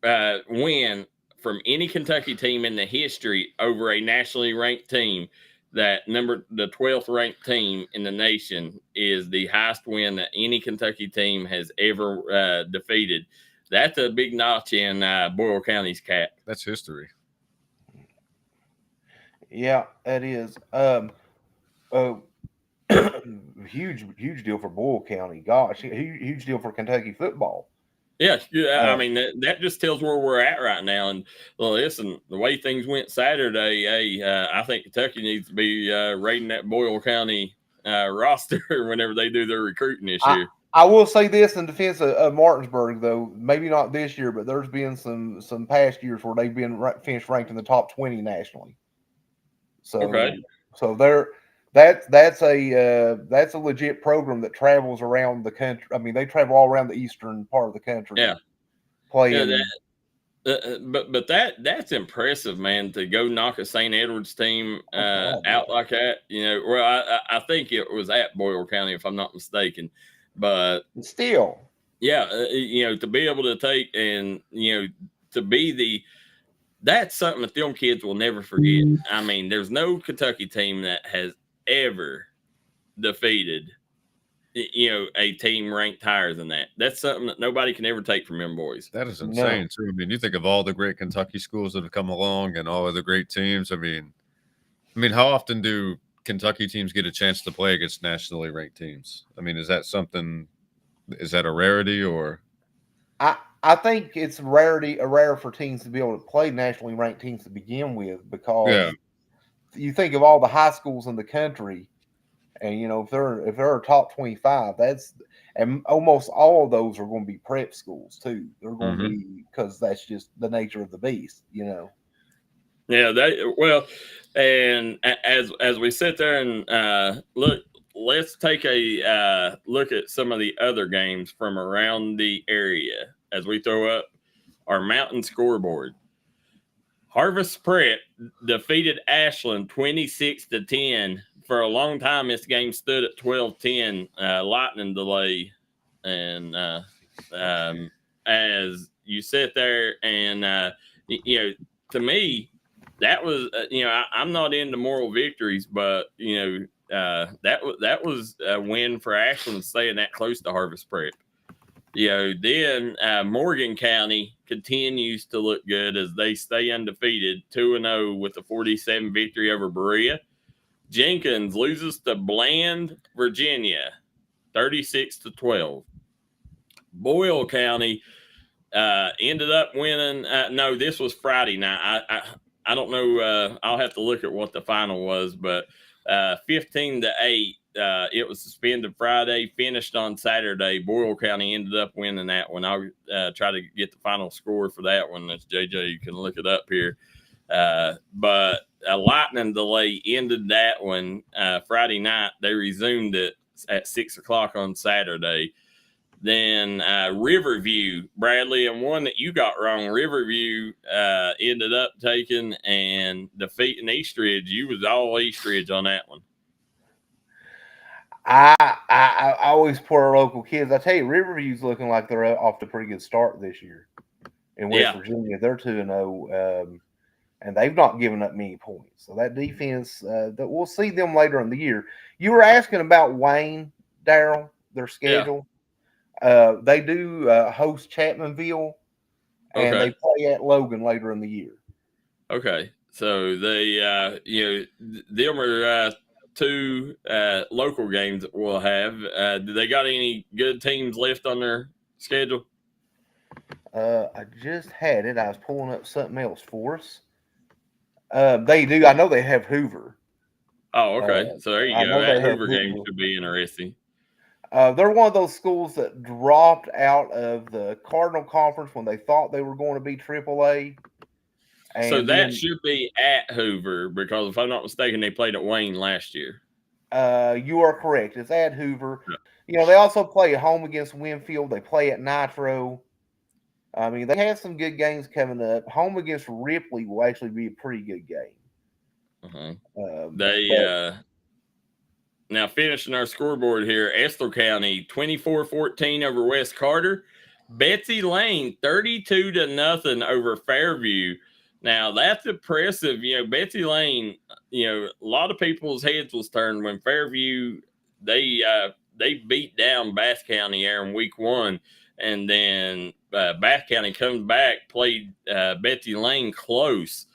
win from any Kentucky team in the history over a nationally ranked team. The 12th ranked team in the nation is the highest win that any Kentucky team has ever defeated. That's a big notch in Boyle County's cap. That's history. Yeah, that is. Huge deal for Boyle County. Gosh, huge deal for Kentucky football. Yeah, I mean that just tells where we're at right now. And listen, the way things went Saturday, I think Kentucky needs to be raiding that Boyle County roster whenever they do their recruiting this year. I will say this in defense of Martinsburg, though, maybe not this year, but there's been some past years where they've been finished ranked in the top 20 nationally. So, that's a legit program that travels around the country. I mean, they travel all around the eastern part of the country. Yeah, playing. But that's impressive, man, to go knock a St. Edwards team out like that. I think it was at Boyle County, if I'm not mistaken. But still, to be able to take and to be that's something that them kids will never forget. I mean, there's no Kentucky team that has ever defeated a team ranked higher than that. That's something that nobody can ever take from them boys. That is insane too. I mean, you think of all the great Kentucky schools that have come along and all of the great teams. I mean, how often do Kentucky teams get a chance to play against nationally ranked teams? I mean, is that a rarity or? I think it's rare for teams to be able to play nationally ranked teams to begin with, because you think of all the high schools in the country, and if they're a top 25, and almost all of those are going to be prep schools too. They're going to be, because that's just the nature of the beast, Yeah, and as we sit there and look, let's take a look at some of the other games from around the area as we throw up our mountain scoreboard. Harvest Pruitt defeated Ashland 26-10. For a long time, this game stood at 12-10, lightning delay. And as you sit there and, to me, that was, I'm not into moral victories, but, that was a win for Ashland staying that close to Harvest Pruitt. Then Morgan County continues to look good as they stay undefeated, 2-0 with a 47 victory over Berea. Jenkins loses to Bland, Virginia, 36-12. Boyle County ended up winning. No, this was Friday night. I don't know. I'll have to look at what the final was, but 15-8. It was suspended Friday, finished on Saturday. Boyle County ended up winning that one. I'll try to get the final score for that one. That's JJ. You can look it up here. But a lightning delay ended that one Friday night. They resumed it at 6 o'clock on Saturday. Then Riverview, Bradley, and one that you got wrong. Riverview ended up taking and defeating Eastridge. You was all Eastridge on that one. I always support our local kids. I tell you, Riverview's looking like they're off to a pretty good start this year in West Virginia. They're 2-0, and they've not given up many points. So that defense, that we'll see them later in the year. You were asking about Wayne, Darryl, their schedule. Yeah. They do host Chapmanville, and they play at Logan later in the year. Okay, so they, them are 2 local games that we'll have. Do they got any good teams left on their schedule? I just had it. I was pulling up something else for us. They do. I know they have Hoover. Oh, okay. So there you go. That Hoover game should be interesting. They're one of those schools that dropped out of the Cardinal Conference when they thought they were going to be AAA. And so that should be at Hoover because if I'm not mistaken, they played at Wayne last year. You are correct. It's at Hoover. Yeah. They also play at home against Winfield. They play at Nitro. I mean, they have some good games coming up. Home against Ripley will actually be a pretty good game. Now finishing our scoreboard here, Estill County 24-14 over West Carter. Betsy Lane 32-0 over Fairview. Now that's impressive. Betsy Lane, a lot of people's heads was turned when Fairview, they beat down Bath County there in week 1. And then Bath County comes back, played Betsy Lane close.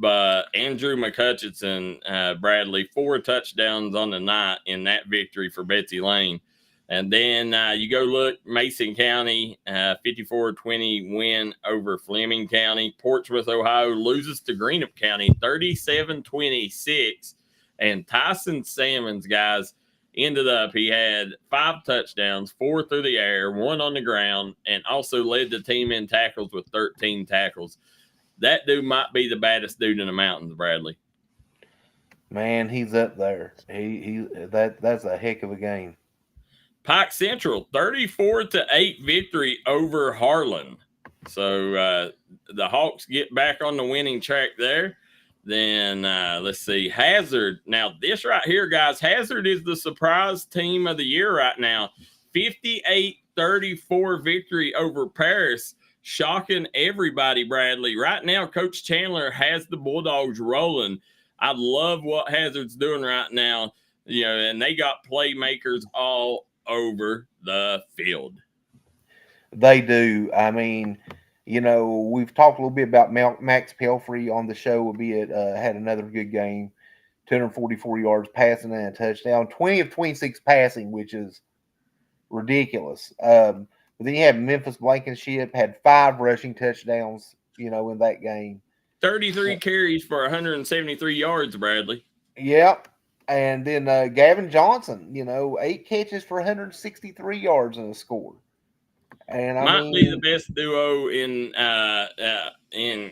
But Andrew McCutcheon, Bradley, 4 touchdowns on the night in that victory for Betsy Lane. And then you go look, Mason County, 54-20 win over Fleming County. Portsmouth, Ohio, loses to Greenup County, 37-26. And Tyson Salmons, guys, ended up, he had 5 touchdowns, 4 through the air, 1 on the ground, and also led the team in tackles with 13 tackles. That dude might be the baddest dude in the mountains, Bradley. Man, he's up there. That's a heck of a game. Pike Central, 34-8 victory over Harlan. So the Hawks get back on the winning track there. Then let's see, Hazard. Now this right here, guys, Hazard is the surprise team of the year right now. 58-34 victory over Paris. Shocking everybody, Bradley. Right now, Coach Chandler has the Bulldogs rolling. I love what Hazard's doing right now. And they got playmakers all over the field. They do. I mean, we've talked a little bit about Max Pelfrey on the show, albeit had another good game, 244 yards passing and a touchdown, 20 of 26 passing, which is ridiculous. But then you have Memphis Blankenship, had 5 rushing touchdowns, in that game. 33 carries for 173 yards, Bradley. Yep. And then Gavin Johnson, 8 catches for 163 yards and a score. And I mean, be the best duo in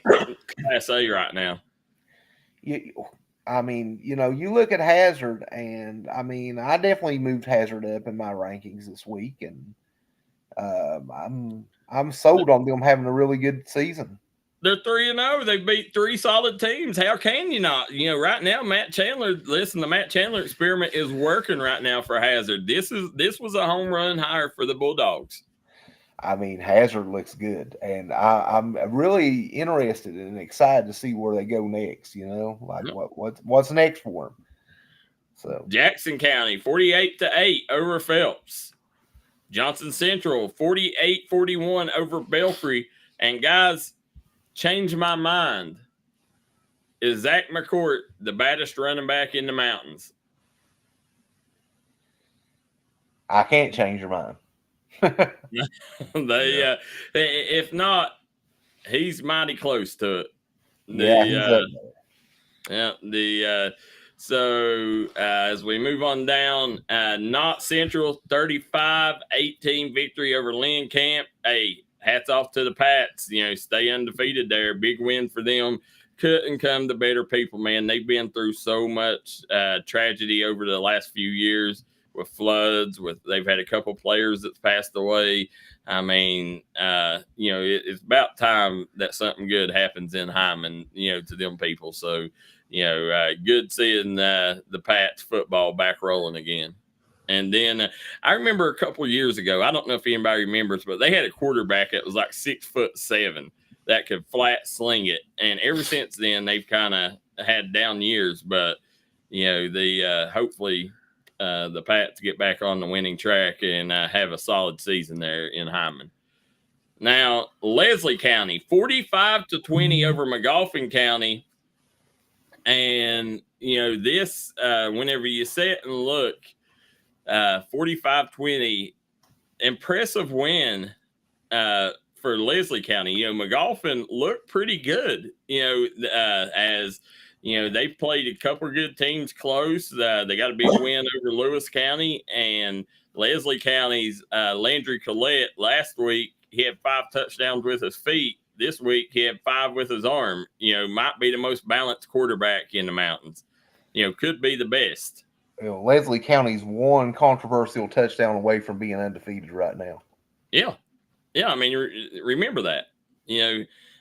Class A right now. You look at Hazard, and I mean, I definitely moved Hazard up in my rankings this week, and I'm sold on them having a really good season. They're 3-0. They beat 3 solid teams. How can you not? Right now, Matt Chandler. Listen, the Matt Chandler experiment is working right now for Hazard. This was a home run hire for the Bulldogs. I mean, Hazard looks good, and I'm really interested and excited to see where they go next. What's next for them. So Jackson County 48-8 over Phelps. Johnson Central 48-41 over Belfry. And guys, change my mind. Is Zach McCourt the baddest running back in the mountains? I can't change your mind. If not, he's mighty close to it. So as we move on down, Knott Central 35-18 victory over Lynn Camp. Hey, hats off to the Pats. Stay undefeated there. Big win for them. Couldn't come to better people, man. They've been through so much tragedy over the last few years floods. They've had a couple players that's passed away. I mean, it's about time that something good happens in Hyman, to them people. So, good seeing the Pats football back rolling again. And then I remember a couple of years ago, I don't know if anybody remembers, but they had a quarterback that was like 6'7" that could flat sling it. And ever since then, they've kind of had down years. But, hopefully the Pats get back on the winning track and have a solid season there in Hyman. Now, Leslie County, 45-20 over McGoffin County. And, this, whenever you sit and look, 45-20, impressive win for Leslie County. McGoffin looked pretty good, as they played a couple of good teams close. They got a big win over Lewis County, and Leslie County's Landry Collette last week, he had 5 touchdowns with his feet. This week he had 5 with his arm. Might be the most balanced quarterback in the mountains. Could be the best. Leslie County's one controversial touchdown away from being undefeated right now. Yeah. I mean, remember that.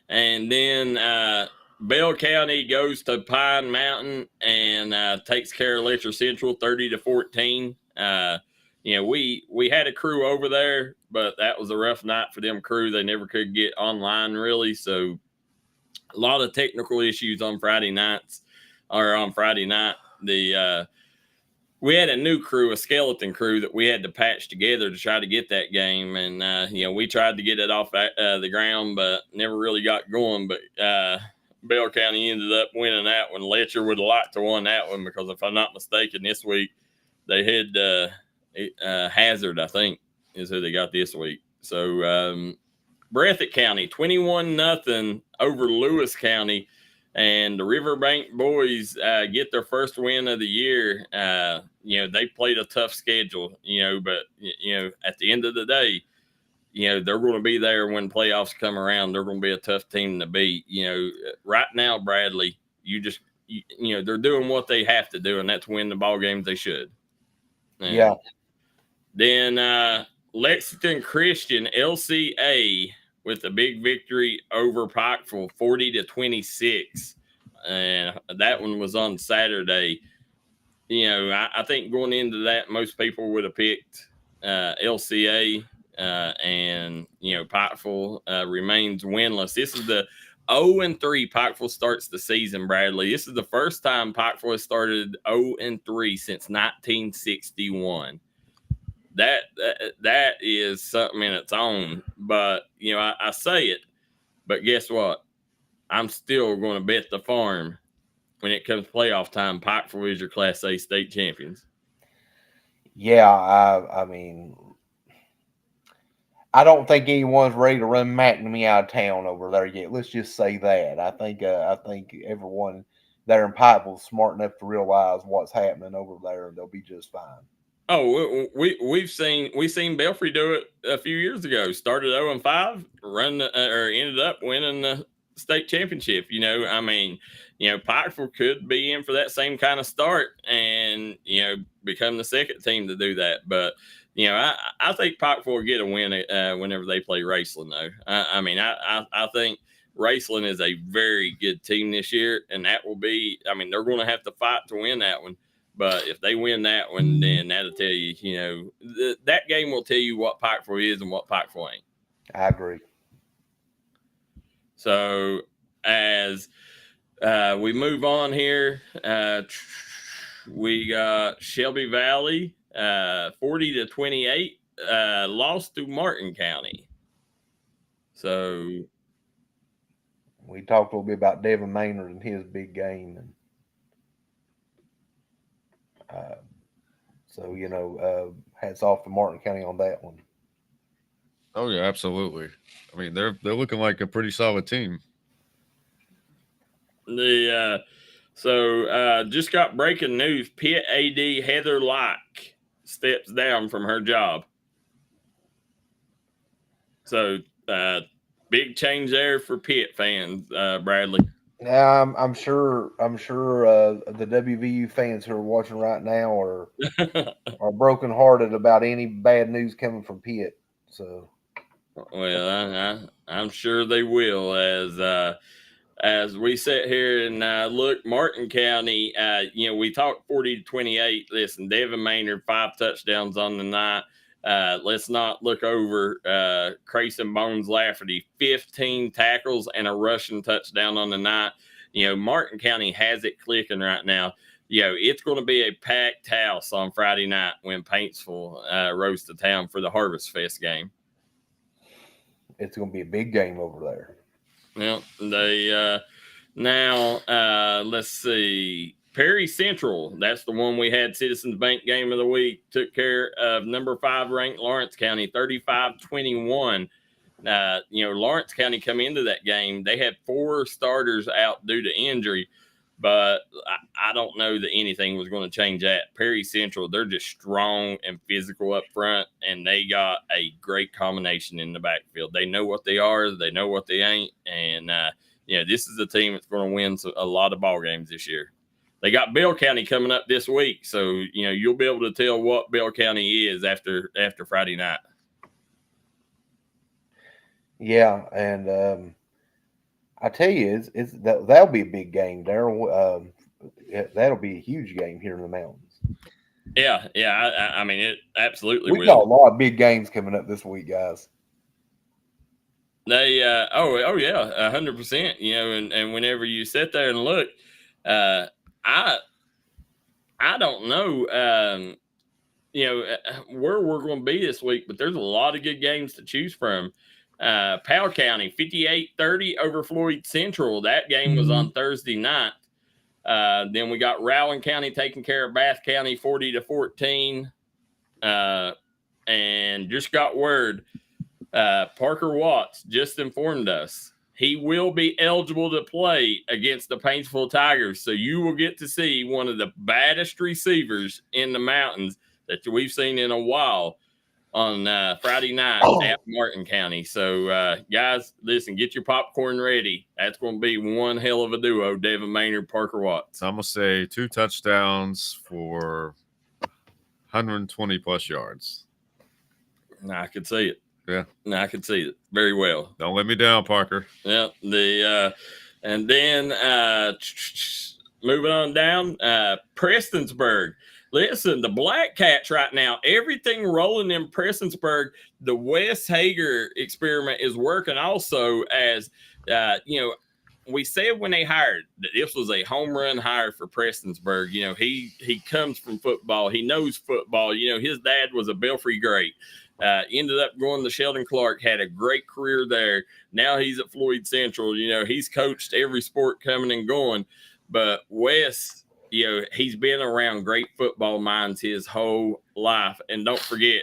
And then Bell County goes to Pine Mountain and takes care of Letcher Central 30-14. We had a crew over there, but that was a rough night for them crew. They never could get online really. So a lot of technical issues on Friday night. We had a new crew, a skeleton crew that we had to patch together to try to get that game. And, we tried to get it off the ground, but never really got going. But Bell County ended up winning that one. Letcher would have liked to won that one because if I'm not mistaken, this week they had Hazard, I think, is who they got this week. So Breathitt County, 21-0 over Lewis County. And the Riverbank boys get their first win of the year. They played a tough schedule, but, at the end of the day, they're going to be there when playoffs come around. They're going to be a tough team to beat. Right now, Bradley, they're doing what they have to do, and that's win the ball games they should. And yeah. Then Lexington Christian, LCA, with a big victory over Pikeville, 40-26. And that one was on Saturday. I think going into that, most people would have picked LCA, and, Pikeville remains winless. This is the 0-3 Pikeville starts the season, Bradley. This is the first time Pikeville has started 0-3 since 1961. That is something in its own. But, I say it, but guess what? I'm still going to bet the farm when it comes playoff time. Pikeville is your Class A state champions. Yeah, I mean, I don't think anyone's ready to run McNamee out of town over there yet. Let's just say that. I think everyone there in Pikeville is smart enough to realize what's happening over there, and they'll be just fine. Oh, we've seen Belfry do it a few years ago. Started 0-5, ended up winning the state championship. Pikeville could be in for that same kind of start and become the second team to do that. But I think Pikeville will get a win whenever they play Raceland. Though I think Raceland is a very good team this year, and that will be. They're going to have to fight to win that one. But if they win that one, then that'll tell you, that game will tell you what Pikeville is and what Pikeville ain't. I agree. So as we move on here, we got Shelby Valley, 40-28, lost to Martin County. So we talked a little bit about Devin Maynard and his big game, and hats off to Martin County on that one. Oh yeah, absolutely. They're looking like a pretty solid team. Just got breaking news. Pitt AD Heather Locke steps down from her job. So big change there for Pitt fans, Bradley. Yeah, I'm sure. The WVU fans who are watching right now are brokenhearted about any bad news coming from Pitt. So, well, I'm sure they will. As we sit here and look, Martin County. We talked 40-28. Listen, Devin Maynard 5 touchdowns on the night. Let's not look over Crayson Bones Lafferty, 15 tackles and a rushing touchdown on the night. Martin County has it clicking right now. It's going to be a packed house on Friday night when Paintsville rolls to town for the Harvest Fest game. It's going to be a big game over there. Well, they now let's see. Perry Central, that's the one we had Citizens Bank game of the week, took care of number 5 ranked Lawrence County 35-21. Lawrence County come into that game. They had 4 starters out due to injury, but I don't know that anything was going to change that. Perry Central, they're just strong and physical up front, and they got a great combination in the backfield. They know what they are, they know what they ain't, and this is a team that's going to win a lot of ball games this year. They got Bell County coming up this week, so you'll be able to tell what Bell County is after Friday night. Yeah, and I tell you, that'll be a big game, Darryl. That'll be a huge game here in the mountains. Yeah. I mean, it absolutely will. We got a lot of big games coming up this week, guys. They oh yeah, 100%. And whenever you sit there and look, I don't know, where we're going to be this week, but there's a lot of good games to choose from. Powell County 58-30 over Floyd Central. That game was on Thursday night. Then we got Rowan County taking care of Bath County 40-14. And just got word, Parker Watts just informed us he will be eligible to play against the Paintsville Tigers. So you will get to see one of the baddest receivers in the mountains that we've seen in a while on Friday night at Martin County. So, guys, listen, get your popcorn ready. That's going to be one hell of a duo, Devin Maynard, Parker Watts. I'm going to say 2 touchdowns for 120-plus yards. I could see it. Yeah. I could see it very well. Don't let me down, Parker. Yeah. And then moving on down, Prestonsburg. Listen, the Black Cats right now, everything rolling in Prestonsburg. The Wes Hager experiment is working also as, we said when they hired that this was a home run hire for Prestonsburg. He comes from football. He knows football. His dad was a Belfry great. Ended up going to Sheldon Clark, had a great career there. Now he's at Floyd Central. He's coached every sport coming and going. But Wes, he's been around great football minds his whole life. And don't forget,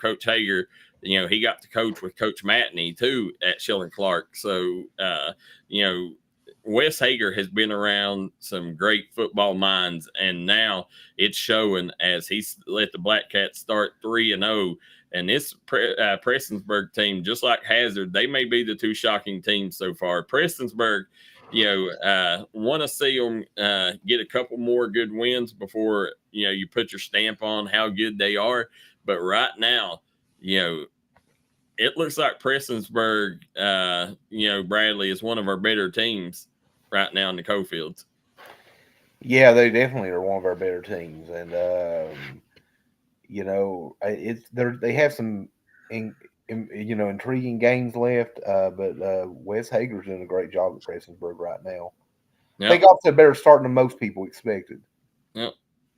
Coach Hager, he got to coach with Coach Matney too at Sheldon Clark. So, Wes Hager has been around some great football minds, and now it's showing as he's let the Black Cats start 3-0. And this Prestonsburg team, just like Hazard, they may be the 2 shocking teams so far. Prestonsburg, want to see them get a couple more good wins before, you put your stamp on how good they are. But right now, it looks like Prestonsburg, Bradley is one of our better teams right now in the Cofields. Yeah, they definitely are one of our better teams. And, they have some, intriguing games left. But Wes Hager's doing a great job at Prestonsburg right now. Yep. They got to a better start than most people expected. Yep.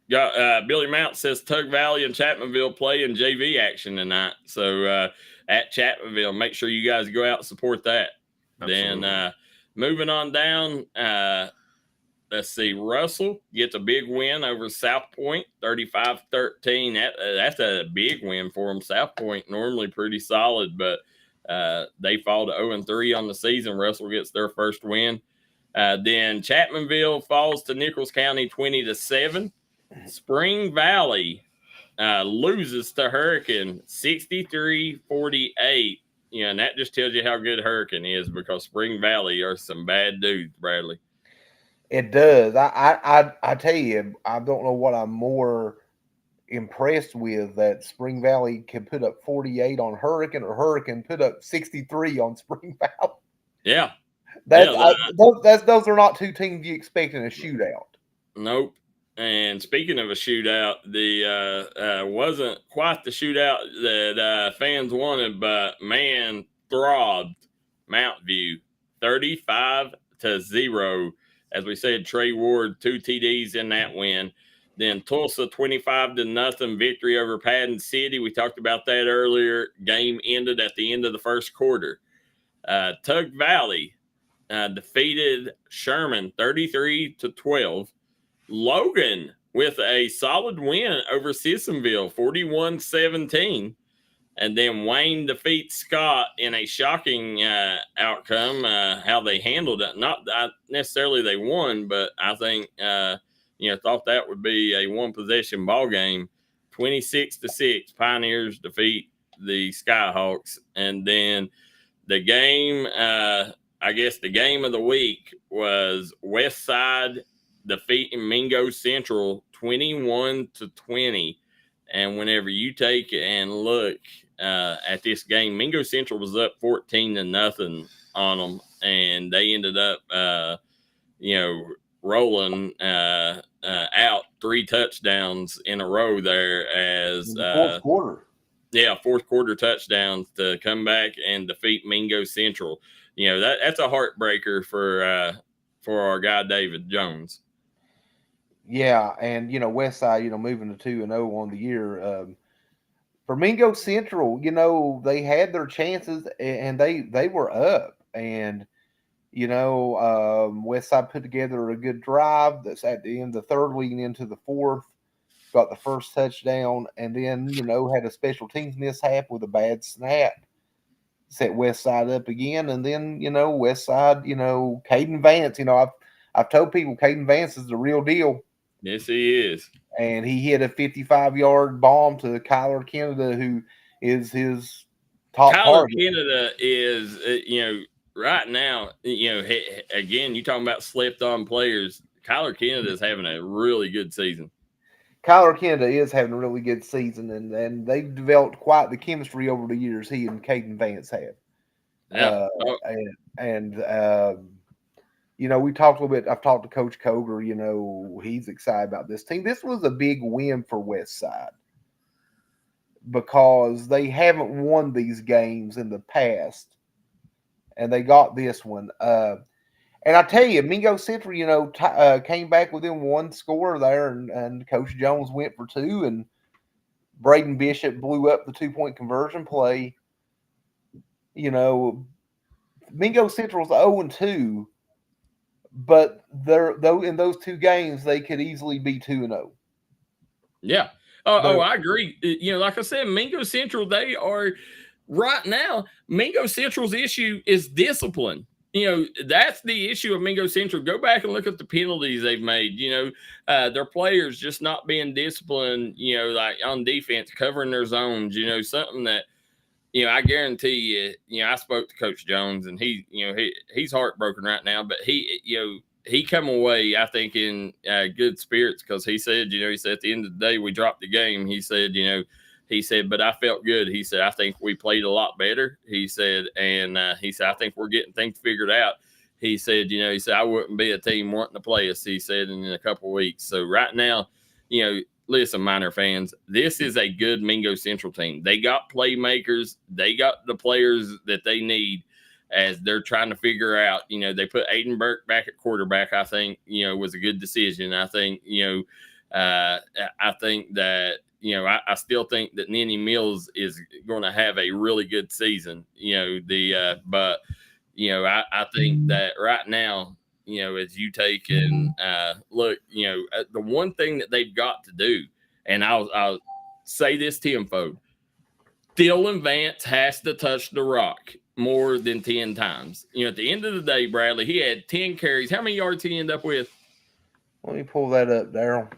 Got Billy Mount says Tug Valley and Chapmanville play in JV action tonight. So at Chapmanville, make sure you guys go out and support that. Absolutely. Then moving on down, let's see, Russell gets a big win over South Point, 35-13. That's a big win for them. South Point normally pretty solid, but they fall to 0-3 on the season. Russell gets their first win. Then Chapmanville falls to Nichols County 20-7. Spring Valley loses to Hurricane 63-48. And that just tells you how good Hurricane is, because Spring Valley are some bad dudes, Bradley. It does. I tell you, I don't know what I'm more impressed with, that Spring Valley can put up 48 on Hurricane, or Hurricane put up 63 on Spring Valley. Yeah. Those are not two teams you expect in a shootout. Nope. And speaking of a shootout, the wasn't quite the shootout that fans wanted, but man, throbbed Mount View 35-0. As we said, Trey Ward 2 TDs in that win. Then Tulsa 25-0 victory over Patton City. We talked about that earlier. Game ended at the end of the first quarter. Tug Valley defeated Sherman 33-12. Logan with a solid win over Sissonville 41-17. And then Wayne defeats Scott in a shocking outcome, how they handled it. Not necessarily they won, but I think, thought that would be a one-possession ball game. 26-6, Pioneers defeat the Skyhawks. And then the game, I guess the game of the week was West Side defeating Mingo Central 21-20. And whenever you take and look at this game, Mingo Central was up 14-0 on them, and they ended up, rolling out 3 touchdowns in a row there as fourth quarter. Yeah, fourth quarter touchdowns to come back and defeat Mingo Central. That's a heartbreaker for our guy David Jones. Yeah, and West Side, moving to 2-0 on the year. For Mingo Central, they had their chances and they were up. And West Side put together a good drive that's at the end of the third, leading into the fourth. Got the first touchdown, and then had a special teams mishap with a bad snap. Set West Side up again, and then West Side, Caden Vance. I've told people Caden Vance is the real deal. Yes, he is. And he hit a 55-yard bomb to Kyler Canada, who is his top target. Kyler Canada is, right now, again, you talking about slept-on players. Kyler Canada is having a really good season. Kyler Canada is having a really good season, and they've developed quite the chemistry over the years, he and Caden Vance have. Yeah. We talked a little bit. I've talked to Coach Koger. He's excited about this team. This was a big win for West Side because they haven't won these games in the past, and they got this one. And I tell you, Mingo Central, came back within 1 score there, and Coach Jones went for 2, and Braden Bishop blew up the 2-point conversion play. Mingo Central's 0-2. But in those 2 games, they could easily be 2-0. Yeah. I agree. Like I said, Mingo Central, they are right now. Mingo Central's issue is discipline. That's the issue of Mingo Central. Go back and look at the penalties they've made. Their players just not being disciplined. Like on defense, covering their zones. Something that. I guarantee you, I spoke to Coach Jones, and he's heartbroken right now, but he come away, I think, in good spirits, because he said, at the end of the day, we dropped the game. He said, but I felt good. He said, I think we played a lot better. He said, and he said, I think we're getting things figured out. He said, I wouldn't be a team wanting to play us, he said, in a couple of weeks. So right now, listen, Miner fans, this is a good Mingo Central team. They got playmakers. They got the players that they need as they're trying to figure out. They put Aiden Burke back at quarterback, I think, was a good decision. I think, I think that, I still think that Nenny Mills is going to have a really good season, but, I think that right now, as you take and look, the one thing that they've got to do, and I'll say this tenfold, Dylan Vance has to touch the rock more than 10 times. At the end of the day, Bradley, he had 10 carries. How many yards he end up with? Let me pull that up, Darryl.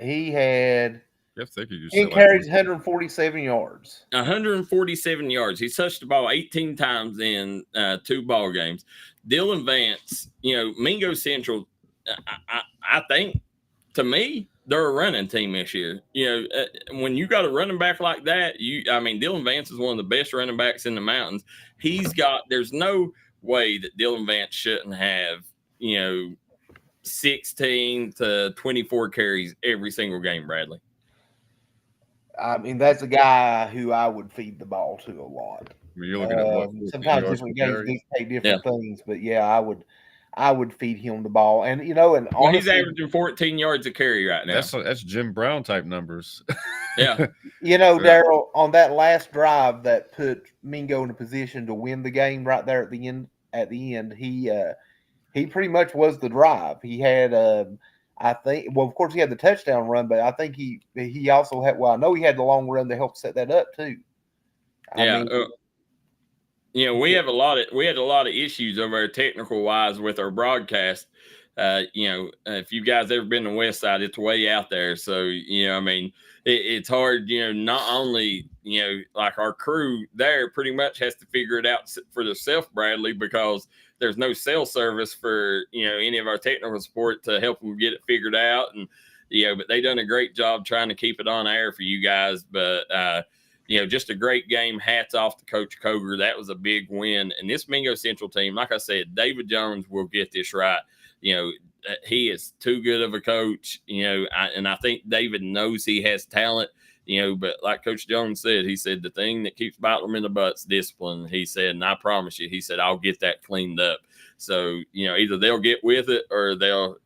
He had 10 carries, 147 yards. 147 yards. He touched the ball 18 times in 2 ball games. Dylan Vance, Mingo Central, I think, to me, they're a running team this year. When you got a running back like that, Dylan Vance is one of the best running backs in the mountains. There's no way that Dylan Vance shouldn't have, 16 to 24 carries every single game, Bradley. That's a guy who I would feed the ball to a lot. You're looking at sometimes different games dictate different things, but I would feed him the ball. And honestly, he's averaging 14 yards a carry right now. That's Jim Brown type numbers. Yeah. Darryl, on that last drive that put Mingo in a position to win the game right there at the end, he pretty much was the drive. He had I think, of course he had the touchdown run, but I think he also had, I know he had the long run to help set that up too. We had a lot of issues over there technical wise with our broadcast. If you guys ever been to West Side, it's way out there. So, it's hard, not only, like our crew there pretty much has to figure it out for themselves, Bradley, because there's no cell service for, any of our technical support to help them get it figured out. And, but they done a great job trying to keep it on air for you guys. But, just a great game. Hats off to Coach Koger. That was a big win. And this Mingo Central team, like I said, David Jones will get this right. He is too good of a coach, and I think David knows he has talent, but like Coach Jones said, he said the thing that keeps biting them in the butt's discipline. He said, and I promise you, he said, I'll get that cleaned up. So, either they'll get with it or they'll,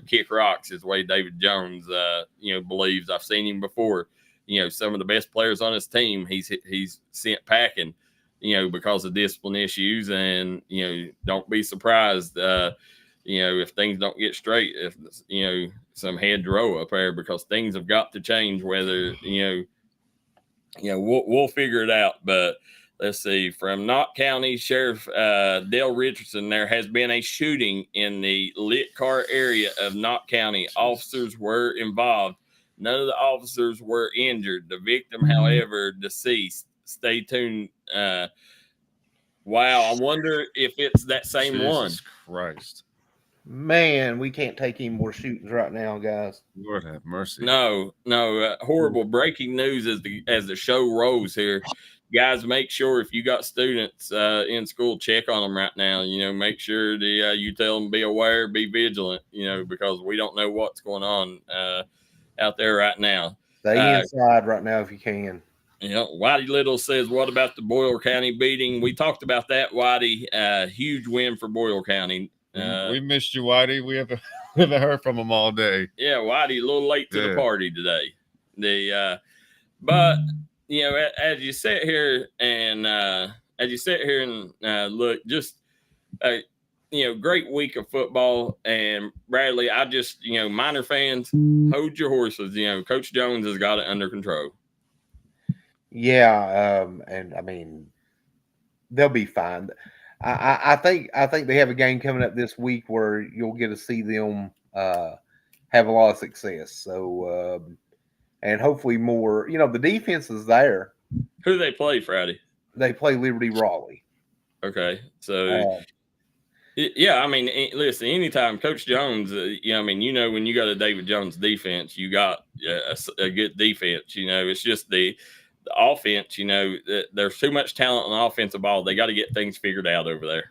kick rocks is the way David Jones, believes. I've seen him before. Some of the best players on his team, he's sent packing, because of discipline issues. And, don't be surprised, if things don't get straight, if, some head row up there, because things have got to change, whether, we'll figure it out. But let's see, from Knott County, Sheriff Dale Richardson, there has been a shooting in the Lit Car area of Knott County. Officers were involved. None of the officers were injured. The victim, however, deceased. Stay tuned. Wow, I wonder if it's that same one. Jesus Christ. Man, we can't take any more shootings right now, guys. Lord have mercy. No, horrible breaking news as the show rolls here. Guys, make sure if you got students in school, check on them right now. Make sure you tell them be aware, be vigilant, because we don't know what's going on out there right now. Stay inside right now if you can. Whitey Little says, what about the Boyle County beating? We talked about that, Whitey. Huge win for Boyle County. We missed you, Whitey. We haven't heard from him all day. Yeah, Whitey, a little late to the party today. But as you sit here and look, just great week of football. And Bradley, I just Miner fans, hold your horses. Coach Jones has got it under control. Yeah, and they'll be fine. I think they have a game coming up this week where you'll get to see them have a lot of success. So, and hopefully more. The defense is there. Who do they play Friday? They play Liberty Raleigh. Okay, so listen. Anytime Coach Jones, when you got a David Jones defense, you got a good defense. It's just the offense, there's too much talent on the offensive ball. They got to get things figured out over there.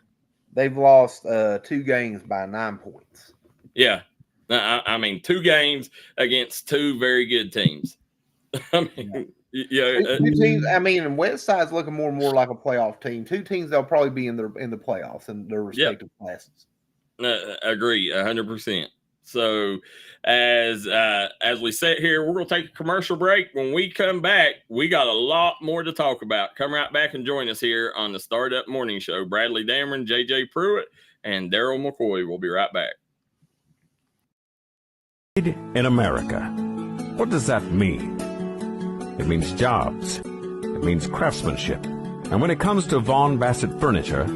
They've lost 2 games by 9 points. Yeah. 2 games against 2 very good teams. Two teams, and West Side's looking more and more like a playoff team. 2 teams they'll probably be in the playoffs in their respective classes. Agree 100%. So as we sit here, we're going to take a commercial break. When we come back, we got a lot more to talk about. Come right back and join us here on the Startup Morning Show. Bradley Dameron, JJ Pruitt, and Darryl McCoy will be right back. In America. What does that mean? It means jobs. It means craftsmanship. And when it comes to Vaughn Bassett furniture,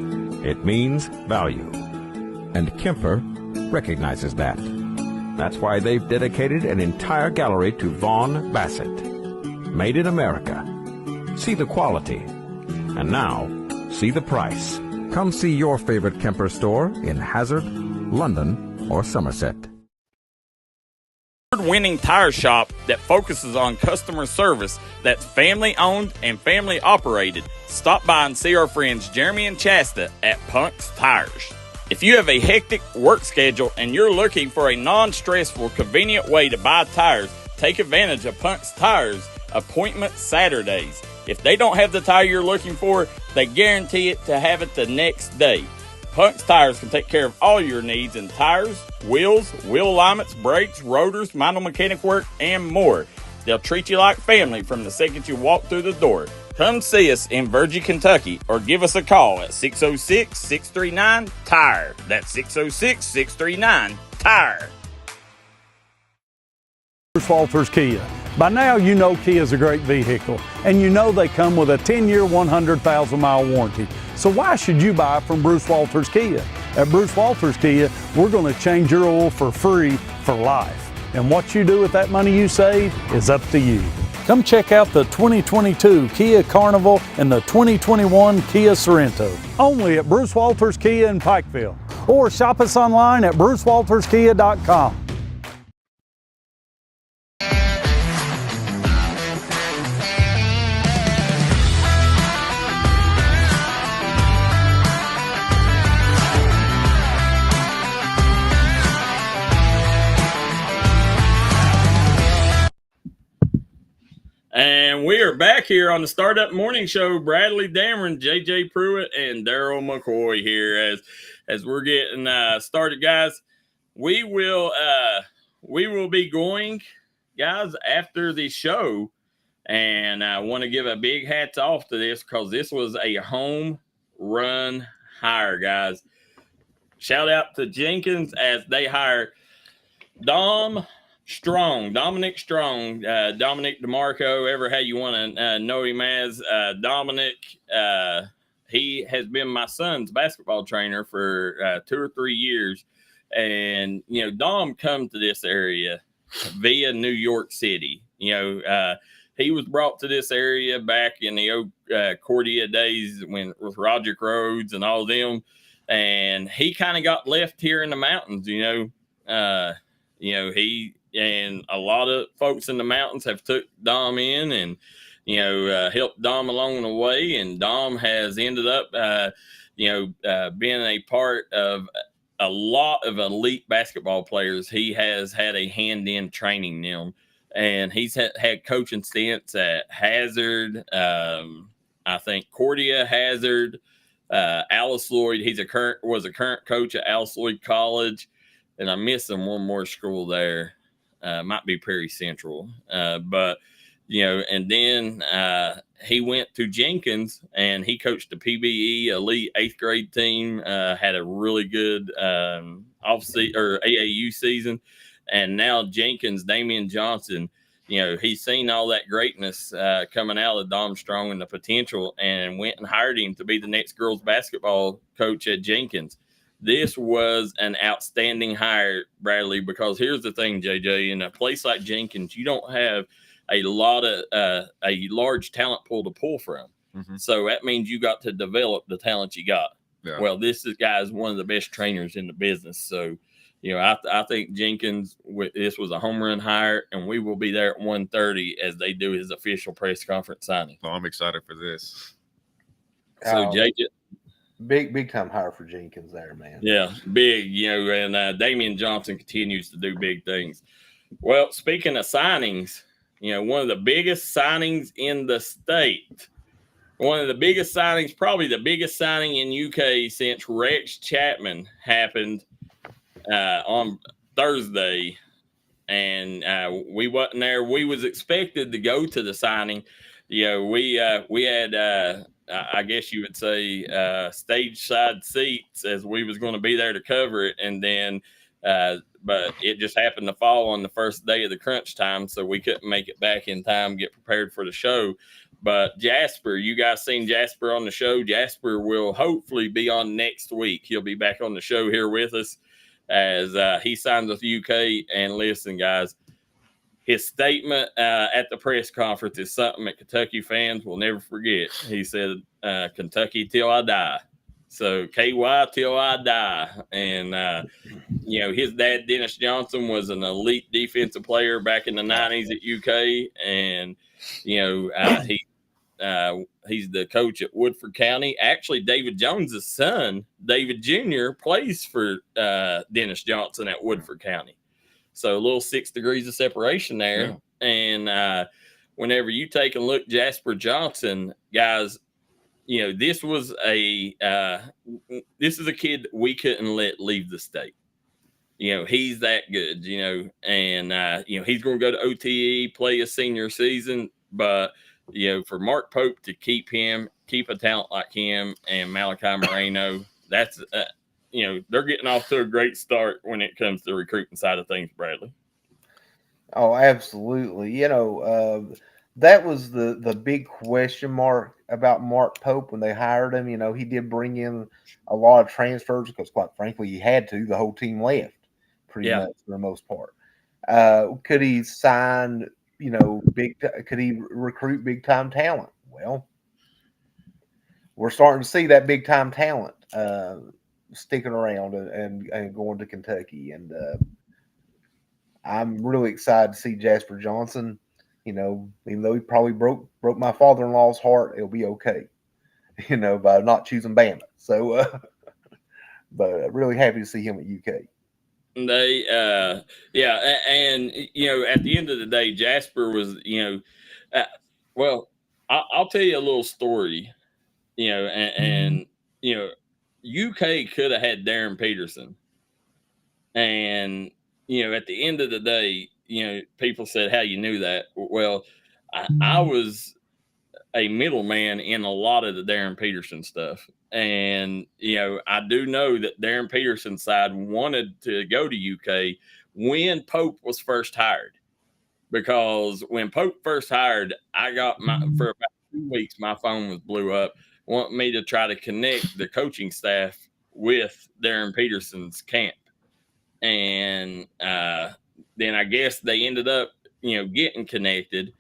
it means value. And Kemper recognizes that. That's why they've dedicated an entire gallery to Vaughn Bassett. Made in America. See the quality. And now, see the price. Come see your favorite Kemper store in Hazard, London, or Somerset. Winning tire shop that focuses on customer service that's family owned and family operated. Stop by and see our friends Jeremy and Chasta at Punk's Tires. If you have a hectic work schedule and you're looking for a non-stressful, convenient way to buy tires, take advantage of Punk's Tires appointment Saturdays. If they don't have the tire you're looking for, they guarantee it to have it the next day. Punk's Tires can take care of all your needs in tires, wheels, wheel alignments, brakes, rotors, minor mechanic work, and more. They'll treat you like family from the second you walk through the door. Come see us in Virgie, Kentucky, or give us a call at 606-639-TIRE. That's 606-639-TIRE. Bruce Walters Kia. By now, you know Kia is a great vehicle, and you know they come with a 10-year, 100,000-mile warranty. So why should you buy from Bruce Walters Kia? At Bruce Walters Kia, we're going to change your oil for free for life. And what you do with that money you save is up to you. Come check out the 2022 Kia Carnival and the 2021 Kia Sorento. Only at Bruce Walters Kia in Pikeville. Or shop us online at brucewalterskia.com. And we are back here on the Startup Morning Show. Bradley Dameron, JJ Pruitt, and Darryl McCoy here as we're getting started, guys. We will be going, guys, after the show, and I want to give a big hats off to this because this was a home run hire, guys. Shout out to Jenkins as they hire Dominic Strong, Dominic DeMarco, ever how you want to know him as. Dominic, he has been my son's basketball trainer for 2 or 3 years. And, you know, Dom come to this area via New York City. You know, he was brought to this area back in the old Cordia days with Roger Rhodes and all them. And he kind of got left here in the mountains, he and a lot of folks in the mountains have took Dom in and, helped Dom along the way. And Dom has ended up, being a part of a lot of elite basketball players. He has had a hand in training them. And he's had coaching stints at Hazard, I think Cordia, Hazard, Alice Lloyd. Was a current coach at Alice Lloyd College. And I'm missing one more school there. Might be Prairie Central. And then he went to Jenkins and he coached the PBE elite 8th grade team, had a really good AAU season. And now Jenkins, Damian Johnson, he's seen all that greatness coming out of Dom Strong and the potential and went and hired him to be the next girls basketball coach at Jenkins. This was an outstanding hire, Bradley, because here's the thing, JJ, in a place like Jenkins, you don't have a large talent pool to pull from. Mm-hmm. So that means you got to develop the talent you got. Yeah. Well, this guy is one of the best trainers in the business. So, I think Jenkins, this was a home run hire, and we will be there at 1:30 as they do his official press conference signing. Well, I'm excited for this. So, JJ. Big time hire for Jenkins there, man. Yeah, big, and Damian Johnson continues to do big things. Well, speaking of signings, one of the biggest signings in the state, probably the biggest signing in UK since Rex Chapman happened on Thursday. And we wasn't there. We was expected to go to the signing. We had I guess you would say stage side seats as we was going to be there to cover it. And then, but it just happened to fall on the first day of the crunch time. So we couldn't make it back in time, get prepared for the show. But Jasper, you guys seen Jasper on the show. Jasper will hopefully be on next week. He'll be back on the show here with us as he signs with UK. And listen, guys, his statement at the press conference is something that Kentucky fans will never forget. He said, Kentucky till I die. So KY till I die. And, his dad, Dennis Johnson, was an elite defensive player back in the 90s at UK. And, he's the coach at Woodford County. Actually, David Jones's son, David Jr., plays for Dennis Johnson at Woodford County. So a little 6 degrees of separation there. Yeah. And whenever you take a look, Jasper Johnson, guys, this is a kid that we couldn't let leave the state. He's that good, and he's going to go to OTE, play a senior season, but for Mark Pope to keep a talent like him and Malachi Moreno, that's they're getting off to a great start when it comes to the recruiting side of things, Bradley. Oh, absolutely. That was the big question mark about Mark Pope when they hired him. He did bring in a lot of transfers because, quite frankly, he had to. The whole team left pretty much for the most part. Could he sign, could he recruit big-time talent? Well, we're starting to see that big-time talent sticking around and going to Kentucky. And I'm really excited to see Jasper Johnson. Even though he probably broke my father-in-law's heart, it'll be okay, by not choosing Bama. So, but really happy to see him at UK. They, and at the end of the day, Jasper was, I'll tell you a little story, and UK could have had Darren Peterson, and at the end of the day, people said how you knew that. Well, I was a middleman in a lot of the Darren Peterson stuff. And, I do know that Darren Peterson's side wanted to go to UK when Pope was first hired. Because when Pope first hired, I got for about 2 weeks, my phone was blew up, wanting me to try to connect the coaching staff with Darren Peterson's camp. And then I guess they ended up, getting connected.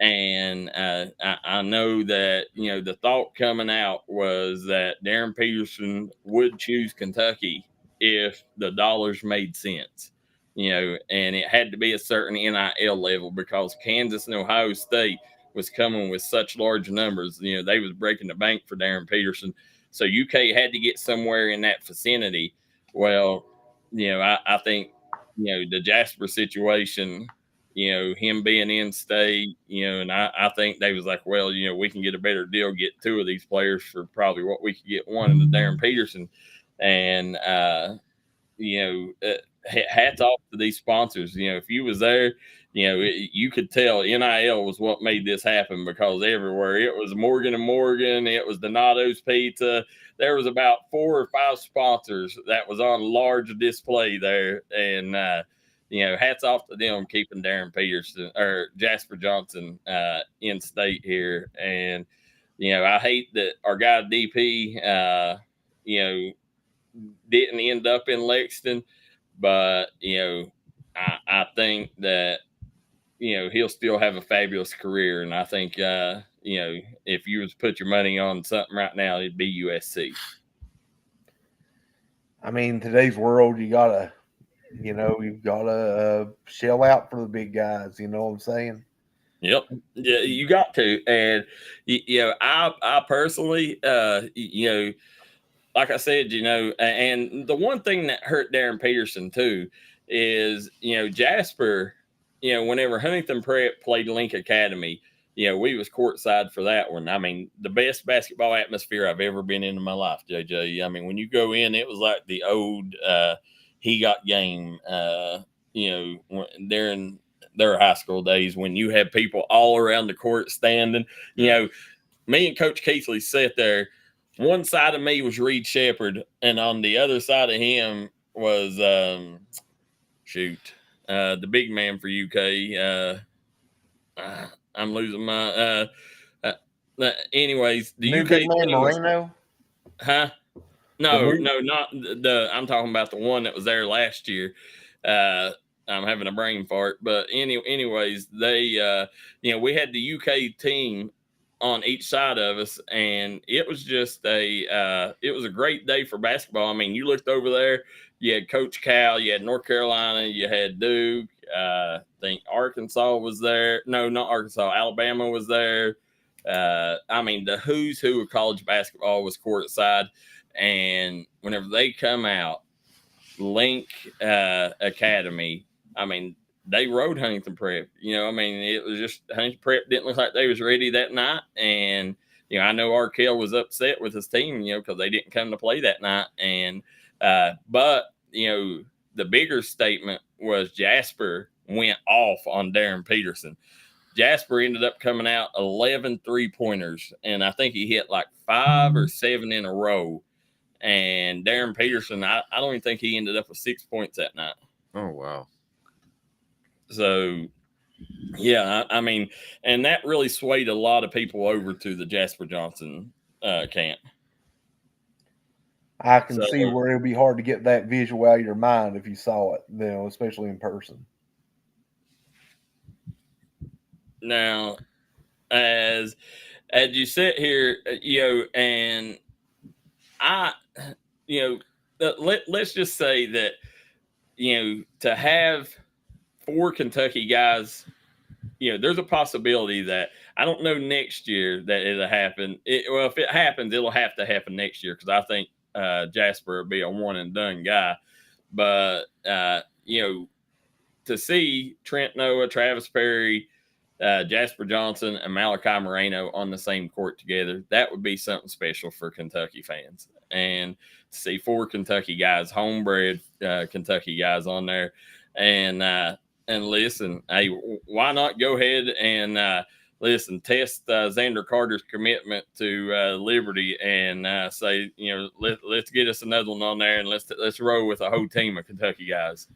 And I know that, the thought coming out was that Darren Peterson would choose Kentucky if the dollars made sense, and it had to be a certain NIL level because Kansas and Ohio State was coming with such large numbers. They was breaking the bank for Darren Peterson. So UK had to get somewhere in that vicinity. Well, I think, the Jasper situation, him being in state, and I think they was like, well, we can get a better deal, get 2 of these players for probably what we could get one in the Darren Peterson. And, hats off to these sponsors. If you was there, you could tell NIL was what made this happen because everywhere it was Morgan & Morgan, it was Donato's Pizza. There was about 4 or 5 sponsors that was on large display there. And, hats off to them keeping Darren Peterson or Jasper Johnson in state here. And, I hate that our guy DP, didn't end up in Lexington, but, I think that, he'll still have a fabulous career. And I think, if you was to put your money on something right now, it'd be USC. I mean, today's world, you've got to shell out for the big guys. You know what I'm saying? Yep. Yeah, you got to. And, I personally, like I said, and the one thing that hurt Darren Peterson too is, Jasper, whenever Huntington Pruitt played Link Academy, we was courtside for that one. I mean, the best basketball atmosphere I've ever been in my life, JJ. I mean, when you go in, it was like the old He Got Game, during their high school days when you had people all around the court standing. Me and Coach Keithley sat there. One side of me was Reed Shepherd, and on the other side of him was the big man for UK. I'm losing my anyways, the new UK big man Moreno? Huh? No, not the I'm talking about the one that was there last year. I'm having a brain fart, but anyways, they we had the UK team on each side of us, and it was just a great day for basketball. I mean, you looked over there, you had Coach Cal, you had North Carolina, you had Duke. I think Arkansas was there. No, not Arkansas. Alabama was there. I mean, the who's who of college basketball was courtside, and whenever they come out, Link Academy, I mean, they rode Huntington Prep. I mean, it was just Huntington Prep didn't look like they was ready that night. And, I know Arkell was upset with his team, because they didn't come to play that night. And, but, the bigger statement was Jasper went off on Darren Peterson. Jasper ended up coming out 11 3-pointers, and I think he hit like 5 or 7 in a row. And Darren Peterson, I don't even think he ended up with 6 points that night. Oh, wow. So, yeah, I mean, and that really swayed a lot of people over to the Jasper Johnson camp. I can see where it'd be hard to get that visual out of your mind if you saw it, especially in person. Now, as you sit here, and I, let's just say that, to have 4 Kentucky guys, there's a possibility that I don't know next year that it'll happen. If it happens, it'll have to happen next year, because I think Jasper will be a one and done guy. But to see Trent Noah, Travis Perry, Jasper Johnson, and Malachi Moreno on the same court together, that would be something special for Kentucky fans. And to see 4 Kentucky guys, homebred Kentucky guys on there, and listen, hey, why not go ahead and test Xander Carter's commitment to Liberty, and say, let's get us another one on there, and let's roll with a whole team of Kentucky guys.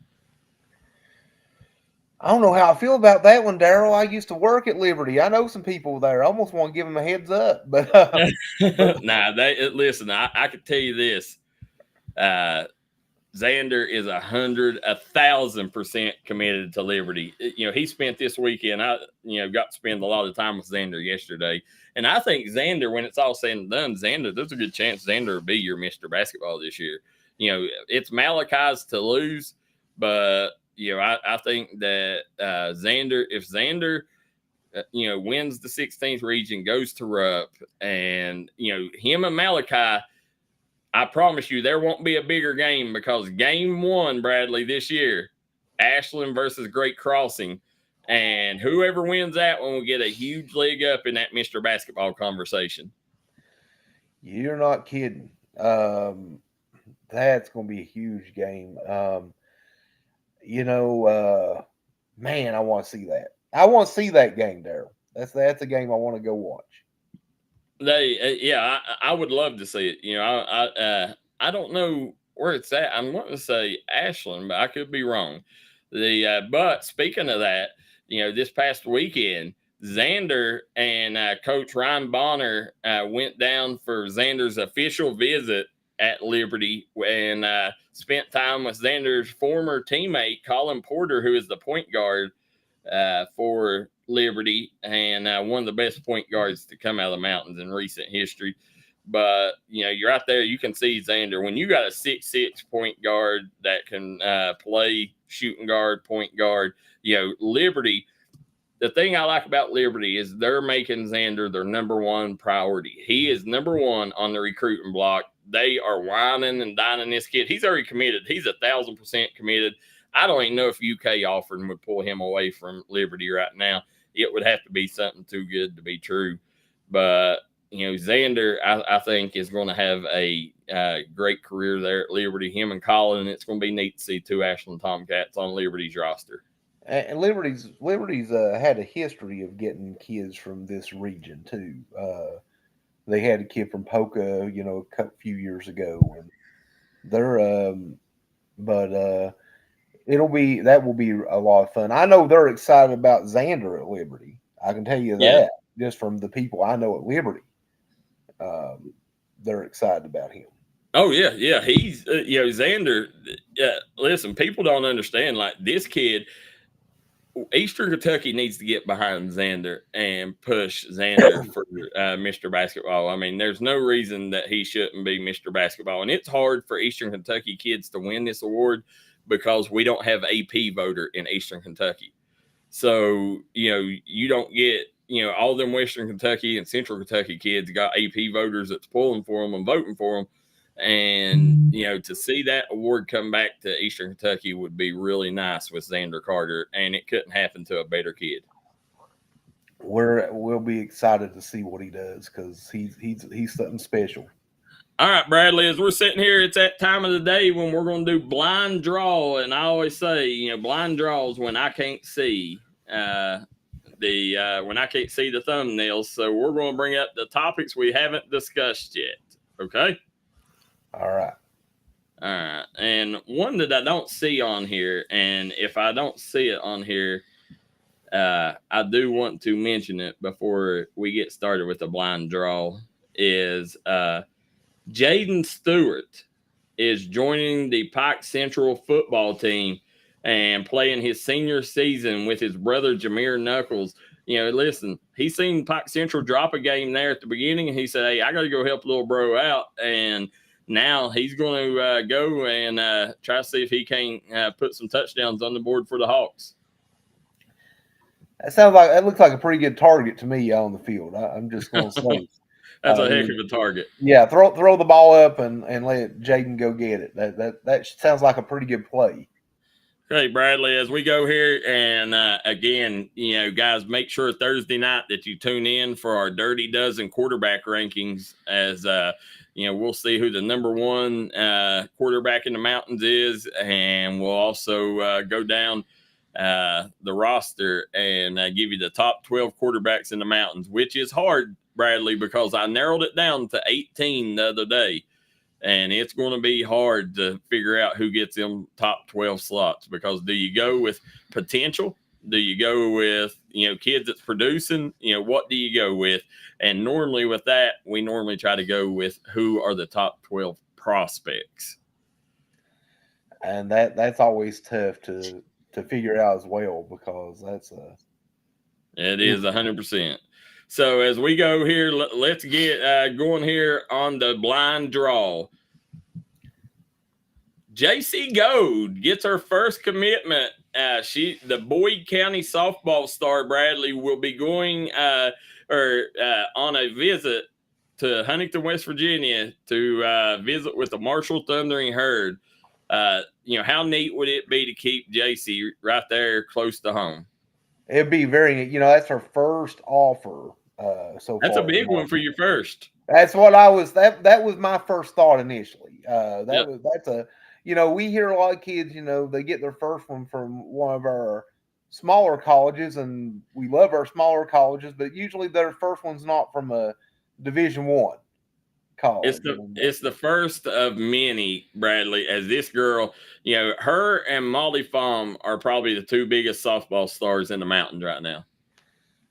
I don't know how I feel about that one, Darryl. I used to work at Liberty. I know some people there. I almost want to give them a heads up, but listen. I could tell you this: Xander is 1,000% committed to Liberty. He spent this weekend. I got to spend a lot of time with Xander yesterday, and I think Xander, when it's all said and done, there's a good chance Xander will be your Mr. Basketball this year. It's Malachi's to lose, but I think that if Xander wins the 16th region, goes to Rupp, and him and Malachi, I promise you there won't be a bigger game, because game 1, Bradley, this year, Ashland versus Great Crossing, and whoever wins that one will get a huge leg up in that Mr. Basketball conversation. You're not kidding. That's going to be a huge game. Man, I want to see that. I want to see that game, Darryl. That's a game I want to go watch. I would love to see it. I don't know where it's at. I'm wanting to say Ashland, but I could be wrong. But speaking of that, this past weekend, Xander and Coach Ryan Bonner went down for Xander's official visit at Liberty, and spent time with Xander's former teammate, Colin Porter, who is the point guard for Liberty, and one of the best point guards to come out of the mountains in recent history. But, you're out there, you can see Xander. When you got a 6'6" point guard that can play shooting guard, point guard, Liberty, the thing I like about Liberty is they're making Xander their number 1 priority. He is number 1 on the recruiting block. They are whining and dining this kid. He's already committed. He's 1,000% committed. I don't even know if UK offering would pull him away from Liberty right now. It would have to be something too good to be true. But, Xander, I think, is going to have a great career there at Liberty. Him and Colin, it's going to be neat to see 2 Ashland Tomcats on Liberty's roster. And Liberty's had a history of getting kids from this region too. They had a kid from Poca, a few years ago, and they're that will be a lot of fun. I know they're excited about Xander at Liberty. I can tell you that just from the people I know at Liberty. They're excited about him. Oh yeah. He's Xander. Listen, people don't understand. Like, this kid, Eastern Kentucky needs to get behind Xander and push Xander for Mr. Basketball. I mean, there's no reason that he shouldn't be Mr. Basketball. And it's hard for Eastern Kentucky kids to win this award because we don't have AP voter in Eastern Kentucky. So, you don't get, all them Western Kentucky and Central Kentucky kids got AP voters that's pulling for them and voting for them. And, to see that award come back to Eastern Kentucky would be really nice with Xander Carter, and it couldn't happen to a better kid. We'll be excited to see what he does because he's something special. All right, Bradley, as we're sitting here, it's that time of the day when we're going to do blind draw, and I always say, blind draws when I can't see when I can't see the thumbnails. So we're going to bring up the topics we haven't discussed yet. Okay. All right. And one that I don't see on here, and if I don't see it on here, I do want to mention it before we get started with the blind draw, is Jaden Stewart is joining the Pike Central football team and playing his senior season with his brother Jameer Knuckles. Listen, he seen Pike Central drop a game there at the beginning, and he said, "Hey, I got to go help little bro out." And now he's going to go and try to see if he can put some touchdowns on the board for the Hawks. That looks like a pretty good target to me on the field. I'm just going to say. That's a heck of a target. Yeah, throw the ball up and let Jaden go get it. That sounds like a pretty good play. Okay, Bradley, as we go here, and again, guys, make sure Thursday night that you tune in for our Dirty Dozen quarterback rankings as, we'll see who the number one quarterback in the mountains is, and we'll also go down the roster and give you the top 12 quarterbacks in the mountains, which is hard, Bradley, because I narrowed it down to 18 the other day. And it's going to be hard to figure out who gets them top 12 slots, because do you go with potential? Do you go with, kids that's producing? What do you go with? And normally with that, we normally try to go with who are the top 12 prospects. And that's always tough to figure out as well, because it is 100%. So as we go here, let's get going here on the blind draw. JC Gold gets her first commitment. The Boyd County softball star, Bradley, will be going on a visit to Huntington, West Virginia to visit with the Marshall Thundering Herd. How neat would it be to keep JC right there close to home? It'd be very, that's her first offer. So that's a big one for your first. That's what that was my first thought initially. We hear a lot of kids, they get their first one from one of our smaller colleges, and we love our smaller colleges, but usually their first one's not from a Division I college. It's the first of many, Bradley, as this girl, her and Molly Fahm are probably the two biggest softball stars in the mountains right now.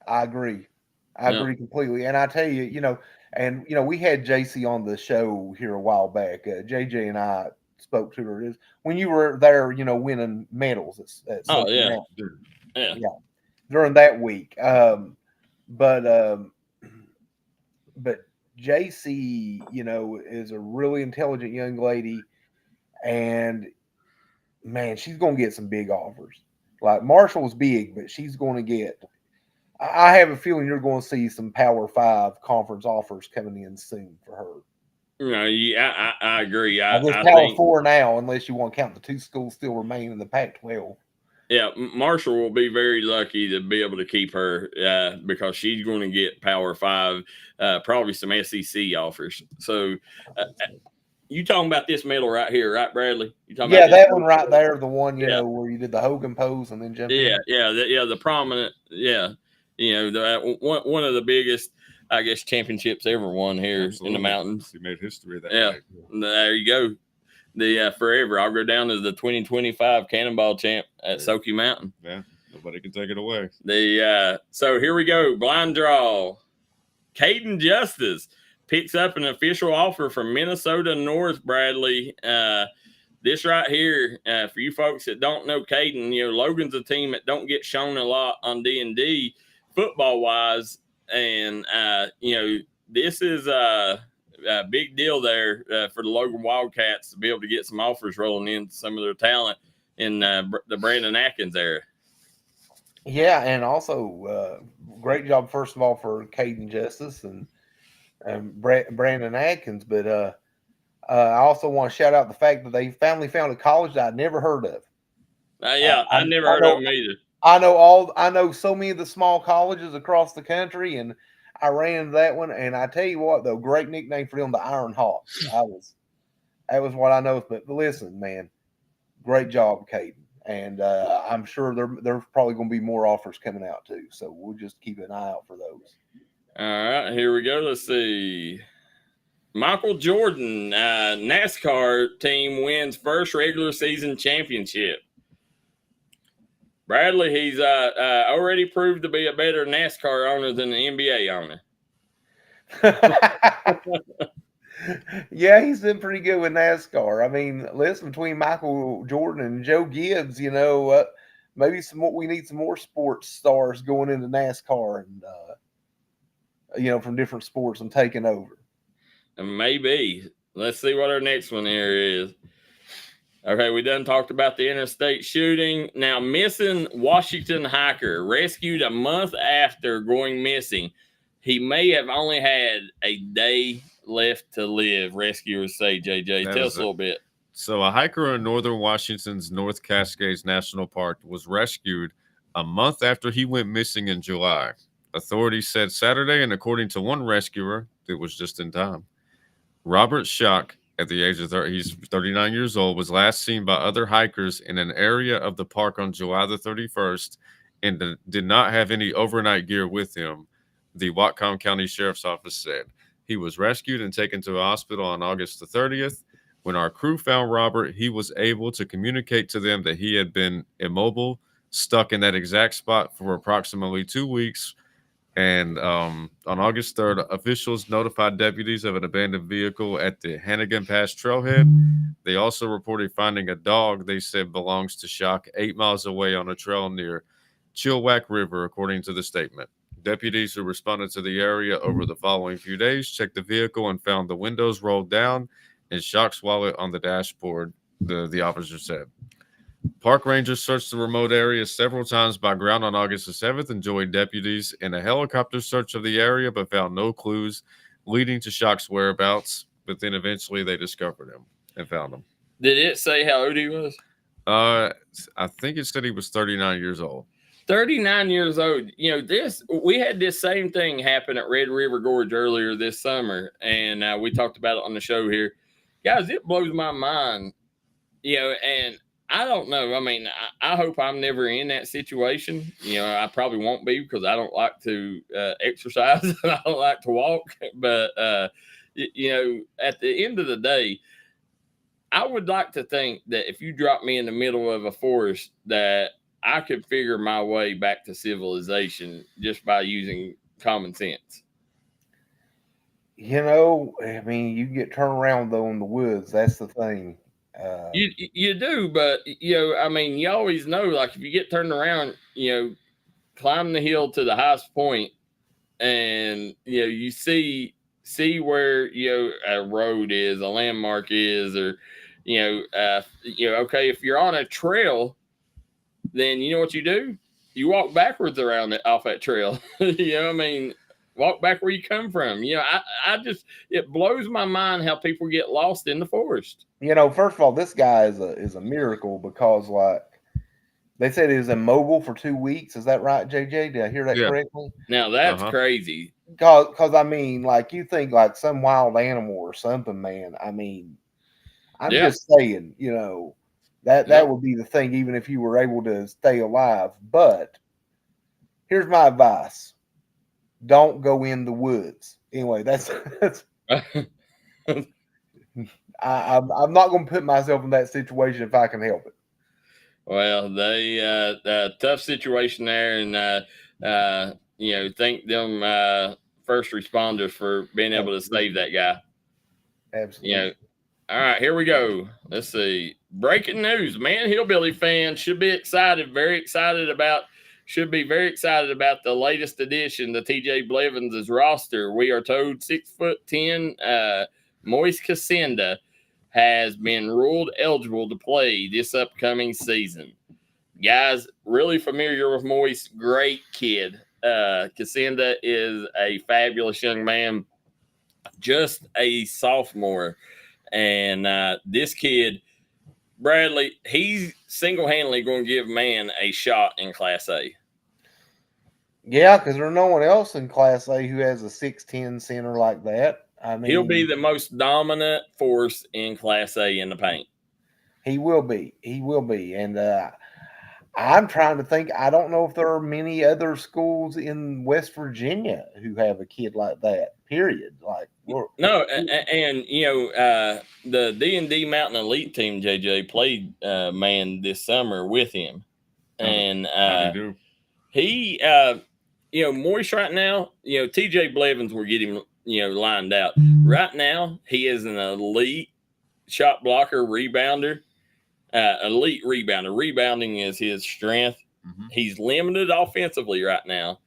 I agree. I agree completely. And I tell you, we had JC on the show here a while back. JJ and I spoke to her. When you were there, winning medals at during that week. But JC, is a really intelligent young lady, and man, she's going to get some big offers. Like Marshall's big, but she's going to get. I have a feeling you're going to see some Power 5 conference offers coming in soon for her. I agree. I guess Power 4 now, unless you want to count the two schools still remain in the Pac-12. Yeah, Marshall will be very lucky to be able to keep her because she's going to get Power 5, probably some SEC offers. So you talking about this medal right here, right, Bradley? You talking about that one right there, the one, where you did the Hogan pose and then jumped in. The prominent, one of the biggest, I guess, championships ever won here in the mountains. He made history that way. There you go. The forever. I'll go down as the 2025 Cannonball champ at Soaky Mountain. Yeah, nobody can take it away. So here we go. Blind draw. Caden Justice picks up an official offer from Minnesota North, Bradley. this right here, for you folks that don't know Caden, Logan's a team that don't get shown a lot on D&D football wise. And, this is a big deal there for the Logan Wildcats to be able to get some offers rolling in some of their talent in the Brandon Atkins era. Yeah, and also great job, first of all, for Caden Justice and Brandon Atkins. But I also want to shout out the fact that they finally found a college that I'd never heard of. I never heard of them either. I know so many of the small colleges across the country, and I ran into that one. And I tell you what, though, great nickname for them, the Iron Hawks. That was what I know. But listen, man, great job, Caden. And I'm sure there's probably going to be more offers coming out too. So we'll just keep an eye out for those. All right, here we go. Let's see. Michael Jordan, NASCAR team wins first regular season championship. Bradley, he's already proved to be a better NASCAR owner than the NBA owner. Yeah, he's been pretty good with NASCAR. I mean, listen, between Michael Jordan and Joe Gibbs, maybe we need some more sports stars going into NASCAR and from different sports and taking over. Maybe. Let's see what our next one here is. Okay, we done talked about the interstate shooting. Now, missing Washington hiker rescued a month after going missing. He may have only had a day left to live, rescuers say. JJ, tell us a little bit. So a hiker in northern Washington's North Cascades National Park was rescued a month after he went missing in July. Authorities said Saturday, and according to one rescuer, it was just in time. Robert Schock, at the age of 30, he's 39 years old, was last seen by other hikers in an area of the park on July the 31st and did not have any overnight gear with him, the Whatcom County Sheriff's Office said. He was rescued and taken to a hospital on August the 30th. When our crew found Robert, he was able to communicate to them that he had been immobile, stuck in that exact spot for approximately 2 weeks. And on August 3rd, officials notified deputies of an abandoned vehicle at the Hannigan Pass trailhead. They also reported finding a dog they said belongs to Schock 8 miles away on a trail near Chilliwack River, according to the statement. Deputies who responded to the area over the following few days checked the vehicle and found the windows rolled down and Schock's wallet on the dashboard, the officer said. Park rangers searched the remote area several times by ground on August the 7th and joined deputies in a helicopter search of the area, but found no clues leading to Schock's whereabouts. But then eventually they discovered him and found him. Did it say how old he was? I think it said he was 39 years old. 39 years old. We had this same thing happen at Red River Gorge earlier this summer, and we talked about it on the show here. Guys, it blows my mind, and I don't know. I mean, I hope I'm never in that situation. I probably won't be because I don't like to exercise and I don't like to walk. But, at the end of the day, I would like to think that if you drop me in the middle of a forest, that I could figure my way back to civilization just by using common sense. I mean, you get turned around, though, in the woods. That's the thing. You do, but I mean, you always know, like if you get turned around, climb the hill to the highest point, and you see where a road is, a landmark is, or okay, if you're on a trail, then you know what you do? You walk backwards around off that trail. I mean, walk back where you come from. It blows my mind how people get lost in the forest. First of all, this guy is a miracle because, like, they said he was immobile for 2 weeks. Is that right, JJ? Did I hear that correctly? Now that's crazy. Because I mean, like, you think like some wild animal or something, man. I mean, I'm just saying, that would be the thing, even if you were able to stay alive. But here's my advice: don't go in the woods. Anyway, that's I'm not going to put myself in that situation if I can help it. Well, they tough situation there, and thank them first responders for being able to save that guy. Absolutely. All right, here we go. Let's see. Breaking news. Man, Hillbilly fans should be excited, very excited about the latest addition to TJ Blevins' roster. We are told 6'10" Moise Casenda has been ruled eligible to play this upcoming season. Guys, really familiar with Moise, great kid. Casenda is a fabulous young man, just a sophomore. And this kid, Bradley, he's single-handedly going to give man a shot in Class A. Yeah, because there's no one else in Class A who has a 6'10" center like that. I mean, he'll be the most dominant force in Class A in the paint. He will be. He will be. And I'm trying to think. I don't know if there are many other schools in West Virginia who have a kid like that, period. Like, no, and you know, the D&D Mountain Elite team, JJ, played man this summer with him. And he, you know, Moise right now, you know, TJ Blevins will get him, you know, lined out. Right now, he is an elite shot blocker, rebounder. Elite rebounder. Rebounding is his strength. He's limited offensively right now,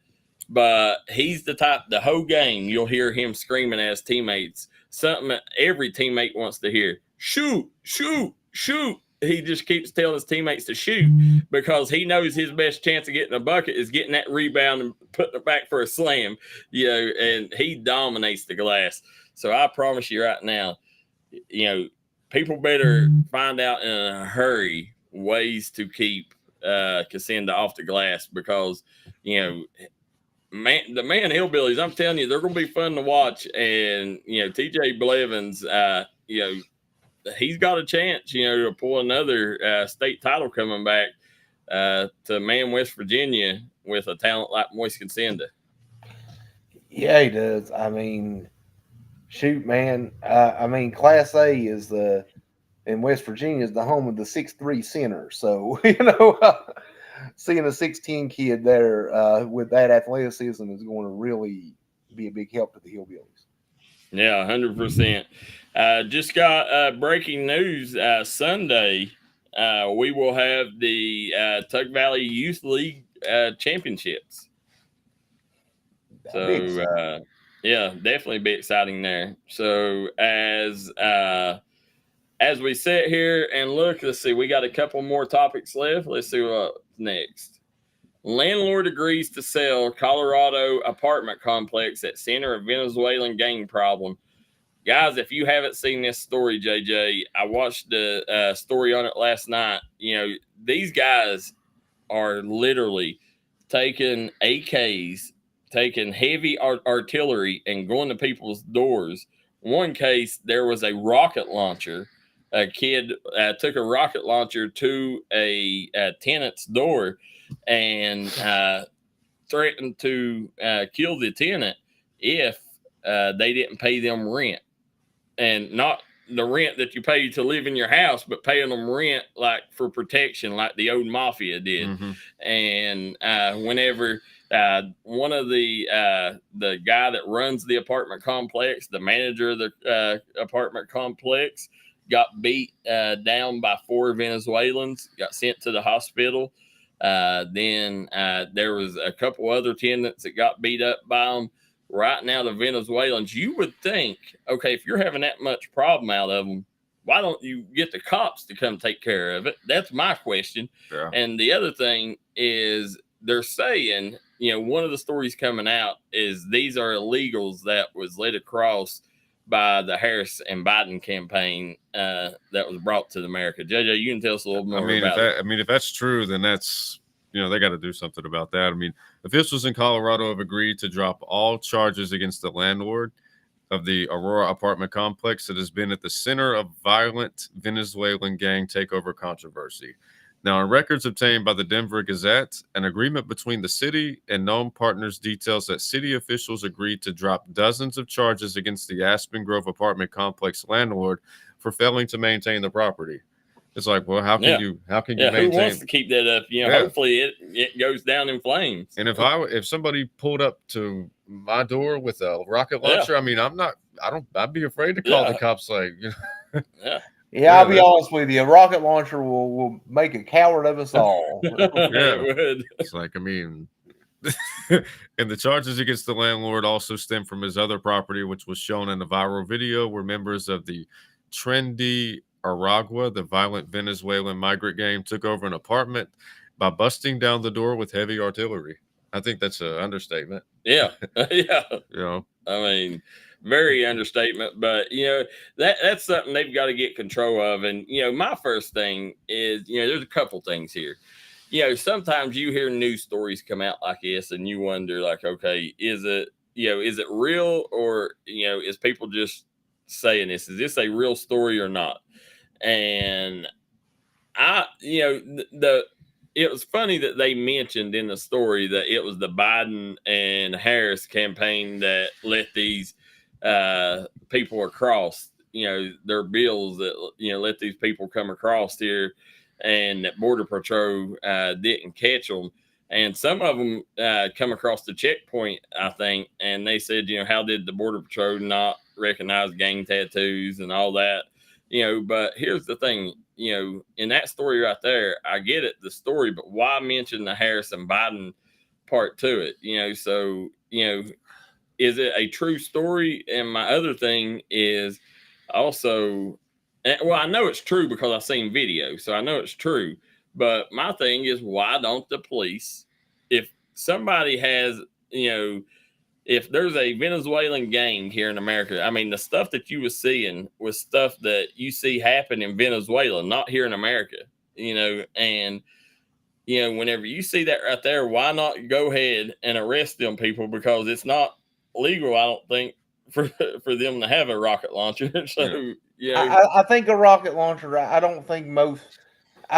but he's the type, the whole game, you'll hear him screaming at his teammates. Something that every teammate wants to hear. Shoot, shoot, shoot. He just keeps telling his teammates to shoot because he knows his best chance of getting a bucket is getting that rebound and putting it back for a slam, you know, and he dominates the glass. So I promise you right now, you know, people better find out in a hurry ways to keep Casenda off the glass because, you know, the man Hillbillies, I'm telling you, they're going to be fun to watch. And, you know, TJ Blevins, you know, he's got a chance, you know, to pull another state title coming back to man West Virginia with a talent like Moise Casenda. Yeah, he does. I mean, shoot, man. I mean, Class A is in West Virginia is the home of the 6'3" center. So, you know, seeing a 6'10" kid there with that athleticism is going to really be a big help to the Hillbillies. Yeah, 100%. Just got breaking news. Sunday, we will have the Tug Valley Youth League championships. So, yeah, definitely be exciting there. So as we sit here and look, let's see, we got a couple more topics left. Let's see what's next. Landlord agrees to sell Colorado apartment complex at center of Venezuelan gang problem. Guys, if you haven't seen this story, JJ, I watched the story on it last night. You know, these guys are literally taking AKs, taking heavy artillery and going to people's doors. One case, there was a rocket launcher. A kid took a rocket launcher to a tenant's door and threatened to kill the tenant if they didn't pay them rent. And not the rent that you pay to live in your house, but paying them rent like for protection, like the old mafia did. And whenever one of the guy that runs the apartment complex, the manager of the apartment complex, got beat down by 4 Venezuelans, got sent to the hospital. Then there was a couple other tenants that got beat up by them. Right now, the Venezuelans, you would think, okay, if you're having that much problem out of them, why don't you get the cops to come take care of it? That's my question. Yeah. And the other thing is they're saying, you know, one of the stories coming out is these are illegals that was led across by the Harris and Biden campaign that was brought to America. JJ, you can tell us a little more about it. I mean, if that's true, then that's, you know, they got to do something about that. I mean, officials in Colorado have agreed to drop all charges against the landlord of the Aurora apartment complex that has been at the center of violent Venezuelan gang takeover controversy. Now, in records obtained by the Denver Gazette, an agreement between the city and known partners details that city officials agreed to drop dozens of charges against the Aspen Grove apartment complex landlord for failing to maintain the property. It's like, well, how can you maintain? Who wants to keep that up? You know, hopefully it goes down in flames. And if somebody pulled up to my door with a rocket launcher, I mean, I'd be afraid to call the cops. Like, you know. Yeah, I'll be honest with you. A rocket launcher will make a coward of us all. It would. It's like, I mean, and the charges against the landlord also stem from his other property, which was shown in a viral video where members of the Trendy Aragua, the violent Venezuelan migrant gang, took over an apartment by busting down the door with heavy artillery. I think that's an understatement. Yeah. Yeah. You know, I mean, very understatement, but that's something they've got to get control of. And my first thing is, there's a couple things here. Sometimes you hear news stories come out like this, and you wonder, like, okay, is it real, or is people just saying this? Is this a real story or not? And it was funny that they mentioned in the story that it was the Biden and Harris campaign that let these people across, their bills that, let these people come across here, and that Border Patrol didn't catch them. And some of them come across the checkpoint, I think, and they said, how did the Border Patrol not recognize gang tattoos and all that? But here's the thing, in that story right there, I get it, the story, but why mention the Harris and Biden part to it? So, is it a true story? And my other thing is also, well, I know it's true because I've seen video, so I know it's true. But my thing is, why don't the police, if somebody has, if there's a Venezuelan gang here in America, I mean, the stuff that you were seeing was stuff that you see happen in Venezuela, not here in America, and, whenever you see that right there, why not go ahead and arrest them people? Because it's not legal, I don't think, for them to have a rocket launcher. So, I think a rocket launcher, I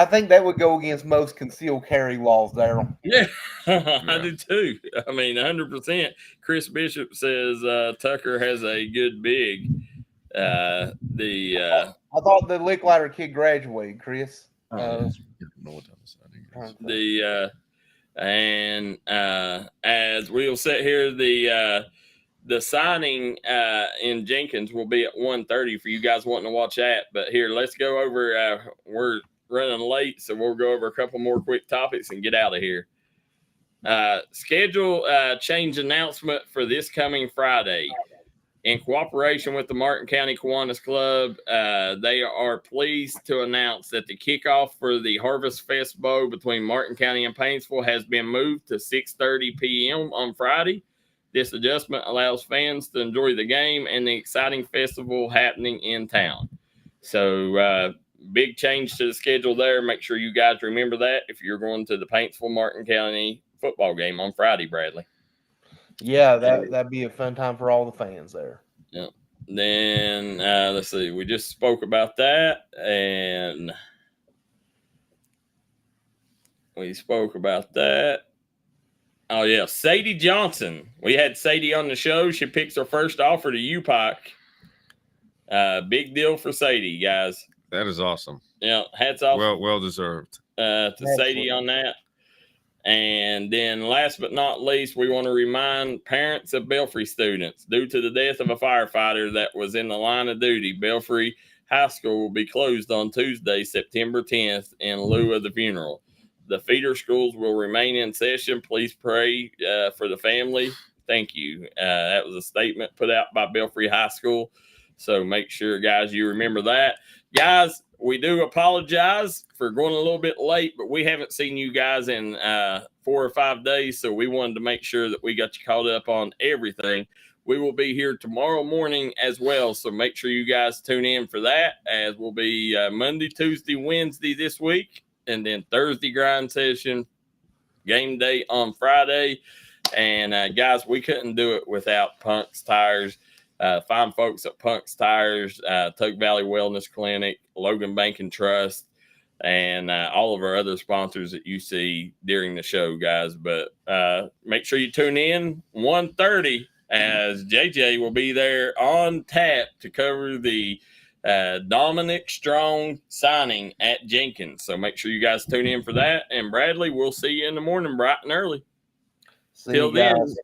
think that would go against most concealed carry laws, Darryl. Yeah, I do too. I mean, 100%. Chris Bishop says Tucker has a good big. I thought the lick ladder kid graduated, Chris. As we'll sit here, the signing in Jenkins will be at 1:30 for you guys wanting to watch that. But here, let's go over. We're running late, so we'll go over a couple more quick topics and get out of here. Schedule change announcement for this coming Friday. In cooperation with the Martin County Kiwanis Club, they are pleased to announce that the kickoff for the Harvest Fest Bowl between Martin County and Paintsville has been moved to 6:30 p.m. on Friday. This adjustment allows fans to enjoy the game and the exciting festival happening in town. So, big change to the schedule there. Make sure you guys remember that if you're going to the Paintsville Martin County football game on Friday, Bradley. Yeah, that'd be a fun time for all the fans there. Yeah. Then let's see. We just spoke about that, and we spoke about that. Oh yeah, Sadie Johnson. We had Sadie on the show. She picks her first offer to UPOC. Big deal for Sadie, guys. That is awesome. Yeah, hats off. Well deserved. To Sadie on that. And then last but not least, we want to remind parents of Belfry students, due to the death of a firefighter that was in the line of duty, Belfry High School will be closed on Tuesday, September 10th, in lieu of the funeral. The feeder schools will remain in session. Please pray for the family. Thank you. That was a statement put out by Belfry High School. So make sure, guys, you remember that. Guys, we do apologize for going a little bit late, but we haven't seen you guys in 4 or 5 days, so we wanted to make sure that we got you caught up on everything. We will be here tomorrow morning as well, so make sure you guys tune in for that, as we'll be Monday, Tuesday, Wednesday this week, and then Thursday grind session, game day on Friday. And, guys, we couldn't do it without Punk's Tires. Fine folks at Punk's Tires, Tug Valley Wellness Clinic, Logan Bank and Trust, and all of our other sponsors that you see during the show, guys. But make sure you tune in 1:30, as JJ will be there on tap to cover the Dominic Strong signing at Jenkins. So make sure you guys tune in for that. And Bradley, we'll see you in the morning bright and early. See you guys.